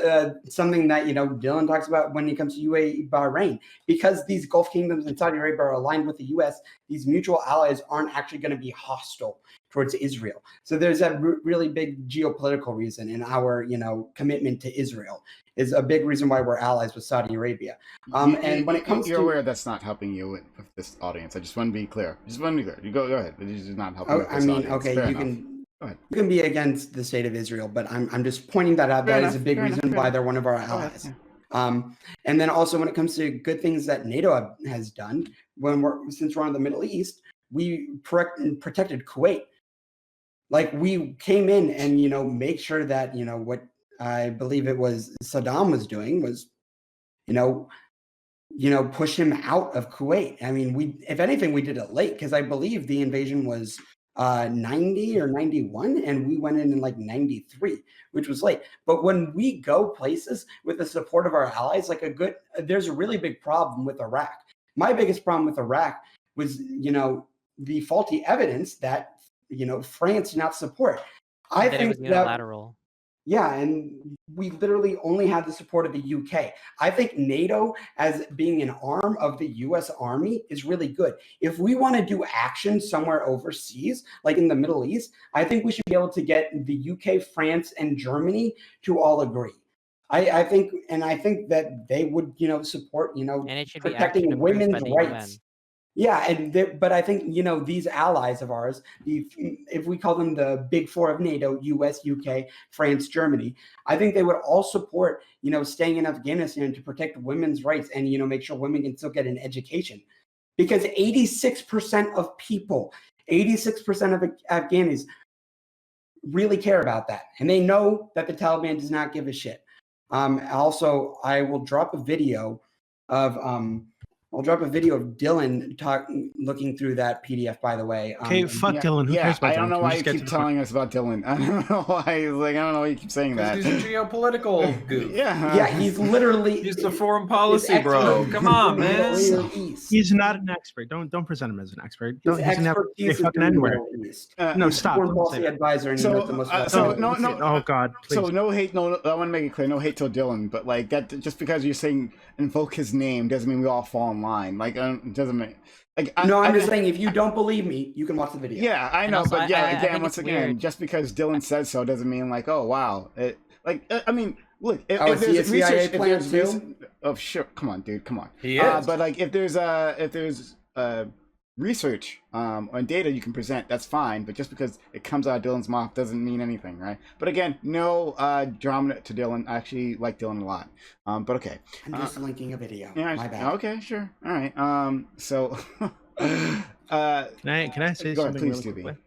something that Dylan talks about when it comes to UAE, Bahrain, because these Gulf kingdoms and Saudi Arabia are aligned with the U.S. These mutual allies aren't actually going to be hostile towards Israel. So there's a really big geopolitical reason in our commitment to Israel is a big reason why we're allies with Saudi Arabia. And when it comes you're to aware that's not helping you with this audience. I just want to be clear. You go ahead. It's just not helping. Oh, with I this mean, audience. okay, Fair you enough. can be against the state of Israel, but I'm just pointing that out. Fair That is a enough, big fair reason enough, why fair they're one of our Go ahead, allies. yeah. And then also when it comes to good things that NATO has done, since we're on the Middle East, we protected Kuwait. Like we came in and make sure that what I believe it was Saddam was doing was push him out of Kuwait. I mean, if anything, we did it late because I believe the invasion was 90 or 91, and we went in like 93, which was late. But when we go places with the support of our allies, like there's a really big problem with Iraq. My biggest problem with Iraq was, the faulty evidence that, France did not support. I That it think was unilateral. Yeah, and we literally only had the support of the UK. I think NATO, as being an arm of the US Army, is really good. If we want to do action somewhere overseas, like in the Middle East, I think we should be able to get the UK, France, and Germany to all agree. I think that they would, support, And it should be action protecting approved by women's the UN. rights. Yeah, but I think, these allies of ours, if we call them the big four of NATO, US, UK, France, Germany, I think they would all support, staying in Afghanistan to protect women's rights and, make sure women can still get an education. Because 86% of people, 86% of Afghanis really care about that. And they know that the Taliban does not give a shit. Also, I will drop a video of Dylan looking through that PDF, by the way. Okay, fuck Dylan. Who cares about I don't Dylan? know Can we why just you get keep to the telling us about Dylan. I don't know why. I don't know why you keep saying that. He's a geopolitical goof. Yeah, he's literally. He's the foreign policy, bro. Come on, man. He's not an expert. Don't present him as an expert. His He's never expertise is fucking in the anywhere. Middle East. No, stop. Foreign Don't policy say that. advisor and So, the most Oh God, please. So no hate. No, I want to make it clear. No hate to Dylan, but like that. Just because you're saying invoke his name doesn't mean we all fall in line. Like it doesn't mean. Like, I'm just saying, if you don't believe me, you can watch the video. Yeah, I know, also, but yeah, I again, think once it's again, weird. just because Dylan says so doesn't mean like, oh wow, I mean, look, if Is he a there's CIA research, if player there's too? research, oh sure, come on, dude, come on. He is. But like, if there's research on data you can present, that's fine. But just because it comes out of Dylan's mouth doesn't mean anything, right? But again, no drama to Dylan. I actually like Dylan a lot. But okay. I'm just linking a video. Yeah. My bad. Okay. Sure. All right. So. Can I say go ahead, something please, really Doobie.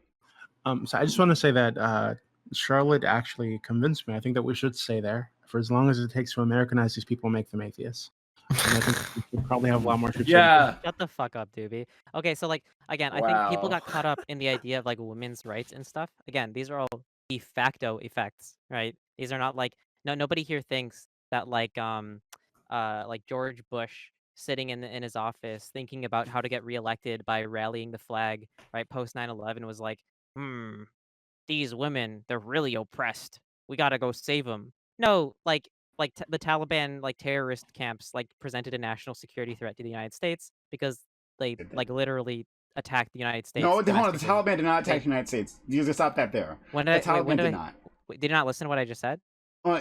quickly? So I just want to say that Charlotte actually convinced me. I think that we should stay there for as long as it takes to Americanize these people and make them atheists. And I think we should probably have a lot more troops. Yeah. Shut the fuck up, Doobie. Okay, so like again, I think people got caught up in the idea of like women's rights and stuff. Again, these are all de facto effects, right? These are not like nobody here thinks that like George Bush sitting in his office thinking about how to get reelected by rallying the flag, right, post 9/11 was like, these women, they're really oppressed. We got to go save them. No, the Taliban terrorist camps presented a national security threat to the United States because they literally attacked the United States. No, hold on. The domestically. Taliban did not attack the United States. You just stop that there. When The did Taliban did not. Did you not listen to what I just said?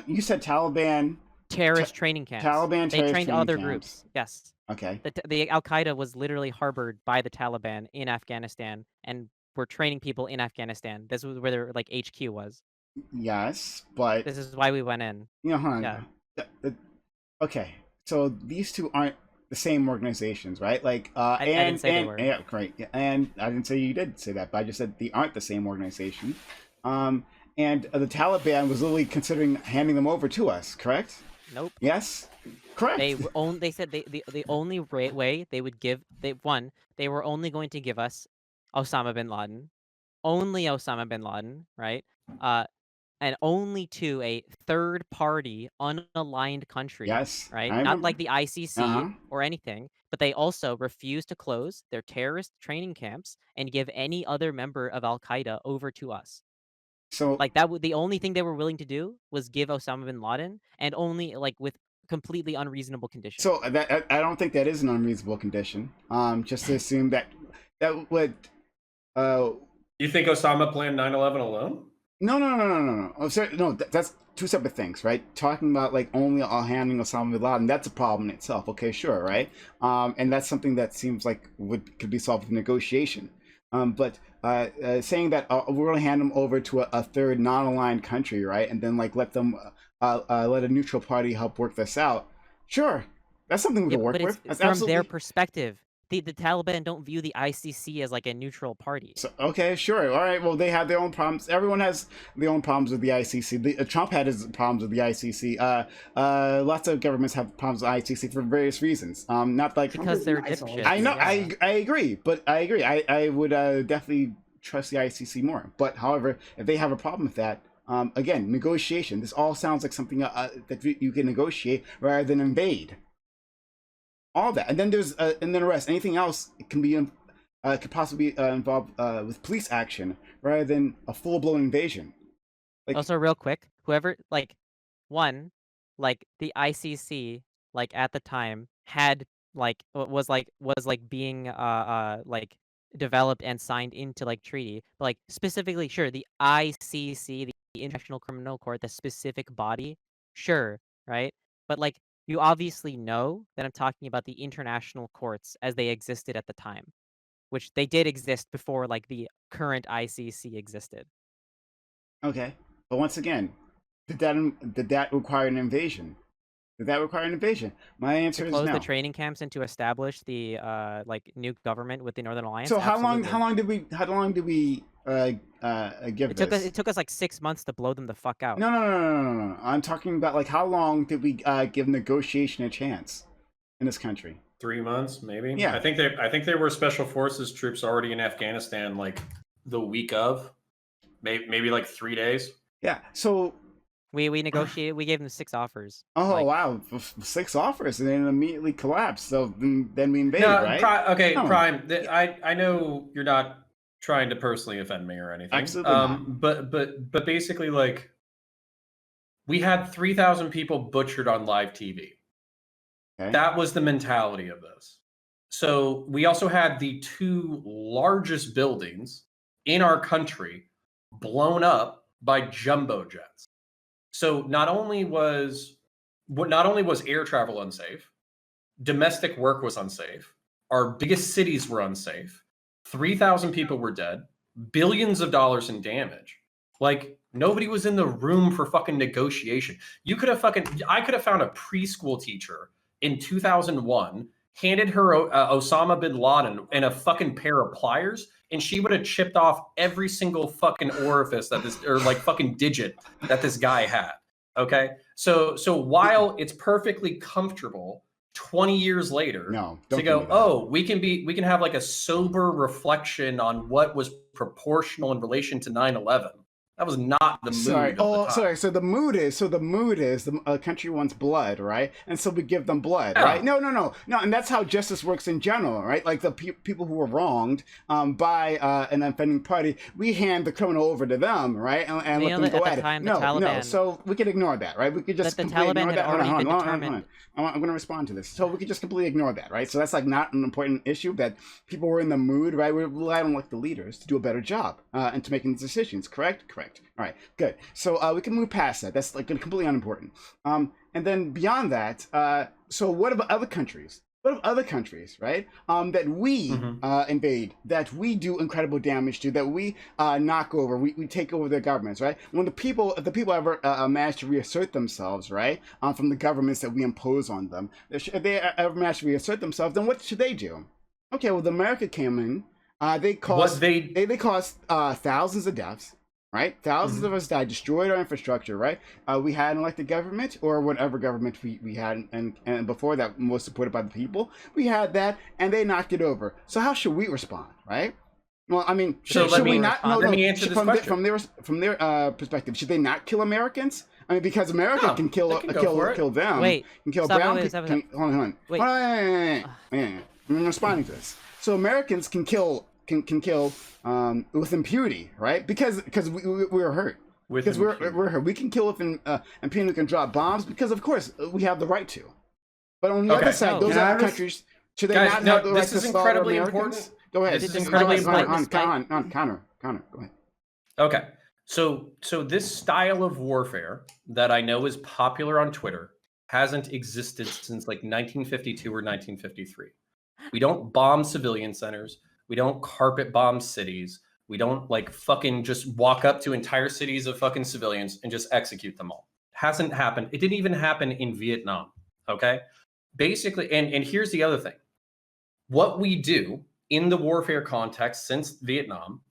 You said Taliban. Terrorist training camps. Taliban They terrorist trained training other camps. groups. Yes. Okay. The Al Qaeda was literally harbored by the Taliban in Afghanistan, and were training people in Afghanistan. This was where their HQ was. Yes, but This is why we went in. hold on. Yeah. Okay, so these two aren't the same organizations, right? Like, I didn't say they were. Yeah, great. Yeah, and I didn't say you did say that, but I just said they aren't the same organization. And the Taliban was literally considering handing them over to us, correct? Nope. Yes, correct. They said the only way they would give they were only going to give us Osama bin Laden, only Osama bin Laden, right? And only to a third party, unaligned country. Yes, Right? I Not remember. like the ICC Uh-huh. or anything, but they also refused to close their terrorist training camps and give any other member of Al Qaeda over to us. So The only thing they were willing to do was give Osama bin Laden, and only with completely unreasonable conditions. So that I don't think that is an unreasonable condition. Just to assume that would. You think Osama planned 9/11 alone? No. Oh, sorry, no, that's two separate things, right? Talking about only handing Osama bin Laden, that's a problem in itself. Okay, sure, right? And that's something that seems like could be solved with negotiation. But saying that we're going to hand them over to a third non-aligned country, right? And then let them let a neutral party help work this out. Sure, that's something we can work but with. it's That's from absolutely... their perspective. The Taliban don't view the ICC as a neutral party. So, okay, sure, all right. Well, they have their own problems. Everyone has their own problems with the ICC. Trump had his problems with the ICC. Lots of governments have problems with the ICC for various reasons. Not because they're dipshits. I know. Yeah. I agree, but I agree. I would definitely trust the ICC more. But however, if they have a problem with that, again, negotiation. This all sounds like something that you can negotiate rather than invade. All that, and then there's and then the rest. Anything else can be could possibly involve with police action rather than a full-blown invasion. Like, Also, real quick, whoever like the ICC at the time had was being like developed and signed into treaty, but specifically, sure, the ICC, the International Criminal Court, the specific body, sure, right? But you obviously know that I'm talking about the international courts as they existed at the time, which they did exist before the current ICC existed. okay, but once again, did that require an invasion? Did that require an invasion? My answer To is close no. the training camps and to establish the new government with the Northern Alliance. So how long absolutely. how long did we give It took us 6 months to blow them the fuck out. No. I'm talking about like how long did we give negotiation a chance in this country? 3 months, maybe. Yeah. I think there were special forces troops already in Afghanistan the week of, maybe 3 days. Yeah. So we negotiated. We gave them 6 offers. Oh wow, 6 offers and then immediately collapsed. So then we invaded, No, right? Prime. I know you're not trying to personally offend me or anything. Absolutely not. But basically, we had 3,000 people butchered on live TV. Okay. That was the mentality of this. So we also had the 2 largest buildings in our country blown up by jumbo jets. So not only was air travel unsafe, domestic work was unsafe, our biggest cities were unsafe, 3,000 people were dead, billions of dollars in damage. Nobody was in the room for fucking negotiation. I could have found a preschool teacher in 2001, handed her Osama bin Laden and a fucking pair of pliers, and she would have chipped off every single fucking orifice fucking digit that this guy had. Okay, so while it's perfectly comfortable 20 years later to go, we can have a sober reflection on what was proportional in relation to 9/11. That was not the mood. Sorry. So the mood is the country wants blood, right? And so we give them blood, right? No. And that's how justice works in general, right? The people who were wronged by an offending party, we hand the criminal over to them, right? And let them go at it. No. So we could ignore that, right? We could just completely ignore that. Hold on. I'm going to respond to this. So we could just completely ignore that, right? So that's not an important issue. That people were in the mood, right? We rely on the leaders to do a better job and to making decisions. Correct. All right, good. So we can move past that. That's completely unimportant. And then beyond that, so what about other countries? What of other countries, right? That we invade, that we do incredible damage to, that we knock over, we take over their governments, right? When if the people ever manage to reassert themselves, right, from the governments that we impose on them, if they ever manage to reassert themselves, then what should they do? Okay, well, America came in. They caused thousands of deaths. Right? Thousands of us died, destroyed our infrastructure, right? We had an elected government, or whatever government we had, and before that was supported by the people. We had that, and they knocked it over. So how should we respond, right? Well, I mean, should we not? Let me answer this question. From their perspective, should they not kill Americans? I mean, because America can kill them. Wait, can kill brown people. Hold on. Wait. I'm responding to this. So Americans can kill with impunity, right? Because we're hurt. Because we're hurt. We can kill with impunity. We can drop bombs because, of course, we have the right to. But on the other side, those other countries, should they not have the right to slaughter Americans? Go ahead. This is incredibly important. Connor, go ahead. Okay. So this style of warfare that I know is popular on Twitter hasn't existed since 1952 or 1953. We don't bomb civilian centers. We don't carpet bomb cities. We don't fucking just walk up to entire cities of fucking civilians and just execute them all. Hasn't happened. It didn't even happen in Vietnam. Okay. Basically, and here's the other thing. What we do in the warfare context since Vietnam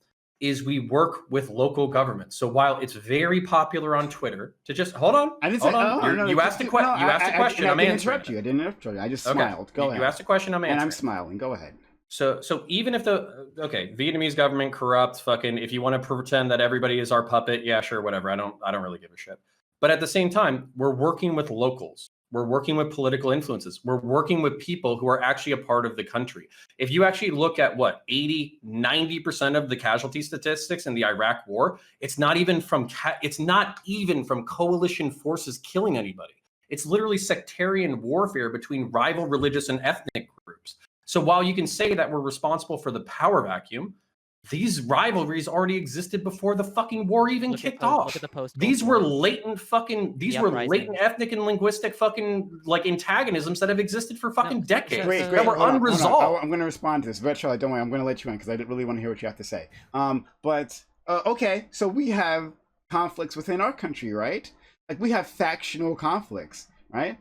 is we work with local governments. So while it's very popular on Twitter to just hold on, you asked a question. I'm answering. I didn't interrupt you. I just smiled. Go ahead. You asked a question. I'm answering. And I'm smiling. Go ahead. So even if the Vietnamese government corrupt, fucking, if you want to pretend that everybody is our puppet, yeah, sure, whatever. I don't really give a shit. But at the same time, we're working with locals. We're working with political influences. We're working with people who are actually a part of the country. If you actually look at 80, 90% of the casualty statistics in the Iraq war, it's not even from coalition forces killing anybody. It's literally sectarian warfare between rival religious and ethnic groups. So while you can say that we're responsible for the power vacuum, these rivalries already existed before the fucking war even kicked off. Look at the post. These were latent ethnic and linguistic fucking like antagonisms that have existed for fucking decades. Great. That were unresolved. I'm going to respond to this. But Charlie, don't worry. I'm going to let you in because I didn't really want to hear what you have to say. Okay, so we have conflicts within our country, right? Like we have factional conflicts, right?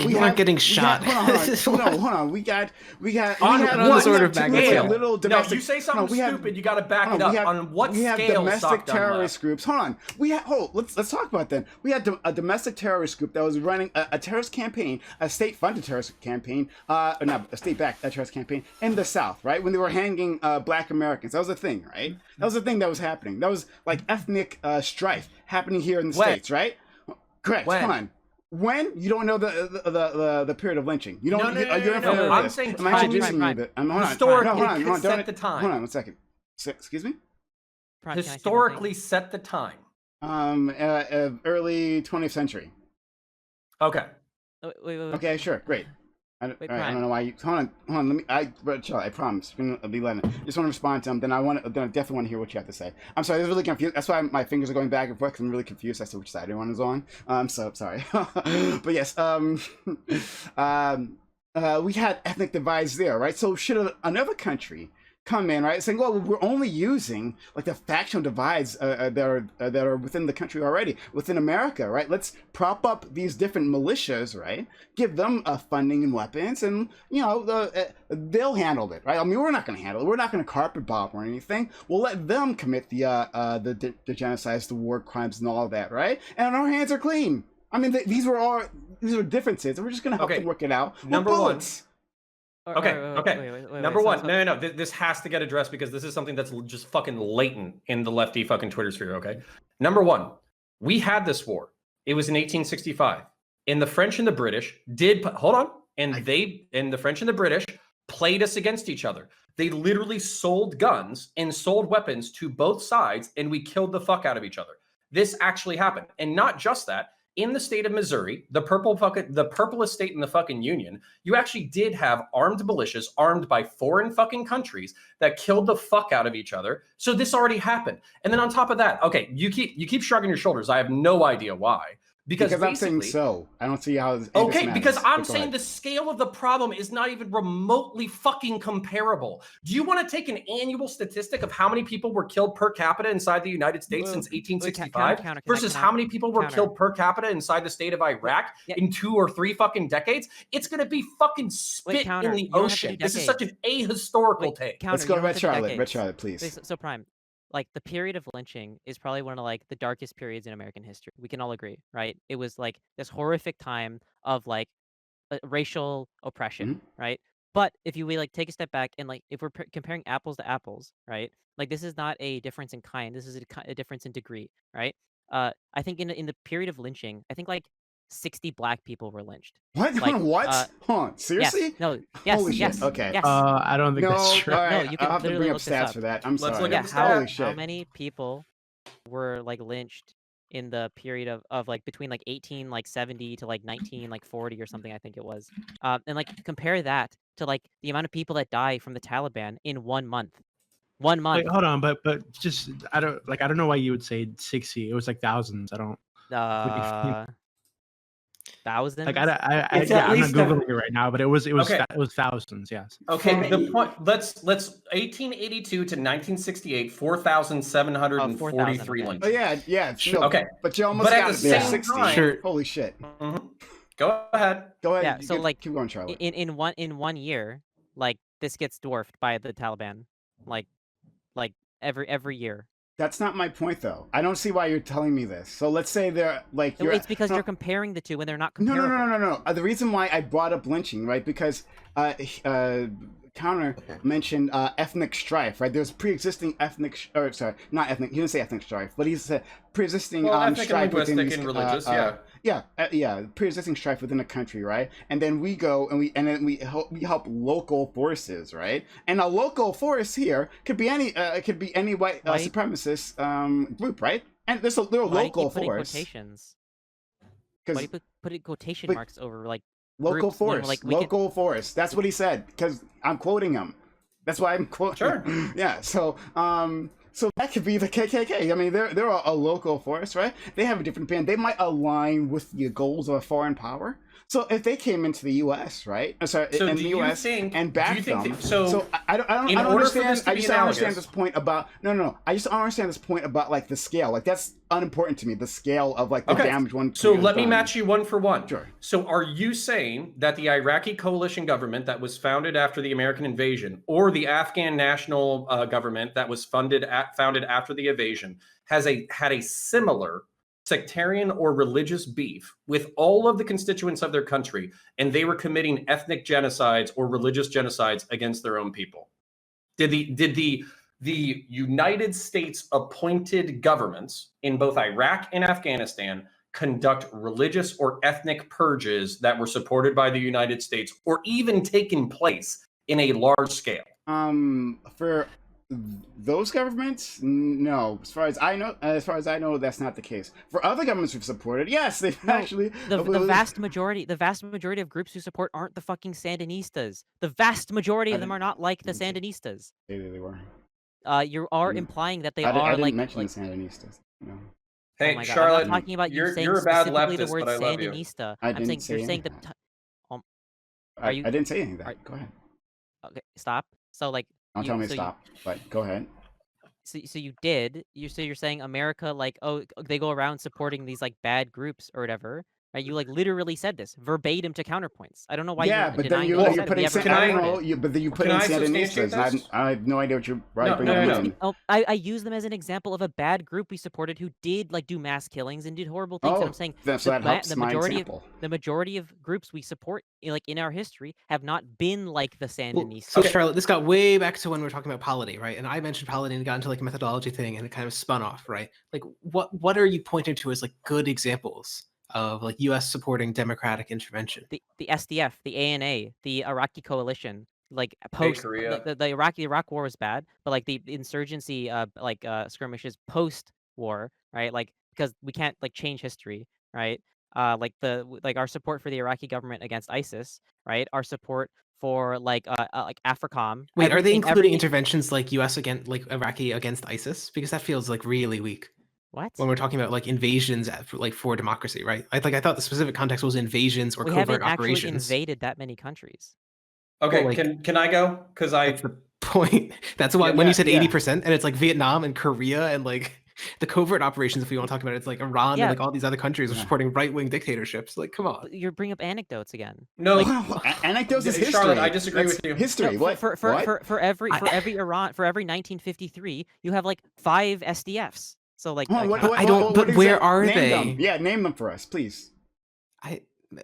We aren't getting shot. Hold on. We got little domestic. No, you say something stupid, you got to back it up. On what scale? We have domestic terrorist groups. Hold on. Let's talk about that. We had a domestic terrorist group that was running a terrorist campaign, a state-funded terrorist campaign, not a state-backed terrorist campaign in the South, right? When they were hanging Black Americans, that was a thing, right? That was a thing that was happening. That was like ethnic strife happening here in the States, right? Correct. Come on. When you don't know the period of lynching, you don't. No, I'm saying historically set the time. Hold on 1 second. Excuse me. Historically set the time. Early 20th century. Okay. Wait. Okay, sure, great. I don't know why you. Hold on. I promise. I'll be letting. Just want to respond to him. Then I definitely want to hear what you have to say. I'm sorry. This is really confused. That's why my fingers are going back and forth. Because I'm really confused as to which side everyone is on. So sorry. But yes. We had ethnic divides there, right? So should another country come in, right, saying, well, we're only using like the factional divides that are within the country already, within America, right? Let's prop up these different militias, right? Give them funding and weapons, and they'll handle it, right? I mean, we're not going to handle it. We're not going to carpet bomb or anything. We'll let them commit the genocides, the war crimes, and all of that, right? And our hands are clean. I mean, these are differences. We're just going to help them work it out. Number one. Wait, Number one, no. This has to get addressed because this is something that's just fucking latent in the lefty fucking Twitter sphere, okay? Number one, we had this war. It was in 1865. And the French and the British the French and the British played us against each other. They literally sold guns and sold weapons to both sides, and we killed the fuck out of each other. This actually happened. And not just that. In the state of Missouri, the purplest state in the fucking union, you actually did have armed militias armed by foreign fucking countries that killed the fuck out of each other. So this already happened. And then on top of that, okay, you keep shrugging your shoulders. I have no idea why. Because I'm saying so. I don't see how. Okay, because I'm saying the scale of the problem is not even remotely fucking comparable. Do you want to take an annual statistic of how many people were killed per capita inside the United States since 1865 versus how many people were killed per capita inside the state of Iraq in 2 or 3 fucking decades? It's going to be fucking spit in the ocean. This is such an ahistorical take. Let's go Red Charlotte. Red Charlotte, please. So Prime. Like the period of lynching is probably one of like the darkest periods in American history. We can all agree, right? It was like this horrific time of like racial oppression, right? But if we like take a step back and like if we're comparing apples to apples, right? Like this is not a difference in kind. This is a difference in degree, right? I think in the period of lynching, I think like 60 Black people were lynched. What? Like, what? Seriously? Yes, no. Yes. Holy yes. shit. Okay. Yes. I don't think that's true. Right. No, you can I'll have to bring up stats for that. I'm sorry. Look at the Holy stats. shit. How many people were like lynched in the period of like between like 1870 to like 1940 or something, I think it was. And like compare that to like the amount of people that die from the Taliban in 1 month. 1 month. Wait, hold on, but just I don't know why you would say 60. It was like thousands. I don't. Thousands. Like I'm not googling it right now, but it was thousands. Yes. Okay. The point. Let's 1882 to 1968, 4,743 lynchings. Oh yeah. Sure. Okay. But you almost got at the it. same 60. time, Sure. Holy shit. Go ahead. Yeah. So like keep going, Charlie. In 1 year, like this gets dwarfed by the Taliban, like every year. That's not my point, though. I don't see why you're telling me this. So let's say they're like you're. It's because you're comparing the two when they're not comparable. No. The reason why I brought up lynching, right? Because Counter mentioned ethnic strife, right? There's pre-existing ethnic, or sorry, not ethnic. He didn't say ethnic strife, but he said pre-existing ethnic strife and linguistic within these, and religious, yeah. pre-existing strife within a country, right? And then we go and then we help local forces, right? And a local force here could be any white supremacist group, right? And there's a little local force. Quotations? Why do you put quotation marks over like local groups when, force? like, Local force. That's what he said because I'm quoting him. That's why I'm quoting. Sure. Yeah. So so that could be the KKK. I mean, they're a local force, right? They have a different opinion. They might align with the goals of a foreign power. So if they came into the U.S., right? So in do the you U.S. think- and do you backed think them. that- so I don't in order for understand. this to I be just don't understand analogous- this point about no. I just don't understand this point about like the scale. Like that's unimportant to me. The scale of like the damage one. So let me done. match you one for one. Sure. So are you saying that the Iraqi coalition government that was founded after the American invasion, or the Afghan national government that was founded after the invasion, had a similar sectarian or religious beef with all of the constituents of their country, and they were committing ethnic genocides or religious genocides against their own people? Did the United States appointed governments in both Iraq and Afghanistan conduct religious or ethnic purges that were supported by the United States or even taken place in a large scale? For those governments, no. As far as I know, that's not the case. For other governments we've supported, yes, they've actually. The vast majority of groups who support aren't the fucking Sandinistas. The vast majority of them are not like the Sandinistas. Maybe they were. You are implying that they I are didn't like mention the Sandinistas. No. Hey, oh my God, Charlotte, I'm not talking about you saying you're a bad specifically the leftist, word but I love you. Sandinista. I I'm didn't saying say you're saying any of the. that. Are you? I didn't say anything. Go ahead. Okay, stop. So like. Don't tell me to stop. But go ahead. So you did. You're saying America like they go around supporting these like bad groups or whatever. Right? You like literally said this verbatim to counterpoints. I don't know why Yeah, you're but then denying you're that you putting said it. We I haven't don't know. heard it. But then you put Can in I substantiate Sandinistas. this? I have no idea what you're No, bringing no, up. no. Oh, I use them as an example of a bad group we supported who did like do mass killings and did horrible things. And I'm saying so that helps the my majority example. the majority of groups we support like in our history have not been like the Sandinistas. So Charlotte, this got way back to when we were talking about polity, right? And I mentioned polity and got into like a methodology thing, and it kind of spun off, right? Like, what are you pointing to as like good examples of like U.S. supporting democratic intervention? The SDF, the ANA, the Iraqi coalition, like post Korea. the Iraq war was bad, but like the insurgency skirmishes post war, right? Like because we can't like change history, right? Like our support for the Iraqi government against ISIS, right? Our support for like AFRICOM. Wait, are they including interventions like U.S. against like Iraqi against ISIS? Because that feels like really weak. What? When we're talking about like invasions for democracy, right? I thought the specific context was invasions or we covert haven't actually operations. invaded that many countries. Okay, Well, like, can I go? Because that's the point. That's why when you said yeah. 80%, and it's like Vietnam and Korea and like the covert operations, if we want to talk about it, it's like Iran and like all these other countries are supporting right-wing dictatorships. Like, come on. You're bringing up anecdotes again. No, anecdotes is history. Charlotte, I disagree with you. History. No, What? For every 1953, you have like 5 SDFs. So like where are name they? Them. Yeah, name them for us, please.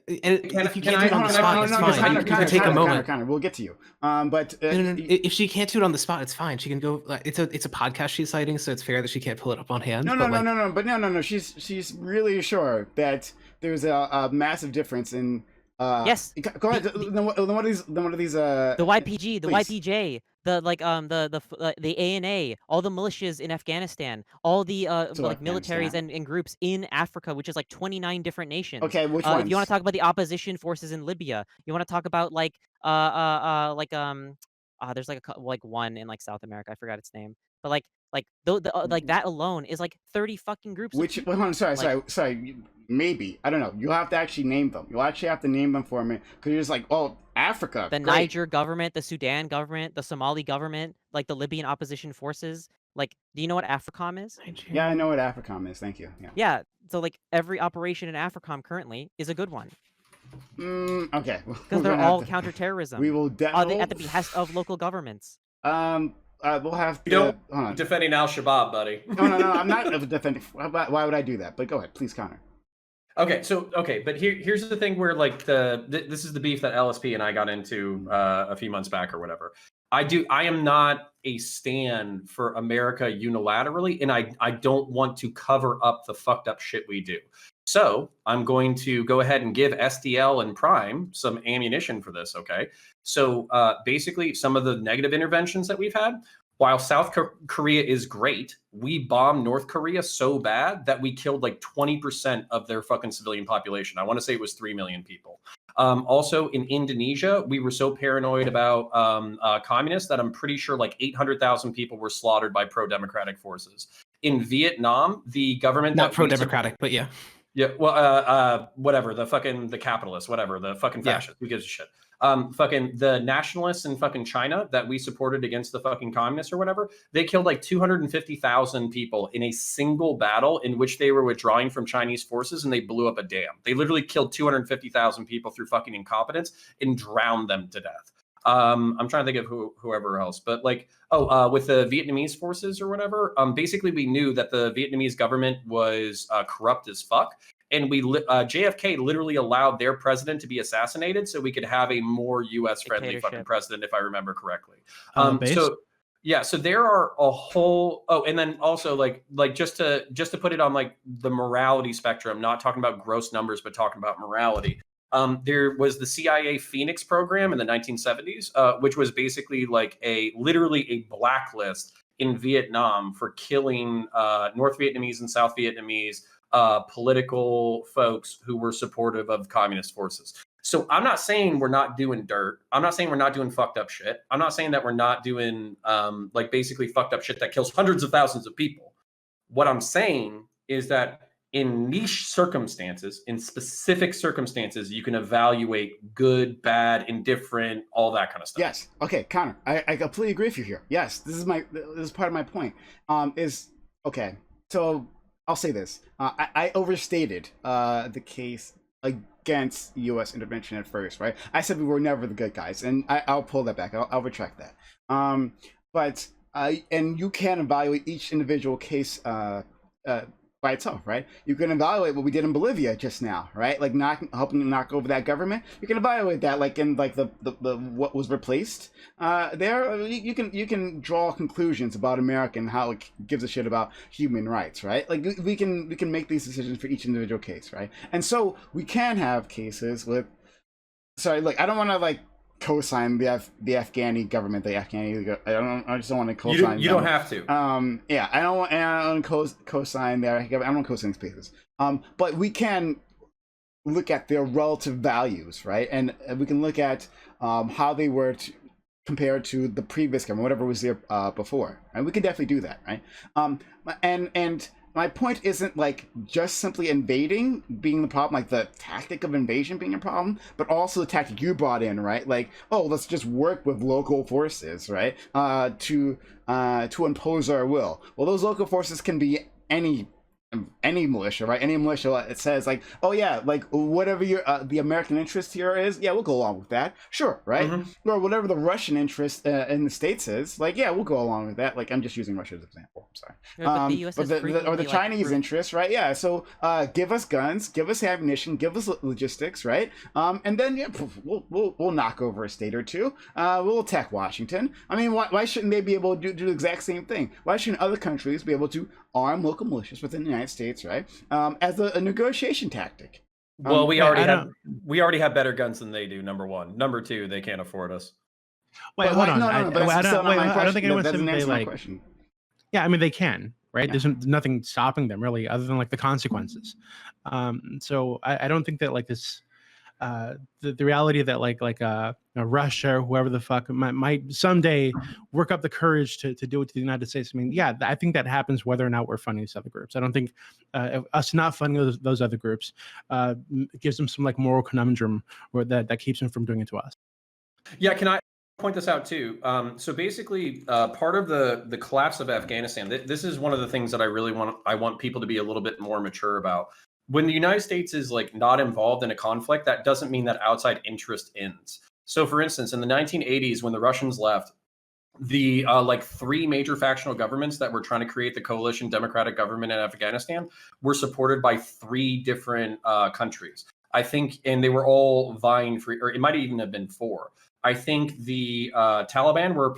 If you can't do it on the spot, it's fine. You can take a moment. Connor, we'll get to you. But no. If she can't do it on the spot, it's fine. She can go. It's a podcast she's citing, so it's fair that she can't pull it up on hand. No. She's really sure that there's a massive difference in. Yes. Go ahead. Then what are these? The YPG, the YPJ, the ANA, all the militias in Afghanistan, all the militaries and groups in Africa, which is like 29 different nations. Okay, which ones? If you want to talk about the opposition forces in Libya, you want to talk about there's like one in like South America, I forgot its name, but like that alone is like 30 fucking groups. Sorry. Maybe I don't know. You'll have to actually name them. You'll actually have to name them for me because you're just like, oh, Africa. The Niger government, the Sudan government, the Somali government, like the Libyan opposition forces. Like, do you know what AFRICOM is? Yeah, I know what AFRICOM is. Thank you. Yeah. So like every operation in AFRICOM currently is a good one. Okay. Because they're all counterterrorism. We will definitely at the behest of local governments. We'll have to. Hold on. Defending Al-Shabaab, buddy. No. I'm not defending. Why would I do that? But go ahead, please, Connor. But here's the thing where like this is the beef that LSP and I got into a few months back or whatever. I am not a stan for America unilaterally, and I don't want to cover up the fucked up shit we do. So I'm going to go ahead and give SDL and Prime some ammunition for this, okay? So basically, some of the negative interventions that we've had, while South Korea is great, we bombed North Korea so bad that we killed like 20% of their fucking civilian population. I want to say it was 3 million people. Also in Indonesia, we were so paranoid about communists that I'm pretty sure like 800,000 people were slaughtered by pro-democratic forces. In Vietnam, the government Not pro-democratic, but yeah. Yeah, well, whatever, the capitalists, whatever, the fucking fascists, who gives a shit? Fucking the nationalists in fucking China that we supported against the fucking communists or whatever, they killed like 250,000 people in a single battle in which they were withdrawing from Chinese forces, and they blew up a dam. They literally killed 250,000 people through fucking incompetence and drowned them to death. I'm trying to think of whoever else, but like, with the Vietnamese forces or whatever, basically we knew that the Vietnamese government was corrupt as fuck. And JFK literally allowed their president to be assassinated so we could have a more U.S. friendly fucking president, if I remember correctly. So there are a whole. Oh, and then also like just to put it on like the morality spectrum, not talking about gross numbers, but talking about morality. There was the CIA Phoenix program in the 1970s, which was basically like literally a blacklist in Vietnam for killing North Vietnamese and South Vietnamese political folks who were supportive of communist forces. So I'm not saying we're not doing dirt. I'm not saying we're not doing fucked up shit. I'm not saying that we're not doing like basically fucked up shit that kills hundreds of thousands of people. What I'm saying is that in niche circumstances, in specific circumstances, you can evaluate good, bad, indifferent, all that kind of stuff. Yes. Okay, Connor, I completely agree with you here. Yes, this is part of my point. So I'll say this. I overstated the case against U.S. intervention at first, right? I said we were never the good guys, and I'll pull that back. I'll retract that. And you can evaluate each individual case by itself, right? You can evaluate what we did in Bolivia just now, right? Like helping to knock over that government. You can evaluate that, like in like the what was replaced. There, you can draw conclusions about America and how it gives a shit about human rights, right? Like we can make these decisions for each individual case, right? And so we can have cases with. Sorry, look, I don't want to like co-sign the Afghani government, I just don't want to co-sign. You don't have to. I don't want to co-sign there. I don't want to co-sign spaces. But we can look at their relative values, right? And we can look at how they were compared to the previous government, whatever was there before. And we can definitely do that, right? And my point isn't like just simply invading being the problem, like the tactic of invasion being a problem, but also the tactic you brought in, right? Like, oh, let's just work with local forces, right? To impose our will. Well, those local forces can be any militia, right? Any militia that says like, oh yeah, like whatever your the American interest here is, yeah, we'll go along with that, sure, right? Or whatever the Russian interest in the States is, like, yeah, we'll go along with that. Like, I'm just using Russia as an example. I'm sorry. Yeah, but the US Chinese interest, right? Yeah, so give us guns, give us ammunition, give us logistics, right? And then yeah, we'll knock over a state or two. We'll attack Washington. I mean, why shouldn't they be able to do the exact same thing? Why shouldn't other countries be able to arm local militias within the United States, right? As a negotiation tactic. Well, we already have better guns than they do. Number one. Number two, they can't afford us. Wait, hold on. I don't think anyone's saying they like. Yeah, I mean they can, right? Yeah. There's nothing stopping them really, other than like the consequences. So I don't think that like this. The reality that like Russia or whoever the fuck might someday work up the courage to do it to the United States. I mean, yeah, I think that happens whether or not we're funding these other groups. I don't think us not funding those other groups gives them some like moral conundrum or that keeps them from doing it to us. Yeah, can I point this out too? So basically, part of the collapse of Afghanistan, this is one of the things that I want people to be a little bit more mature about. When the United States is like not involved in a conflict, that doesn't mean that outside interest ends. So for instance, in the 1980s, when the Russians left, the like 3 major factional governments that were trying to create the coalition democratic government in Afghanistan were supported by 3 different countries. I think, and they were all vying for, or it might even have been 4. I think the Taliban were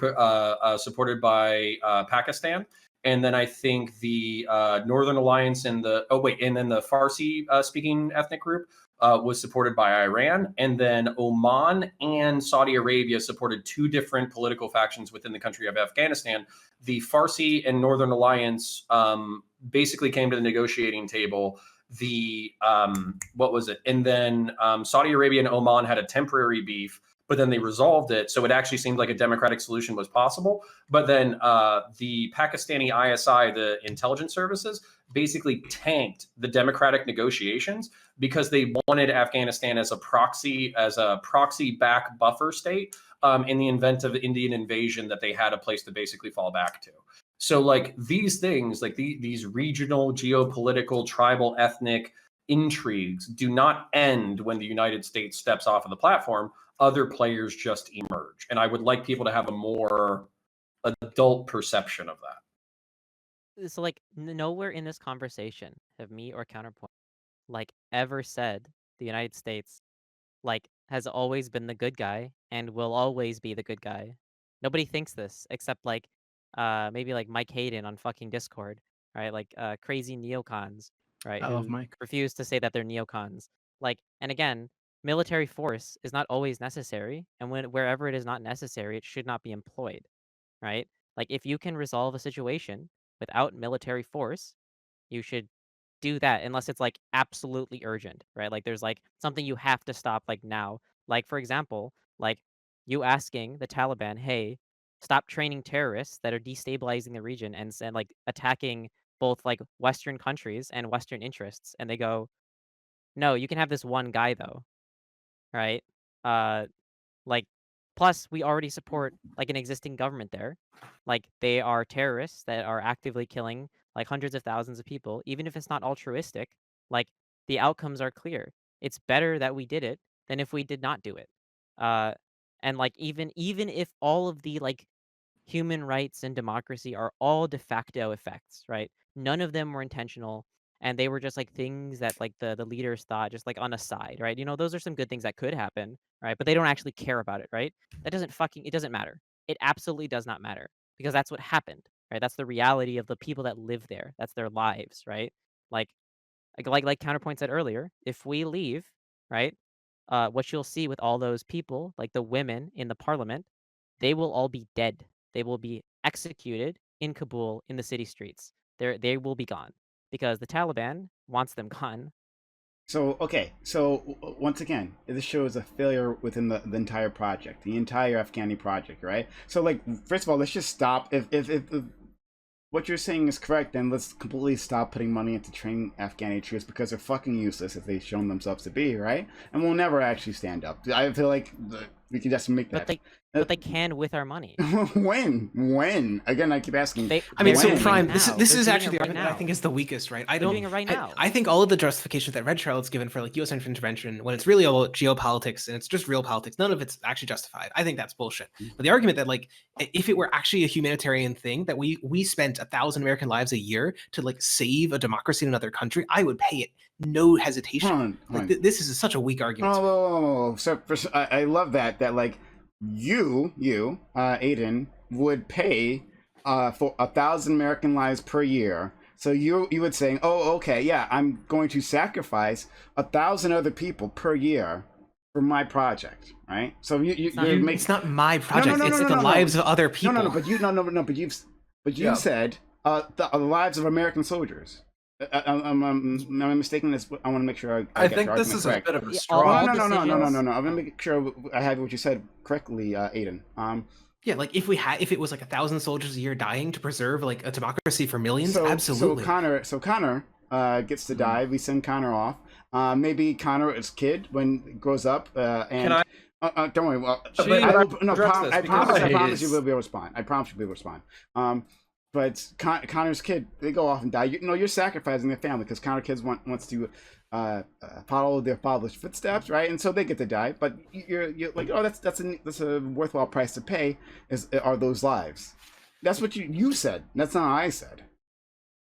supported by Pakistan. And then I think the Northern Alliance and then the Farsi speaking ethnic group was supported by Iran. And then Oman and Saudi Arabia supported 2 different political factions within the country of Afghanistan. The Farsi and Northern Alliance basically came to the negotiating table. What was it? And then Saudi Arabia and Oman had a temporary beef, but then they resolved it. So it actually seemed like a democratic solution was possible. But then the Pakistani ISI, the intelligence services, basically tanked the democratic negotiations because they wanted Afghanistan as a proxy back buffer state in the event of Indian invasion, that they had a place to basically fall back to. So like these things, like these regional, geopolitical, tribal, ethnic intrigues do not end when the United States steps off of the platform. Other players just emerge. And I would like people to have a more adult perception of that. So like nowhere in this conversation have me or Counterpoint like ever said the United States like has always been the good guy and will always be the good guy. Nobody thinks this except like maybe like Mike Hayden on fucking Discord, right? Like crazy neocons, right? I love Who Mike. refuse to say that they're neocons. Like, and again, military force is not always necessary, and wherever it is not necessary, it should not be employed, right? Like if you can resolve a situation without military force, you should do that unless it's like absolutely urgent, right? Like there's like something you have to stop like now. Like for example, like you asking the Taliban, "Hey, stop training terrorists that are destabilizing the region and like attacking both like Western countries and Western interests." And they go, "No, you can have this one guy though." Right? Uh like plus we already support like an existing government there. Like they are terrorists that are actively killing like hundreds of thousands of people, even if it's not altruistic. Like the outcomes are clear. It's better that we did it than if we did not do it. Uh and like even if all of the like human rights and democracy are all de facto effects, right? None of them were intentional, and they were just like things that like the leaders thought just like on a side, right? You know, those are some good things that could happen, right? But they don't actually care about it, right? It doesn't matter. It absolutely does not matter because that's what happened, right? That's the reality of the people that live there. That's their lives, right? Like like Counterpoint said earlier, if we leave, right? What you'll see with all those people, like the women in the parliament, they will all be dead. They will be executed in Kabul in the city streets. They will be gone because the Taliban wants them gone. So, okay, so once again, this shows a failure within the entire project, the entire Afghani project, right? So, like, first of all, let's just stop. If what you're saying is correct, then let's completely stop putting money into training Afghani troops because they're fucking useless if they've shown themselves to be, right? And we'll never actually stand up. I feel like we can just make that. But they can with our money. When? Again, I keep asking. I mean, so when? Prime, Right this now. is They're doing actually it the right argument that I now. think is the weakest, right? I They're don't. doing it right now. I think all of the justifications that Red Charlotte's given for like U.S. intervention, when it's really all geopolitics and it's just real politics, none of it's actually justified. I think that's bullshit. But the argument that like if it were actually a humanitarian thing that we spent 1,000 American lives a year to like save a democracy in another country, I would pay it, no hesitation. Hold on. This is such a weak argument. Oh, so I love that like you, Aiden, would pay for 1,000 American lives per year. So you would say, oh, okay, yeah, I'm going to sacrifice 1,000 other people per year for my project, right? So it's not my project. It's the lives of other people. But you said the lives of American soldiers. Am I mistaken? This I want to make sure I get think this is a bit of a straw. No. I'm gonna make sure I have what you said correctly, Aiden. Yeah, like if it was like 1,000 soldiers a year dying to preserve like a democracy for millions, absolutely. So Connor gets to die. We send Connor off. Maybe Connor is kid when he grows up. And don't worry. Well, I promise you will be able to respond. I promise you will be able to respond. Connor's kid, they go off and die. You're sacrificing their family because Connor kids wants to follow their father's footsteps, right? And so they get to die. But you're like, oh, that's a worthwhile price to pay. Are those lives? That's what you said. That's not what I said.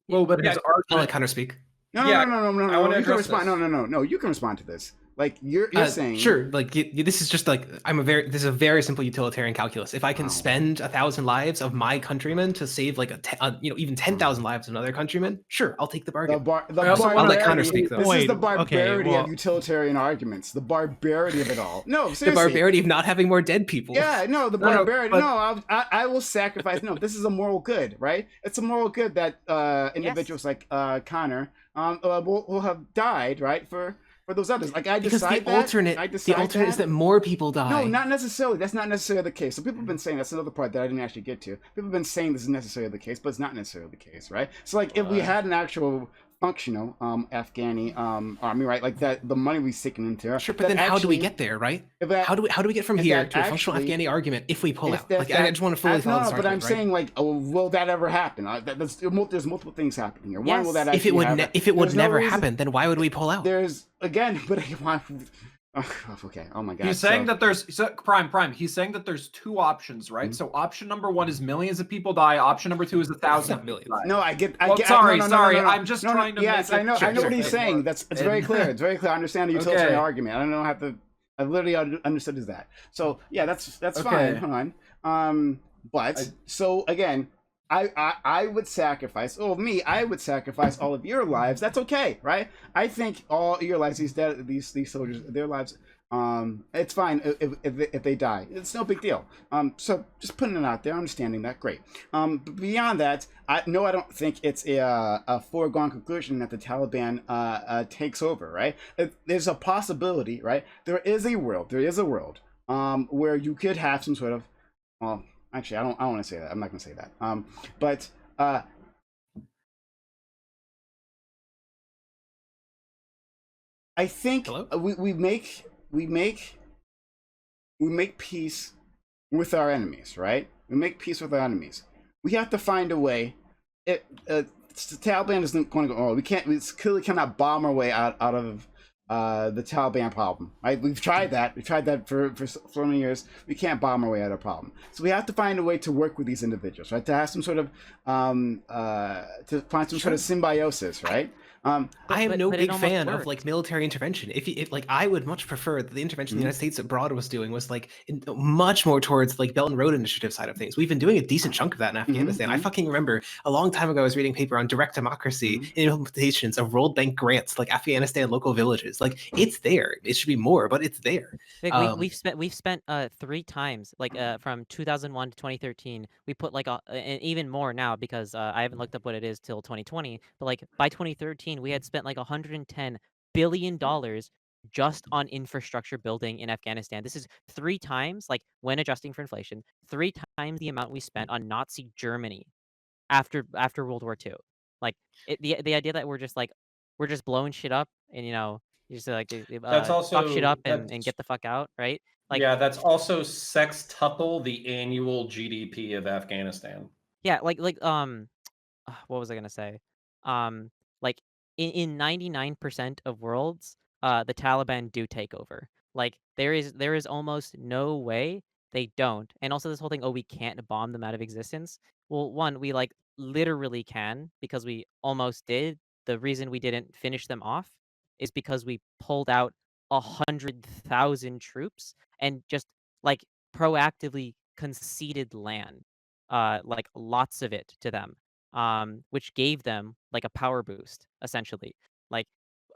Well, but his I'll argument. let Connor speak. No. I wanna You can address respond. this. No. You can respond to this. Like you're saying. Sure, like this is just like this is a very simple utilitarian calculus. If I can spend 1,000 lives of my countrymen to save like even 10,000 lives of another countryman, sure, I'll take the bargain. I'll let Connor speak though. This is the Wait, barbarity okay, of utilitarian arguments. The barbarity of it all. No, seriously. The barbarity of not having more dead people. Yeah, no, the No, barbarity. but- No, I will sacrifice. No, this is a moral good, right? It's a moral good that individuals like Connor will have died, right, for those others. Like I Because decide the alternate is that more people die. No, not necessarily. That's not necessarily the case. So people have been saying, that's another part that I didn't actually get to. People have been saying this is necessarily the case, but it's not necessarily the case, right? So like if we had an actual functional Afghani army, right? Like that, the money we've taken into Sure, but then how do we get there, right? How do we get from here to a functional Afghani argument if we pull out? Like I just want to fully follow this but I'm argument, right? saying like, will that ever happen? There's multiple things happening here. One, will that If it actually would happen? if it would There's no never reason- happen, then why would we pull out? There's again, but I want. Okay. Oh my god. He's saying that there's Prime. He's saying that there's two options, right? Mhm. So option number one is millions of people die. Option number two is 1,000 not millions. die. No, I get. Well, no, sorry. no. I'm just trying to. Yes, make I know. it I know what he's fit saying. more. It's very clear. It's very clear. I understand the utilitarian argument. I don't have to. I literally understood is that. So yeah, that's fine. Hold on. So again, I would sacrifice. Oh, me, I would sacrifice all of your lives. That's okay, right? I think all your lives, these soldiers, their lives. It's fine if they die. It's no big deal. So just putting it out there, understanding that, great. But beyond that, I don't think it's a foregone conclusion that the Taliban takes over, right? There's a possibility, right? There is a world where you could have some sort of, well, actually, I don't want to say that. I'm not going to say that. But I think we make peace with our enemies, right? We make peace with our enemies. We have to find a way. The Taliban isn't going to go. Oh, we clearly cannot bomb our way out of the Taliban problem, right? We've tried that. We've tried that for so many years. We can't bomb our way out of a problem. So we have to find a way to work with these individuals, right? To have some sort of to find some sort of symbiosis, right? I am no but it big almost fan of worked. like military intervention. If like I would much prefer that the intervention the United States abroad was doing was like much more towards like Belt and Road Initiative side of things. We've been doing a decent chunk of that in Afghanistan. I fucking remember a long time ago I was reading a paper on direct democracy implementations of World Bank grants like Afghanistan local villages. Like it's there. It should be more, but it's there. Like, we've spent 3 times like from 2001 to 2013. We put like and even more now because I haven't looked up what it is till 2020. But like by 2013, we had spent like $110 billion just on infrastructure building in Afghanistan. This is 3 times, like when adjusting for inflation, 3 times the amount we spent on Nazi Germany after World War II. Like the idea that we're just blowing shit up and you just like That's fuck shit up and that's- get the fuck out, right? Like yeah, that's also sextuple the annual GDP of Afghanistan. yeah, like what was I gonna say? Like in 99% of worlds, the Taliban do take over. Like there is almost no way they don't. And also this whole thing, oh, we can't bomb them out of existence. Well, one, we like literally can because we almost did. The reason we didn't finish them off is because we pulled out 100,000 troops and just like proactively conceded land, like lots of it to them, which gave them like a power boost essentially. Like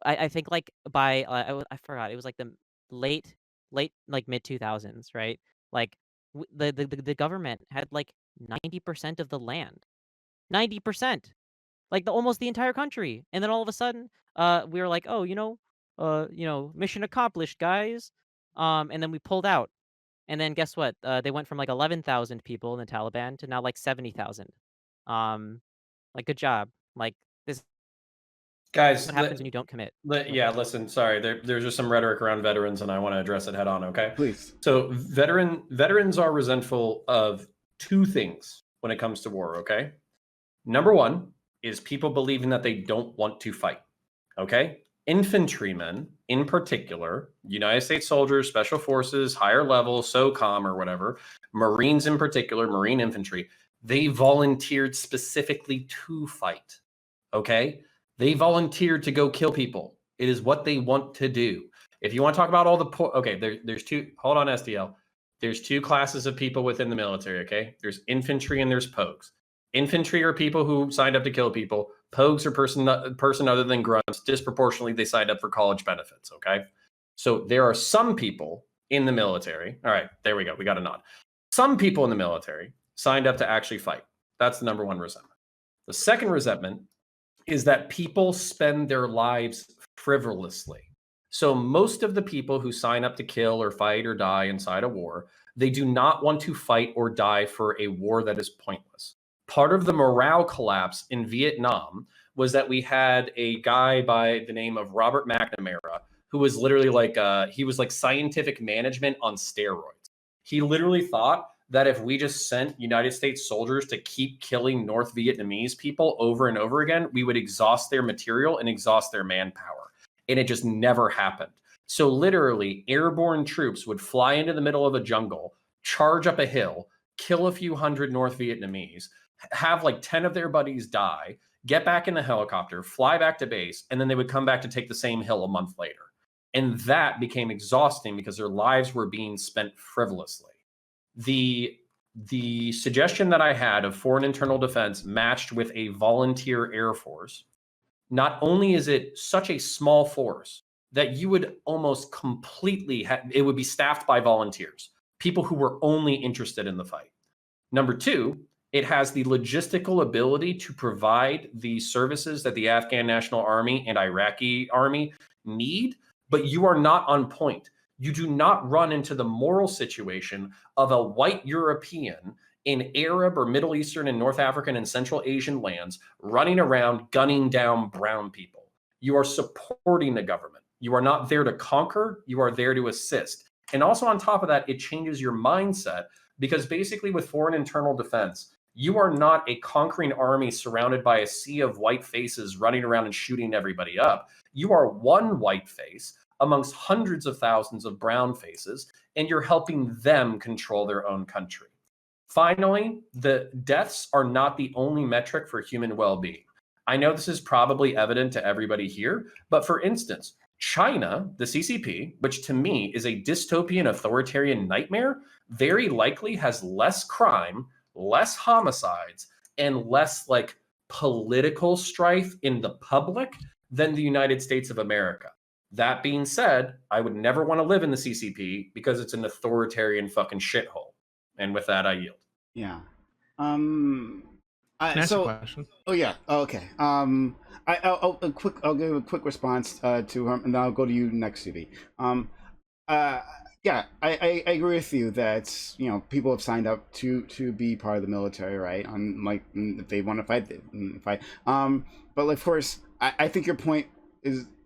I think like by I forgot, it was like the late like mid 2000s, right? Like the government had like 90% of the land, 90%, like almost the entire country, and then all of a sudden, we were like, oh, mission accomplished, guys, and then we pulled out, and then guess what? They went from like 11,000 people in the Taliban to now like 70,000. Like good job. Like this is Guys, what happens when you don't commit. yeah, listen, sorry. There's just some rhetoric around veterans, and I want to address it head on, okay? Please. So veterans are resentful of 2 things when it comes to war, okay? Number one is people believing that they don't want to fight. Okay? Infantrymen, in particular, United States soldiers, special forces, higher level, SOCOM or whatever, Marines in particular, Marine infantry, they volunteered specifically to fight. Okay? They volunteered to go kill people. It is what they want to do. If you want to talk about all the okay, there's two. Hold on, SDL. There's two classes of people within the military. Okay, there's infantry and there's pogues. Infantry are people who signed up to kill people. Pogues are person other than grunts. Disproportionately, they signed up for college benefits. Okay, so there are some people in the military. All right, there we go. We got a nod. Some people in the military signed up to actually fight. That's the number one resentment. The second resentment is that people spend their lives frivolously. So most of the people who sign up to kill or fight or die inside a war, they do not want to fight or die for a war that is pointless. Part of the morale collapse in Vietnam was that we had a guy by the name of Robert McNamara, who was literally like, he was like scientific management on steroids. He literally thought that if we just sent United States soldiers to keep killing North Vietnamese people over and over again, we would exhaust their material and exhaust their manpower. And it just never happened. So literally, airborne troops would fly into the middle of a jungle, charge up a hill, kill a few hundred North Vietnamese, have like 10 of their buddies die, get back in the helicopter, fly back to base, and then they would come back to take the same hill a month later. And that became exhausting because their lives were being spent frivolously. The suggestion that I had of foreign internal defense matched with a volunteer Air Force, not only is it such a small force that you would almost completely, it would be staffed by volunteers, people who were only interested in the fight. Number two, it has the logistical ability to provide the services that the Afghan National Army and Iraqi Army need, but you are not on point. You do not run into the moral situation of a white European in Arab or Middle Eastern and North African and Central Asian lands running around gunning down brown people. You are supporting the government. You are not there to conquer, you are there to assist. And also on top of that, it changes your mindset because basically with foreign internal defense, you are not a conquering army surrounded by a sea of white faces running around and shooting everybody up. You are one white face amongst hundreds of thousands of brown faces, and you're helping them control their own country. Finally, the deaths are not the only metric for human well-being. I know this is probably evident to everybody here, but for instance, China, the CCP, which to me is a dystopian authoritarian nightmare, very likely has less crime, less homicides, and less like political strife in the public than the United States of America. That being said, I would never want to live in the CCP because it's an authoritarian fucking shithole. And with that, I yield. Yeah. Can I ask a question? Oh yeah. Oh, okay. I'll give a quick response to him, and then I'll go to you next, CV. Yeah, I agree with you that people have signed up to be part of the military, right? On like if they want to fight, they fight. But of course, I think your point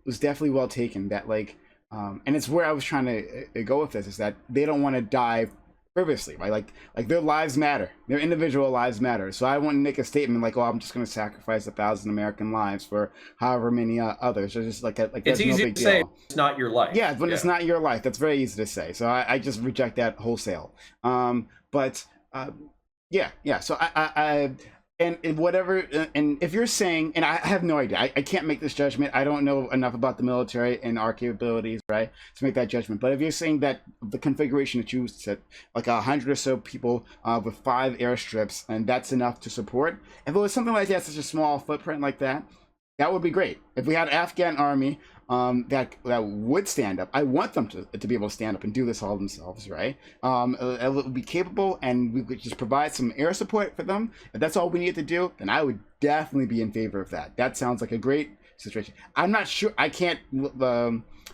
was definitely well taken. That like, and it's where I was trying to go with this is that they don't want to die previously, right? Like their lives matter, their individual lives matter. So I wouldn't make a statement like, "Oh, I'm just going to sacrifice 1,000 American lives for however many others." Or just like it's easy to say it's not your life. Yeah, when it's not your life, that's very easy to say. So I just reject that wholesale. Yeah. So I and whatever, and if you're saying, and I have no idea, I can't make this judgment. I don't know enough about the military and our capabilities, right, to make that judgment. But if you're saying that the configuration that you said, like 100 or so people with 5 airstrips, and that's enough to support, if it was something like that, such a small footprint like that, that would be great. If we had an Afghan army that would stand up, I want them to be able to stand up and do this all themselves, right? It would be capable, and we could just provide some air support for them. If that's all we need to do, then I would definitely be in favor of that. That sounds like a great situation. I'm not sure. I can't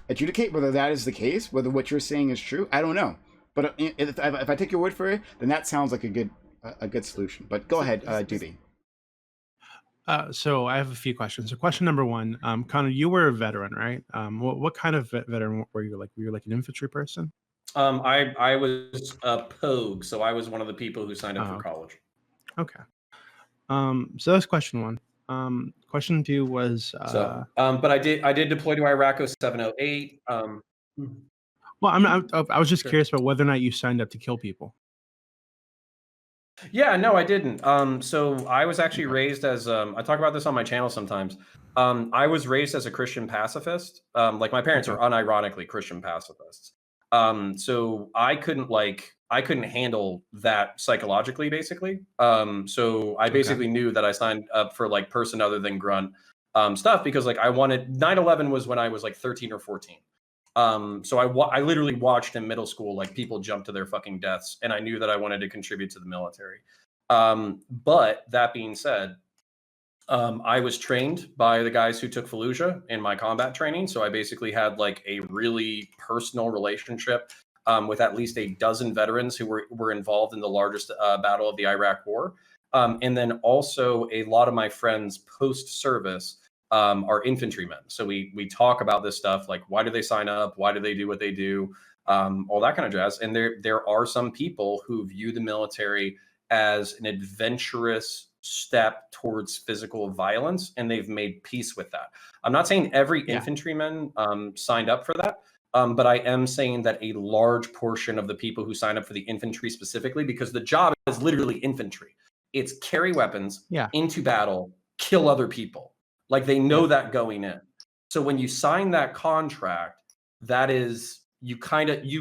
adjudicate whether that is the case, whether what you're saying is true. I don't know. But if I take your word for it, then that sounds like a good solution. But go ahead, Doobie. So I have a few questions. So question number one, Connor, you were a veteran, right? What kind of veteran were you? Like, were you like an infantry person? I was a pogue, so I was one of the people who signed up for college. Okay. So that's question one. Question two was but I did deploy to Iraq 0708. well, I was just Sure. curious about whether or not you signed up to kill people. Yeah, no, I didn't. So I was actually raised as I talk about this on my channel sometimes. I was raised as a Christian pacifist. Like my parents are unironically Christian pacifists. So I couldn't handle that psychologically, basically. So I basically knew that I signed up for like person other than grunt stuff because like I wanted 9/11 was when I was like 13 or 14. So I literally watched in middle school like people jump to their fucking deaths, and I knew that I wanted to contribute to the military. But that being said, I was trained by the guys who took Fallujah in my combat training, so I basically had like a really personal relationship with at least a dozen veterans who were involved in the largest battle of the Iraq War, and then also a lot of my friends post service are infantrymen. So we talk about this stuff like why do they sign up, why do they do what they do, all that kind of jazz. And there are some people who view the military as an adventurous step towards physical violence, and they've made peace with that. I'm not saying every infantryman signed up for that, but I am saying that a large portion of the people who sign up for the infantry specifically, because the job is literally infantry. It's carry weapons into battle, kill other people. Like they know that going in. So when you sign that contract, that is you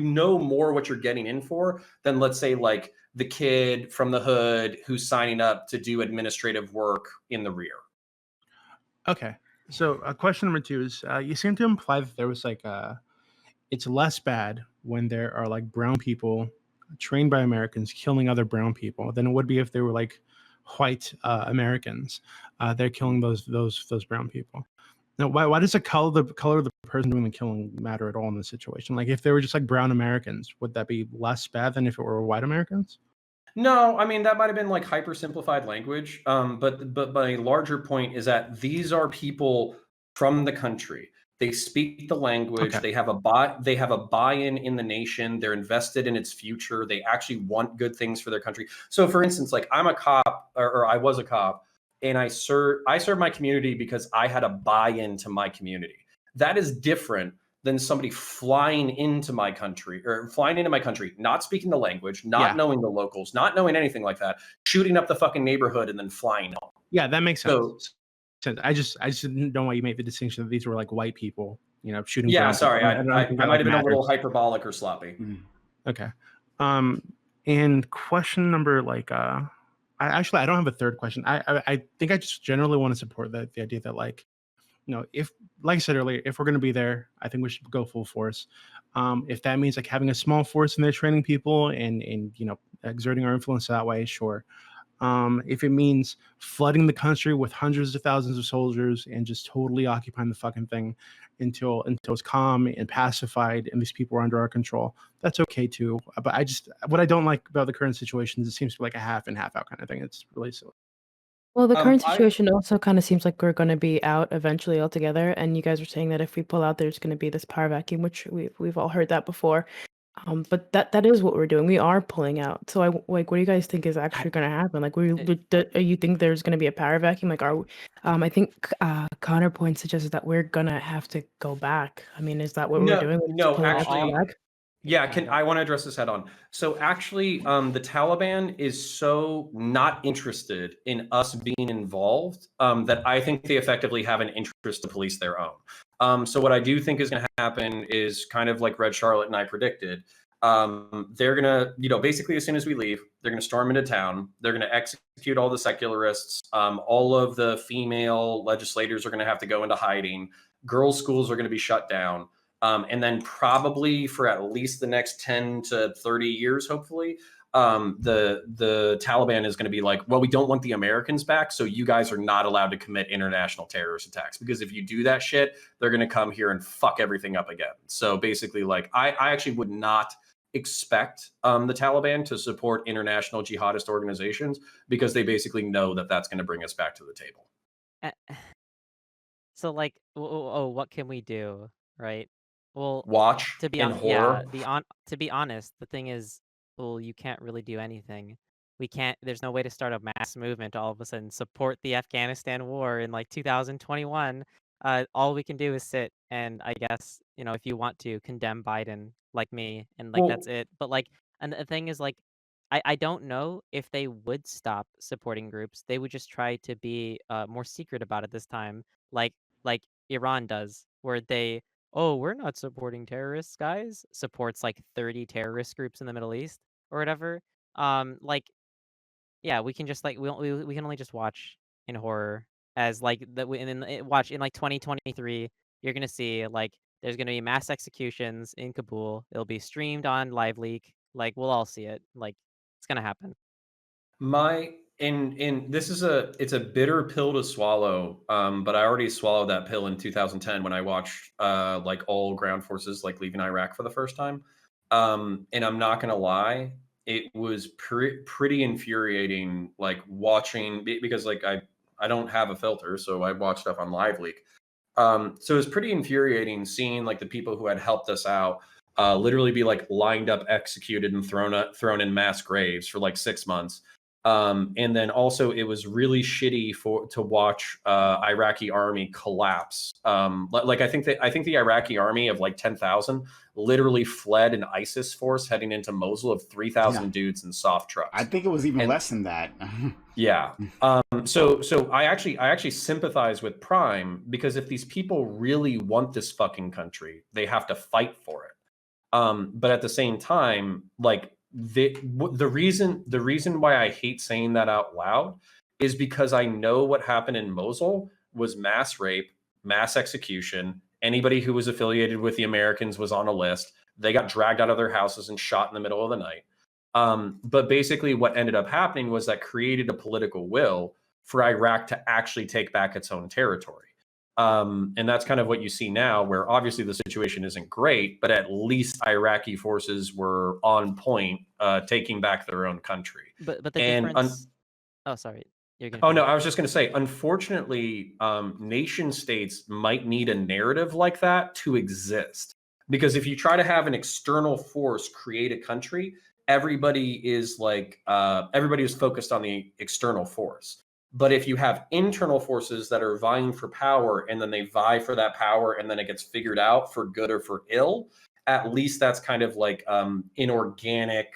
know more what you're getting in for than let's say like the kid from the hood who's signing up to do administrative work in the rear. Okay. So question number two is you seem to imply that there was like it's less bad when there are like brown people trained by Americans killing other brown people than it would be if they were like white Americans. They're killing those brown people. Now, why does the color of the person doing the killing matter at all in this situation? Like, if they were just like brown Americans, would that be less bad than if it were white Americans? No, I mean that might have been like hyper simplified language. But my larger point is that these are people from the country. They speak the language. They have a buy-in in the nation. They're invested in its future. They actually want good things for their country. So, for instance, like I'm a cop, or I was a cop, and I serve my community because I had a buy-in to my community. That is different than somebody flying into my country, not speaking the language, not knowing the locals, not knowing anything like that, shooting up the fucking neighborhood and then flying home. Yeah, that makes sense. I just didn't know why you made the distinction that these were like white people, shooting. Yeah, brown sorry, people. I might have been a little hyperbolic or sloppy. Okay. And question number I don't have a third question. I think I just generally want to support the idea that like, if, like I said earlier, if we're going to be there, I think we should go full force. If that means like having a small force and they're training people and exerting our influence that way, sure. If it means flooding the country with hundreds of thousands of soldiers and just totally occupying the fucking thing until it's calm and pacified and these people are under our control, that's okay too. But what I don't like about the current situation is it seems to be like a half and half out kind of thing. It's really silly. Well, the current situation also kind of seems like we're going to be out eventually altogether. And you guys were saying that if we pull out, there's going to be this power vacuum, which we've all heard that before. But that is what we're doing. We are pulling out. So what do you guys think is actually going to happen? Like, you think there's going to be a power vacuum? Like, I think Counterpoint suggests that we're going to have to go back. I mean, is that what we're doing? No, actually, yeah, I want to address this head on. So actually, the Taliban is so not interested in us being involved that I think they effectively have an interest to police their own. So what I do think is going to happen is kind of like Red Charlotte and I predicted. They're going to, basically as soon as we leave, they're going to storm into town. They're going to execute all the secularists. All of the female legislators are going to have to go into hiding. Girls' schools are going to be shut down. And then probably for at least the next 10 to 30 years, hopefully, the Taliban is going to be like, well, we don't want the Americans back, so you guys are not allowed to commit international terrorist attacks. Because if you do that shit, they're going to come here and fuck everything up again. So basically, like, I actually would not expect the Taliban to support international jihadist organizations because they basically know that that's going to bring us back to the table. So, like, what can we do, right? Well, watch to be in horror. to be honest, the thing is, well, you can't really do anything. we can't. There's no way to start a mass movement all of a sudden support the Afghanistan war in like 2021. All we can do is sit and I guess if you want to condemn Biden like me and like that's Well, it. But like, and the thing is like, I don't know if they would stop supporting groups. They would just try to be more secret about it this time, like Iran does, where they, oh, we're not supporting terrorists, guys. Supports like 30 terrorist groups in the Middle East or whatever. Like, yeah, we can just like we can only just watch in horror as like that. And then watch in like 2023. You're gonna see like there's gonna be mass executions in Kabul. It'll be streamed on Live Leak. Like we'll all see it. Like it's gonna happen. My in this is it's a bitter pill to swallow, but I already swallowed that pill in 2010 when I watched like all ground forces like leaving Iraq for the first time. And I'm not gonna lie, it was pretty infuriating, like watching because like I don't have a filter, so I watch stuff on Live Leak. So it was pretty infuriating seeing like the people who had helped us out literally be like lined up, executed, and thrown in mass graves for like 6 months. And then also it was really shitty to watch Iraqi army collapse. Like I think the Iraqi army of like 10,000 literally fled an ISIS force heading into Mosul of 3,000 dudes in soft trucks. I think it was even less than that. Yeah. So I actually sympathize with Prime, because if these people really want this fucking country, they have to fight for it. But at the same time, like the reason why I hate saying that out loud is because I know what happened in Mosul was mass rape, mass execution. Anybody who was affiliated with the Americans was on a list. They got dragged out of their houses and shot in the middle of the night. But basically what ended up happening was that created a political will for Iraq to actually take back its own territory. And that's kind of what you see now, where obviously the situation isn't great, but at least Iraqi forces were on point, taking back their own country. But the difference. Oh, sorry. You're gonna. Oh no, I was just going to say, unfortunately, nation states might need a narrative like that to exist, because if you try to have an external force create a country, everybody is focused on the external force. But if you have internal forces that are vying for power, and then they vie for that power, and then it gets figured out for good or for ill, at least that's kind of like inorganic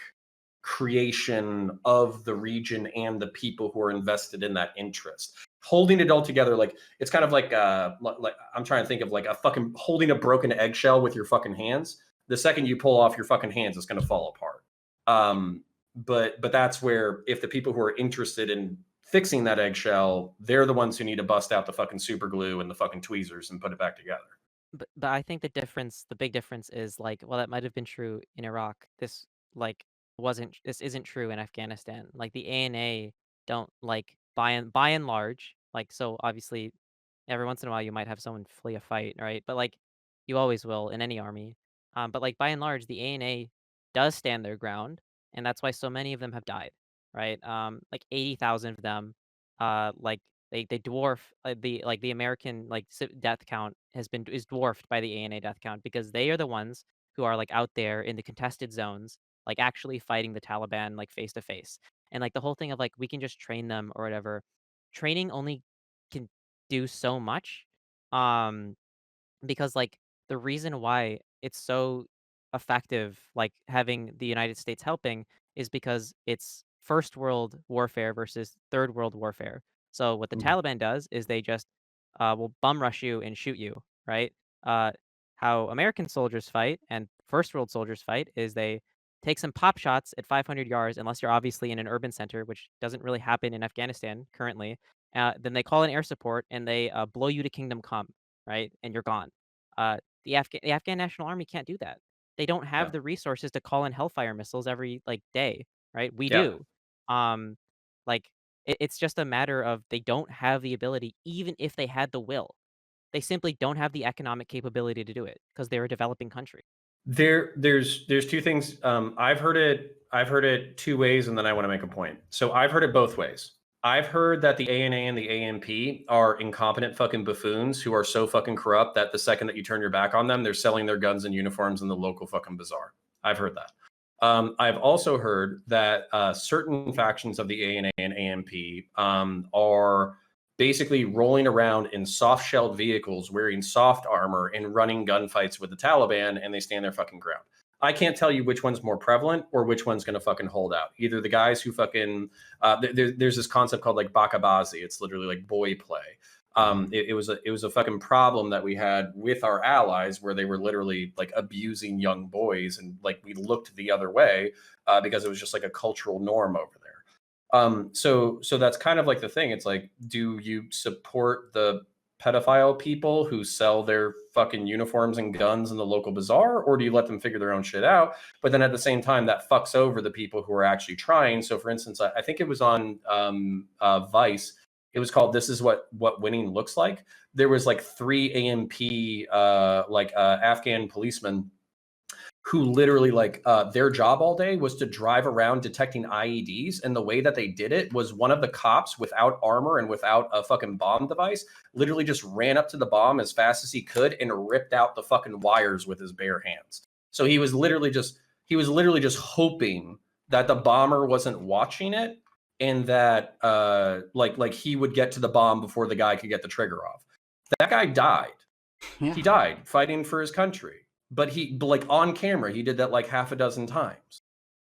creation of the region and the people who are invested in that interest. Holding it all together, like it's kind of like I'm trying to think of like a fucking holding a broken eggshell with your fucking hands. The second you pull off your fucking hands, it's going to fall apart. But that's where, if the people who are interested in fixing that eggshell, they're the ones who need to bust out the fucking super glue and the fucking tweezers and put it back together. But I think the big difference is like, well, that might have been true in Iraq. This isn't true in Afghanistan. Like the ANA don't like by and large, like, so obviously every once in a while you might have someone flee a fight, right? But like you always will in any army. But like by and large, the ANA does stand their ground, and that's why so many of them have died, right? Like 80,000 of them, like they dwarf the American death count is dwarfed by the ANA death count, because they are the ones who are like out there in the contested zones, like actually fighting the Taliban like face to face. And like the whole thing of like we can just train them or whatever. Training only can do so much. Um because like the reason why it's so effective, like having the United States helping, is because it's first world warfare versus third world warfare. So what the Taliban does is they just will bum rush you and shoot you, right? How American soldiers fight and first world soldiers fight is they take some pop shots at 500 yards, unless you're obviously in an urban center, which doesn't really happen in Afghanistan currently. Then they call in air support and they blow you to kingdom come, right? And you're gone. The Afghan National Army can't do that. They don't have the resources to call in Hellfire missiles every like day, right? We do. Um, like it's just a matter of they don't have the ability, even if they had the will. They simply don't have the economic capability to do it because they're a developing country. There's two things. I've heard it two ways, and then I want to make a point. So I've heard it both ways. I've heard that the ANA and the ANP are incompetent fucking buffoons who are so fucking corrupt that the second that you turn your back on them, they're selling their guns and uniforms in the local fucking bazaar. I've heard that. I've also heard that certain factions of the ANA and AMP are basically rolling around in soft-shelled vehicles, wearing soft armor and running gunfights with the Taliban, and they stand their fucking ground. I can't tell you which one's more prevalent or which one's going to fucking hold out. Either the guys who fucking there's this concept called like bakabazi. It's literally like boy play. It was a fucking problem that we had with our allies where they were literally like abusing young boys, and like we looked the other way because it was just like a cultural norm over there. So that's kind of like the thing. It's like, do you support the pedophile people who sell their fucking uniforms and guns in the local bazaar, or do you let them figure their own shit out? But then at the same time, that fucks over the people who are actually trying. So for instance, I think it was on Vice. It was called "This Is What Winning Looks Like." There was like 3 AMP Afghan policemen who literally like their job all day was to drive around detecting IEDs. And the way that they did it was one of the cops, without armor and without a fucking bomb device, literally just ran up to the bomb as fast as he could and ripped out the fucking wires with his bare hands. So he was literally just hoping that the bomber wasn't watching it, and that like he would get to the bomb before the guy could get the trigger off. That guy died. Yeah. He died fighting for his country. But like on camera, he did that like half a dozen times.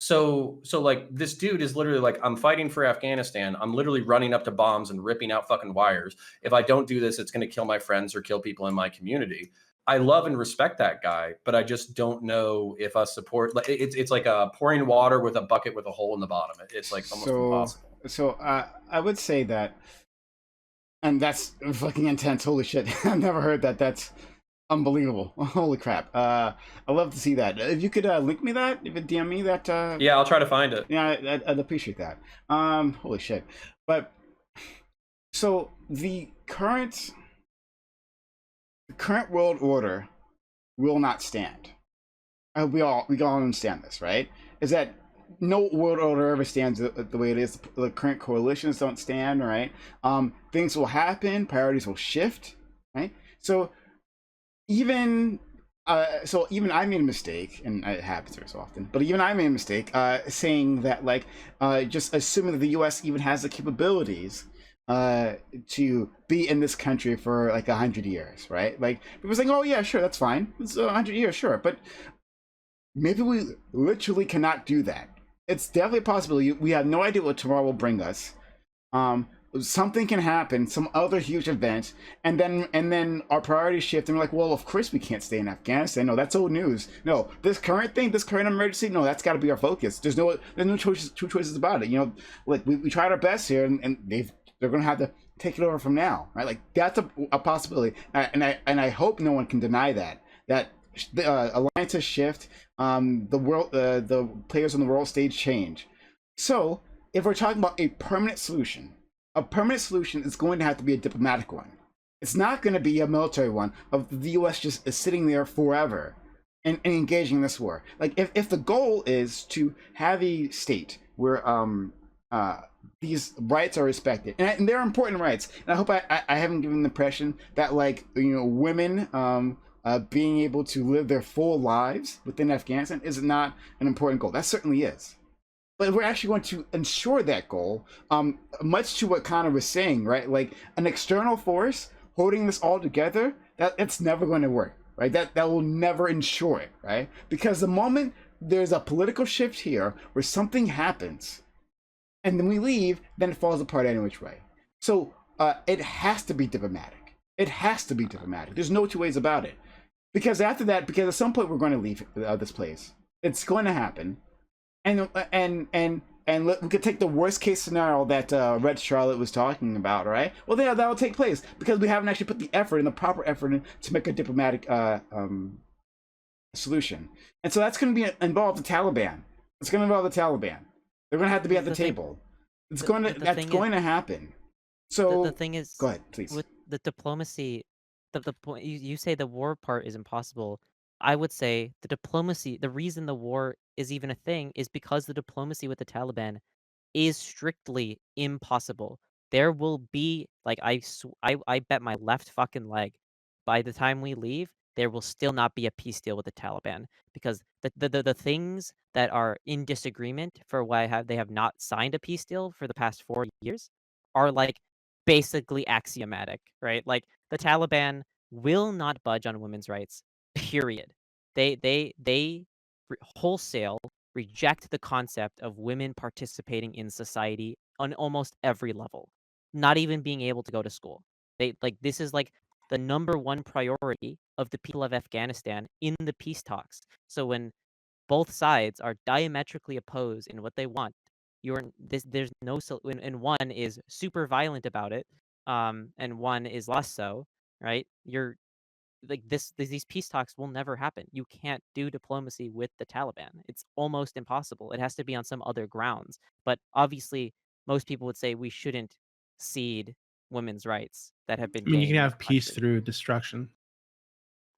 So like this dude is literally like, I'm fighting for Afghanistan. I'm literally running up to bombs and ripping out fucking wires. If I don't do this, it's going to kill my friends or kill people in my community. I love and respect that guy, but I just don't know if us support. Like it's like pouring water with a bucket with a hole in the bottom. It's like almost impossible. So I would say that, and that's fucking intense. Holy shit! I've never heard that. That's unbelievable. Holy crap. I love to see that. If you could link me that, if you DM me that. Yeah, I'll try to find it. Yeah, I'd appreciate that. Holy shit. But so the current world order will not stand. We all understand this, right? Is that no world order ever stands the way it is. The current coalitions don't stand, right? Things will happen, priorities will shift, right? So even I made a mistake, and it happens very so often, but even I made a mistake saying that like just assuming that the US even has the capabilities to be in this country for like 100 years, right? Like people saying, oh yeah, sure, that's fine, it's 100 years, sure, but maybe we literally cannot do that. It's definitely a possibility. We have no idea what tomorrow will bring us. Something can happen, some other huge event, and then our priorities shift, and we're like, well, of course we can't stay in Afghanistan. No, that's old news. No, this current emergency, no, that's got to be our focus. There's no two choices about it. You know, like we tried our best here, and they're gonna have to take it over from now, right? Like that's a possibility, and I hope no one can deny that the alliances shift, the players on the world stage change. So if we're talking about a permanent solution is going to have to be a diplomatic one. It's not going to be a military one of the US just sitting there forever and engaging in this war. Like if the goal is to have a state where these rights are respected, and they're important rights, and I hope I haven't given the impression that like, you know, women being able to live their full lives within Afghanistan is not an important goal. That certainly is. But if we're actually going to ensure that goal, much to what Connor was saying, right? Like an external force holding this all together, it's never going to work, right? That will never ensure it, right? Because the moment there's a political shift here where something happens and then we leave, then it falls apart any which way. So it has to be diplomatic. It has to be diplomatic. There's no two ways about it. Because after that, because at some point we're going to leave this place. It's going to happen. And we could take the worst case scenario that Red Charlotte was talking about, right? Well, yeah, that'll take place because we haven't actually put the effort and the proper effort in to make a diplomatic solution. And so that's going to involve the Taliban. It's going to involve the Taliban. They're going to have to be at the table. That's going to happen. So the thing is, go ahead, please. with the diplomacy, the point you say the war part is impossible. I would say the diplomacy, the reason the war is even a thing is because the diplomacy with the Taliban is strictly impossible. There will be like I bet my left fucking leg by the time we leave, there will still not be a peace deal with the Taliban, because the things that are in disagreement for why they have not signed a peace deal for the past 4 years are like basically axiomatic, right? Like the Taliban will not budge on women's rights, period. They wholesale reject the concept of women participating in society on almost every level, not even being able to go to school. They like this is like the number one priority of the people of Afghanistan in the peace talks. So when both sides are diametrically opposed in what they want, there's no and one is super violent about it, and one is less so, right? You're like these peace talks will never happen. You can't do diplomacy with the Taliban. It's almost impossible. It has to be on some other grounds. But obviously, most people would say we shouldn't cede women's rights that have been I mean, you can gained in have the peace country. thing, destruction.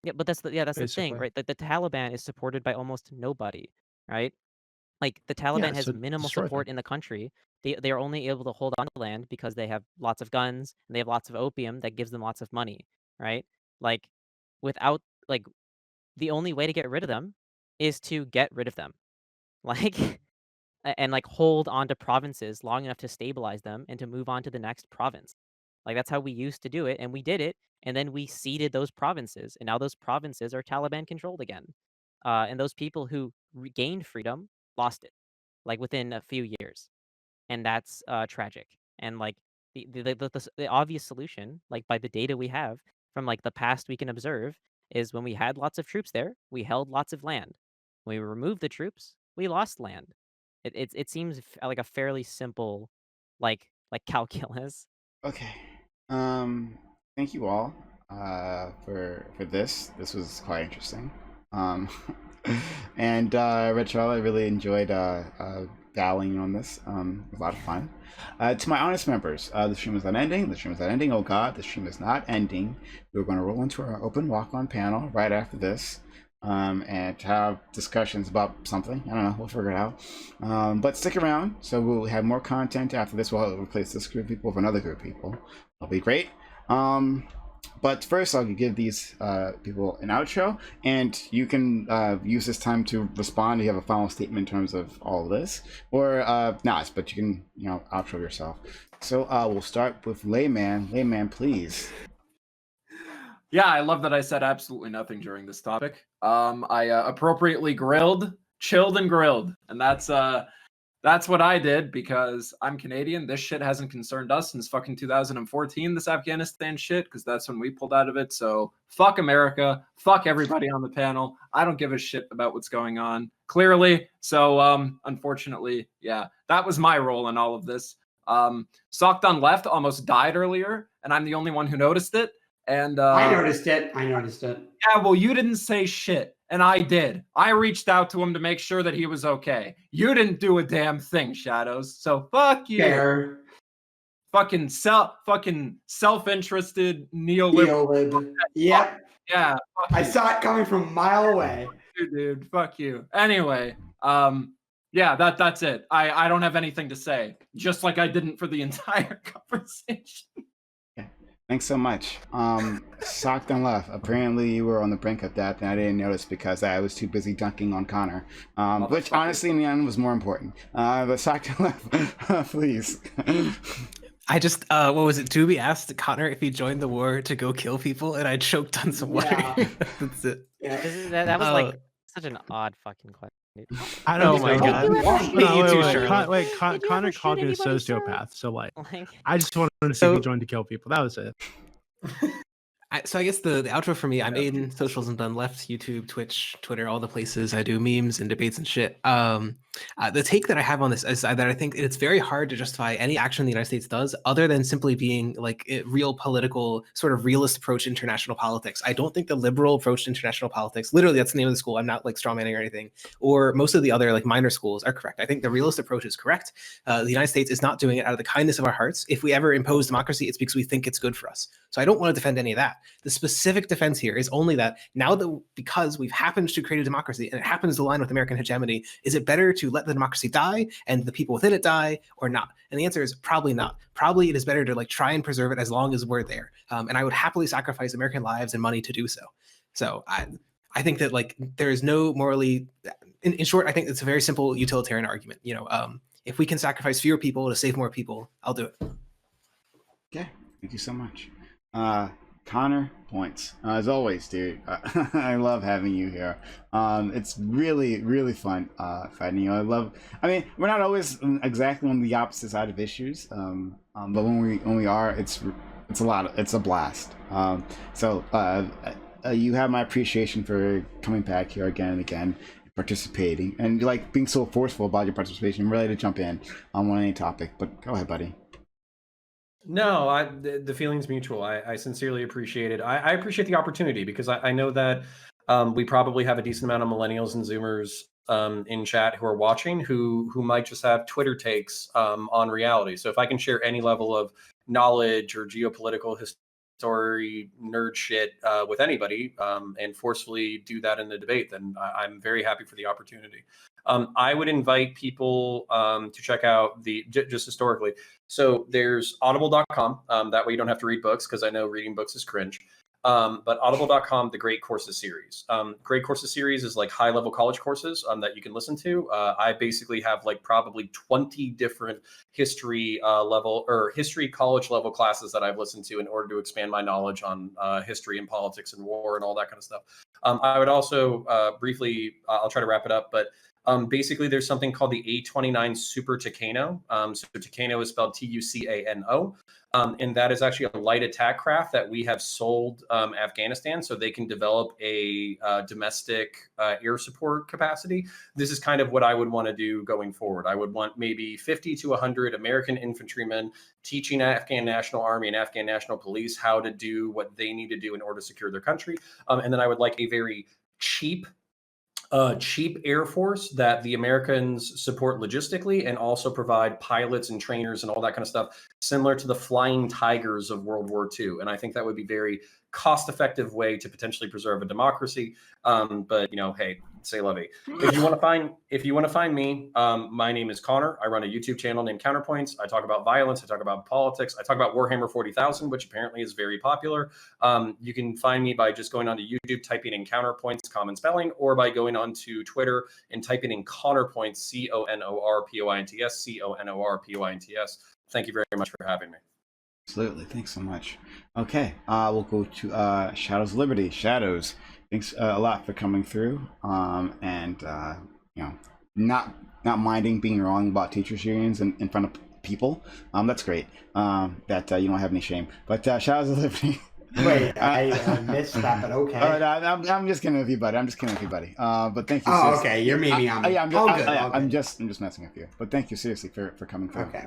Yeah, but that's the thing, Basically. right? That the Taliban is supported by almost nobody, right? Like the Taliban has so minimal destroy them. support in the country. They are only able to hold on to land because they have lots of guns and they have lots of opium that gives them lots of money, right? Like without like the only way to get rid of them is to get rid of them. Like and like hold on to provinces long enough to stabilize them and to move on to the next province. Like that's how we used to do it, and we did it, and then we ceded those provinces, and now those provinces are Taliban controlled again. And those people who regained freedom lost it, like within a few years, and that's tragic. And like the obvious solution, like by the data we have from like the past we can observe, is when we had lots of troops there, we held lots of land. When we removed the troops, we lost land. It seems like a fairly simple, like calculus. Okay. Um, Thank you all for this. This was quite interesting. Um, and Rachel, I really enjoyed battling on this. It was a lot of fun. To my honest members, the stream is not ending. The stream is not ending. Oh God, the stream is not ending. We're going to roll into our open walk-on panel right after this. And have discussions about something. I don't know. We'll figure it out. But stick around. So we'll have more content after this. We'll replace this group of people with another group of people. It'll be great. But first, I'll give these people an outro, and you can use this time to respond. You have a final statement in terms of all of this, or not, but you can, outro yourself. So we'll start with Layman. Layman, please. Yeah, I love that I said absolutely nothing during this topic. I appropriately chilled and grilled, and that's what I did because I'm Canadian. This shit hasn't concerned us since fucking 2014, this Afghanistan shit, because that's when we pulled out of it. So fuck America, fuck everybody on the panel. I don't give a shit about what's going on, clearly. So unfortunately, yeah, that was my role in all of this. Socked on left almost died earlier, and I'm the only one who noticed it. And I noticed it. Yeah, well, you didn't say shit, and I did. I reached out to him to make sure that he was okay. You didn't do a damn thing, Shadows. So fuck you. Fair. Fucking self-interested neoliberal. Yep. Yeah. I saw it coming from a mile away. Dude, fuck you. Anyway, yeah, that's it. I don't have anything to say, just like I didn't for the entire conversation. Thanks so much. Socked on left. Apparently you were on the brink of death, and I didn't notice because I was too busy dunking on Connor. Which honestly in the end was more important. But Socked on left, please. I just, what was it? Tubi asked Connor if he joined the war to go kill people, and I choked on some water. Yeah. That's it. Yeah. That was like such an odd fucking question. I don't Oh my know. God. Connor called me a sociopath. So like, Like, I just wanted to see if he joined to kill people. That was it. So I guess the outro for me, I'm Aiden, socials and done left, YouTube, Twitch, Twitter, all the places. I do memes and debates and shit. The take that I have on this is that I think it's very hard to justify any action the United States does other than simply being like a real political, sort of realist approach to international politics. I don't think the liberal approach to international politics, literally that's the name of the school, I'm not like strawmanning or anything, or most of the other like minor schools are correct. I think the realist approach is correct. The United States is not doing it out of the kindness of our hearts. If we ever impose democracy, it's because we think it's good for us. So I don't want to defend any of that. The specific defense here is only that now that because we've happened to create a democracy and it happens to align with American hegemony, is it better to let the democracy die and the people within it die or not? And the answer is probably not. Probably it is better to like try and preserve it as long as we're there. And I would happily sacrifice American lives and money to do so. So I think that like there is no morally, in short, I think it's a very simple utilitarian argument. If we can sacrifice fewer people to save more people, I'll do it. Okay, thank you so much. Connor points. As always, dude, I love having you here. It's really, really fun fighting you. I mean, we're not always exactly on the opposite side of issues, but when we are, it's a blast. So you have my appreciation for coming back here again and again, participating, and like being so forceful about your participation. I'm ready to jump in on any topic, but go ahead, buddy. No, the feeling's mutual. I sincerely appreciate it. I appreciate the opportunity because I know that we probably have a decent amount of millennials and Zoomers in chat who are watching who might just have Twitter takes on reality. So if I can share any level of knowledge or geopolitical story nerd shit with anybody and forcefully do that in the debate, then I'm very happy for the opportunity. I would invite people to check out just historically. So there's audible.com. That way you don't have to read books because I know reading books is cringe. But audible.com, the Great Courses series. Great Courses series is like high level college courses that you can listen to. I basically have like probably 20 different history level or history college level classes that I've listened to in order to expand my knowledge on history and politics and war and all that kind of stuff. I would also briefly, I'll try to wrap it up, but basically, there's something called the A29 Super Tucano. So Tucano is spelled Tucano. And that is actually a light attack craft that we have sold Afghanistan so they can develop a domestic air support capacity. This is kind of what I would want to do going forward. I would want maybe 50 to 100 American infantrymen teaching Afghan National Army and Afghan National Police how to do what they need to do in order to secure their country. And then I would like a very cheap Air Force that the Americans support logistically and also provide pilots and trainers and all that kind of stuff, similar to the Flying Tigers of World War II. And I think that would be very cost-effective way to potentially preserve a democracy. But hey, say lovey. If you want to find me, my name is Connor. I run a YouTube channel named Counterpoints. I talk about violence. I talk about politics. I talk about Warhammer 40,000, which apparently is very popular. You can find me by just going onto YouTube, typing in Counterpoints, common spelling, or by going onto Twitter and typing in Connorpoints, CONORPOINTS, CONORPOINTS. Thank you very much for having me. Absolutely, thanks so much. Okay, we'll go to Shadows of Liberty. Shadows, thanks a lot for coming through, and not minding being wrong about teachers unions in front of people. That's great. That you don't have any shame. But Shadows of Liberty. Wait, I missed that, but okay. I'm just kidding with you, buddy. But thank you. Oh, seriously. okay. You're memeing on me. I'm just messing with you. But thank you seriously for coming through. Okay.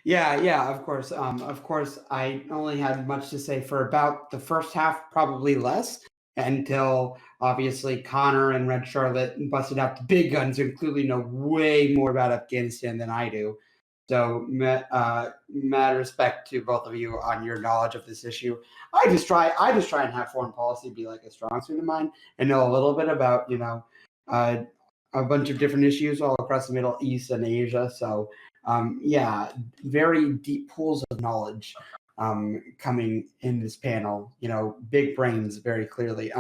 Yeah, of course. I only had much to say for about the first half, probably less, until obviously Connor and Red Charlotte busted out the big guns and clearly know way more about Afghanistan than I do. So, mad respect to both of you on your knowledge of this issue. I just try and have foreign policy be like a strong suit of mine and know a little bit about a bunch of different issues all across the Middle East and Asia. So. Very deep pools of knowledge coming in this panel. Big brains, very clearly.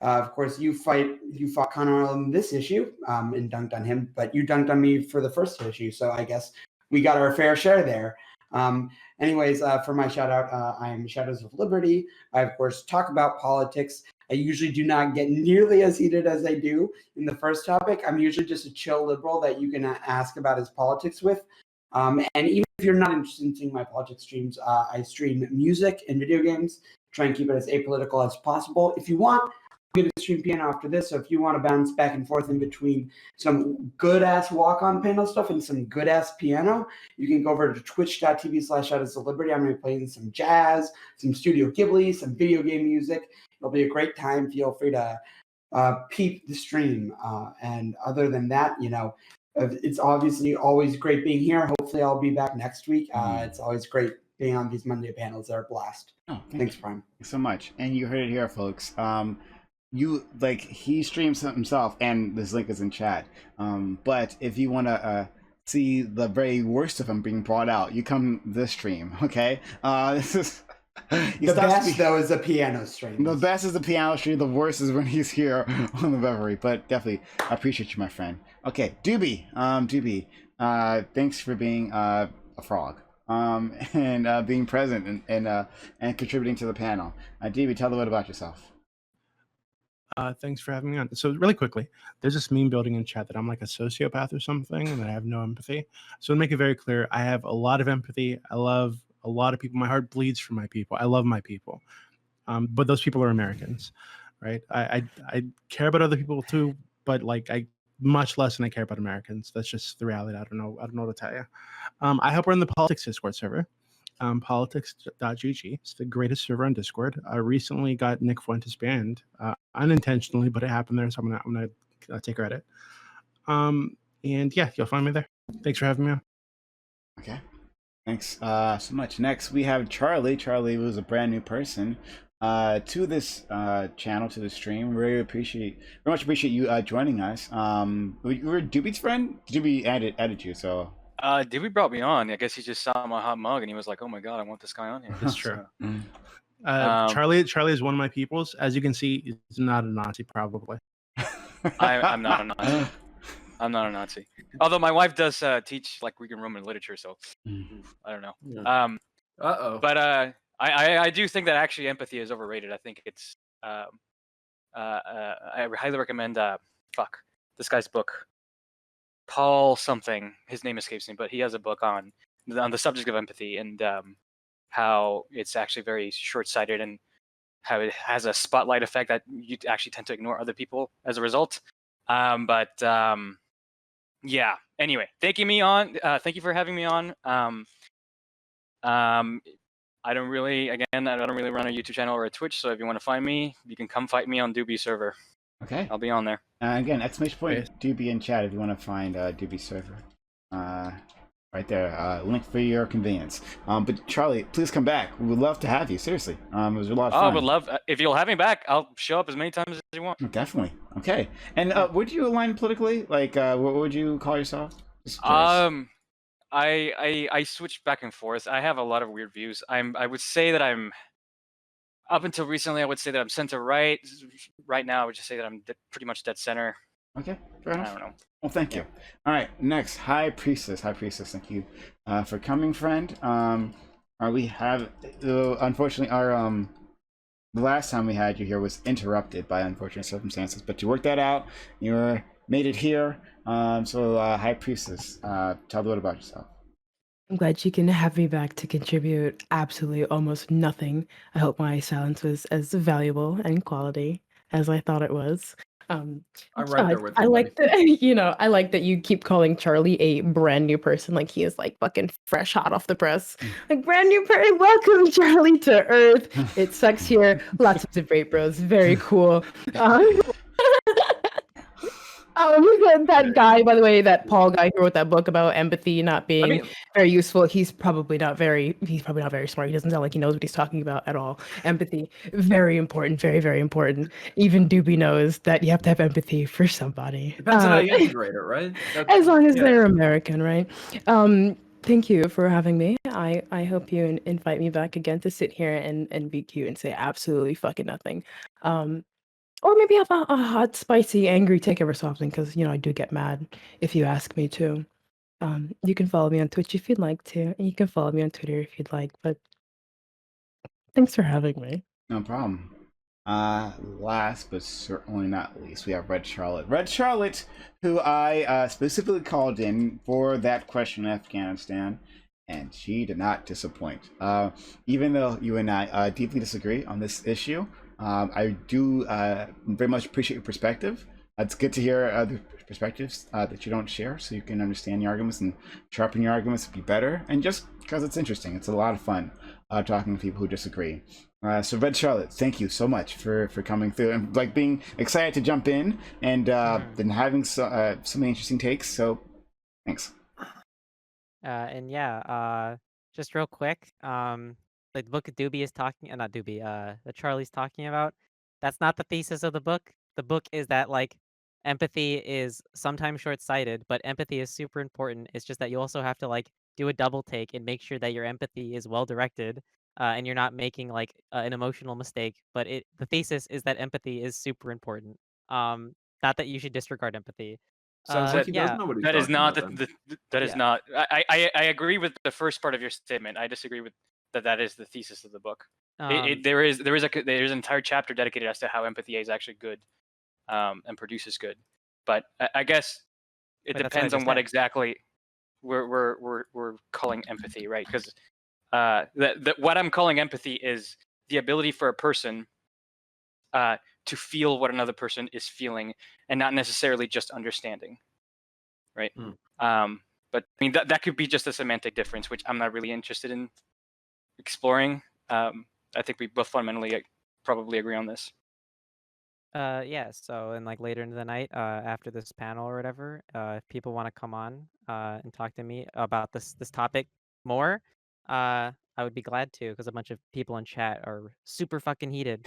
Of course, you fought Connor on this issue and dunked on him, but you dunked on me for the first issue. So I guess we got our fair share there. For my shout out, I am Shadows of Liberty. I, of course, talk about politics. I usually do not get nearly as heated as I do in the first topic. I'm usually just a chill liberal that you can ask about his politics with. And even if you're not interested in seeing my politics streams, I stream music and video games, try and keep it as apolitical as possible. If you want, I'm going to stream piano after this. So if you want to bounce back and forth in between some good-ass walk-on panel stuff and some good-ass piano, you can go over to twitch.tv/Shadows of Liberty. I'm going to be playing some jazz, some Studio Ghibli, some video game music. It'll be a great time. Feel free to peep the stream. And other than that, it's obviously always great being here. Hopefully I'll be back next week. It's always great being on these Monday panels. They're a blast. Thanks, Prime. Thanks so much. And you heard it here, folks. He streams himself, and this link is in chat. But if you want to see the very worst of him being brought out, you come this stream, okay? This is He The stops best, though, is the piano The strings. best is the piano stream. The worst is when he's here on the Reverie. But definitely, I appreciate you, my friend. Okay, Doobie. Doobie. Thanks for being a frog. And being present and contributing to the panel. Doobie, tell the world about yourself. Thanks for having me on. So really quickly, there's this meme building in chat that I'm like a sociopath or something, and that I have no empathy. So to make it very clear, I have a lot of empathy. I love a lot of people. My heart bleeds for my people. I love my people. But those people are Americans, right? I care about other people too, but like I much less than I care about Americans. That's just the reality. I don't know what to tell you. I help run the politics Discord server. Politics.gg. It's the greatest server on Discord. I recently got Nick Fuentes banned, unintentionally, but it happened there, so I'm gonna take credit. And yeah, you'll find me there. Thanks for having me on. Okay. Thanks so much. Next, we have Charlie. Charlie was a brand new person to this channel, to the stream. Very much appreciate you joining us. You were Doobie's friend? Doobie added you, so. Dewey brought me on. I guess he just saw my hot mug and he was like, "Oh my god, I want this guy on here." That's true. So, Charlie is one of my peoples. As you can see, he's not a Nazi, probably. I'm not a Nazi. I'm not a Nazi. Although my wife does teach like Greek and Roman literature, so I don't know. But I do think that actually empathy is overrated. I think it's I highly recommend this guy's book, Paul something. His name escapes me, but he has a book on the subject of empathy and how it's actually very short-sighted and how it has a spotlight effect that you actually tend to ignore other people as a result. Yeah. Anyway, thank you for having me on. I don't really run a YouTube channel or a Twitch, so if you want to find me, you can come fight me on Doobie server. Okay. I'll be on there. Again, exclamation point Doobie in chat if you want to find Doobie server. Right there, link for your convenience. But Charlie, please come back. We would love to have you. Seriously, it was a lot of fun. I would love if you'll have me back. I'll show up as many times as you want. Definitely. Okay. And would you align politically? Like, what would you call yourself? I switch back and forth. I have a lot of weird views. I would say that I'm up until recently. I would say that I'm center right. Right now, I would just say that I'm pretty much dead center. Okay, fair enough. I don't know. Well, thank you. All right, next, High Priestess. High Priestess, thank you for coming, friend. Unfortunately, the last time we had you here was interrupted by unfortunate circumstances, but you worked that out. You made it here. High Priestess, tell the world about yourself. I'm glad you can have me back to contribute absolutely almost nothing. I hope my silence was as valuable and quality as I thought it was. I'm right there with you. I like that, I like that you keep calling Charlie a brand new person, like he is like fucking fresh, hot off the press. Like brand new person, welcome Charlie to Earth. It sucks here. Lots of debate, bros. Very cool. That guy, by the way, that Paul guy who wrote that book about empathy not being very useful, he's probably not very smart. He doesn't sound like he knows what he's talking about at all. Empathy, very important, very, very important. Even Doobie knows that you have to have empathy for somebody. Depends on how you integrate it, right? As long as they're American, right? Thank you for having me. I hope you invite me back again to sit here and be cute and say absolutely fucking nothing. Or maybe have a hot, spicy, angry take or something, because, I do get mad if you ask me to. You can follow me on Twitch if you'd like to, and you can follow me on Twitter if you'd like, but thanks for having me. No problem. Last but certainly not least, we have Red Charlotte. Red Charlotte, who I specifically called in for that question in Afghanistan, and she did not disappoint. Even though you and I deeply disagree on this issue, I do very much appreciate your perspective. It's good to hear other perspectives that you don't share, so you can understand your arguments and sharpen your arguments to be better. And just because it's interesting, it's a lot of fun talking to people who disagree. So Red Charlotte, thank you so much for coming through and like being excited to jump in and then having so many interesting takes. So thanks. Just real quick, the book Doobie is talking, not Doobie, that Charlie's talking about, that's not the thesis of the book. The book is that like empathy is sometimes short-sighted, but empathy is super important. It's just that you also have to like do a double take and make sure that your empathy is well directed. and you're not making like an emotional mistake. But the thesis is that empathy is super important. Not that you should disregard empathy. Sounds Well, like he Yeah, does know what he's That is talking not about then. that is yeah. not. I agree with the first part of your statement. I disagree with that. That is the thesis of the book. There is an entire chapter dedicated as to how empathy is actually good, and produces good. But I guess it Wait, that's what I depends on just what said. exactly we're calling empathy, right? Because what I'm calling empathy is the ability for a person to feel what another person is feeling, and not necessarily just understanding, right? But I mean that could be just a semantic difference, which I'm not really interested in exploring. I think we both fundamentally probably agree on this. Yeah, so and like later into the night, after this panel or whatever, if people want to come on and talk to me about this topic more, I would be glad to, because a bunch of people in chat are super fucking heated.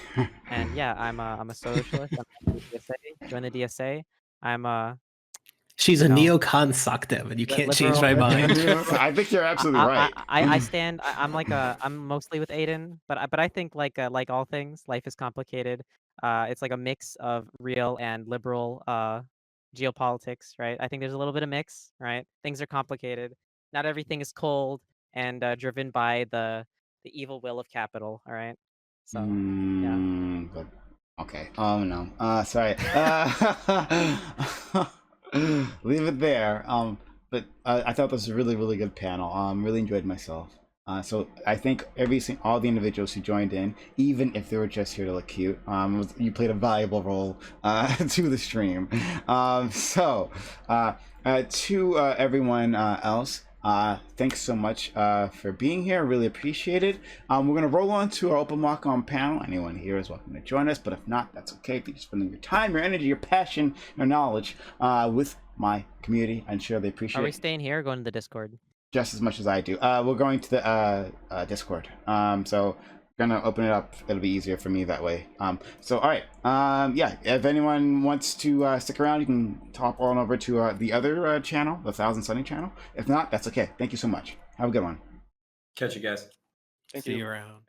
And yeah, I'm a socialist. I'm in the DSA. Join the DSA. I'm She's you a know, neocon suck them, and you can't change liberal. my mind. I think you're absolutely right. I stand. I'm mostly with Aiden, but I think like all things, life is complicated. It's like a mix of real and liberal geopolitics, right? I think there's a little bit of mix, right? Things are complicated. Not everything is cold and driven by the evil will of capital. All right. So yeah. But okay. Oh no. Sorry. Leave it there. But I thought this was a really, really good panel. Really enjoyed myself. So I think all the individuals who joined in, even if they were just here to look cute, you played a valuable role to the stream. To everyone else, thanks so much for being here. Really appreciate it. We're going to roll on to our open walk on panel. Anyone here is welcome to join us, but if not, that's okay. Thank you for spending your time, your energy, your passion, your knowledge with my community. I'm sure they appreciate Are we it staying here or going to the Discord? just as much as I do. We're going to the Discord. So gonna open it up. It'll be easier for me that way. All right. Yeah. If anyone wants to stick around, you can hop on over to the other channel, the Thousand Sunny channel. If not, that's okay. Thank you so much. Have a good one. Catch you guys. Thank See you. you around.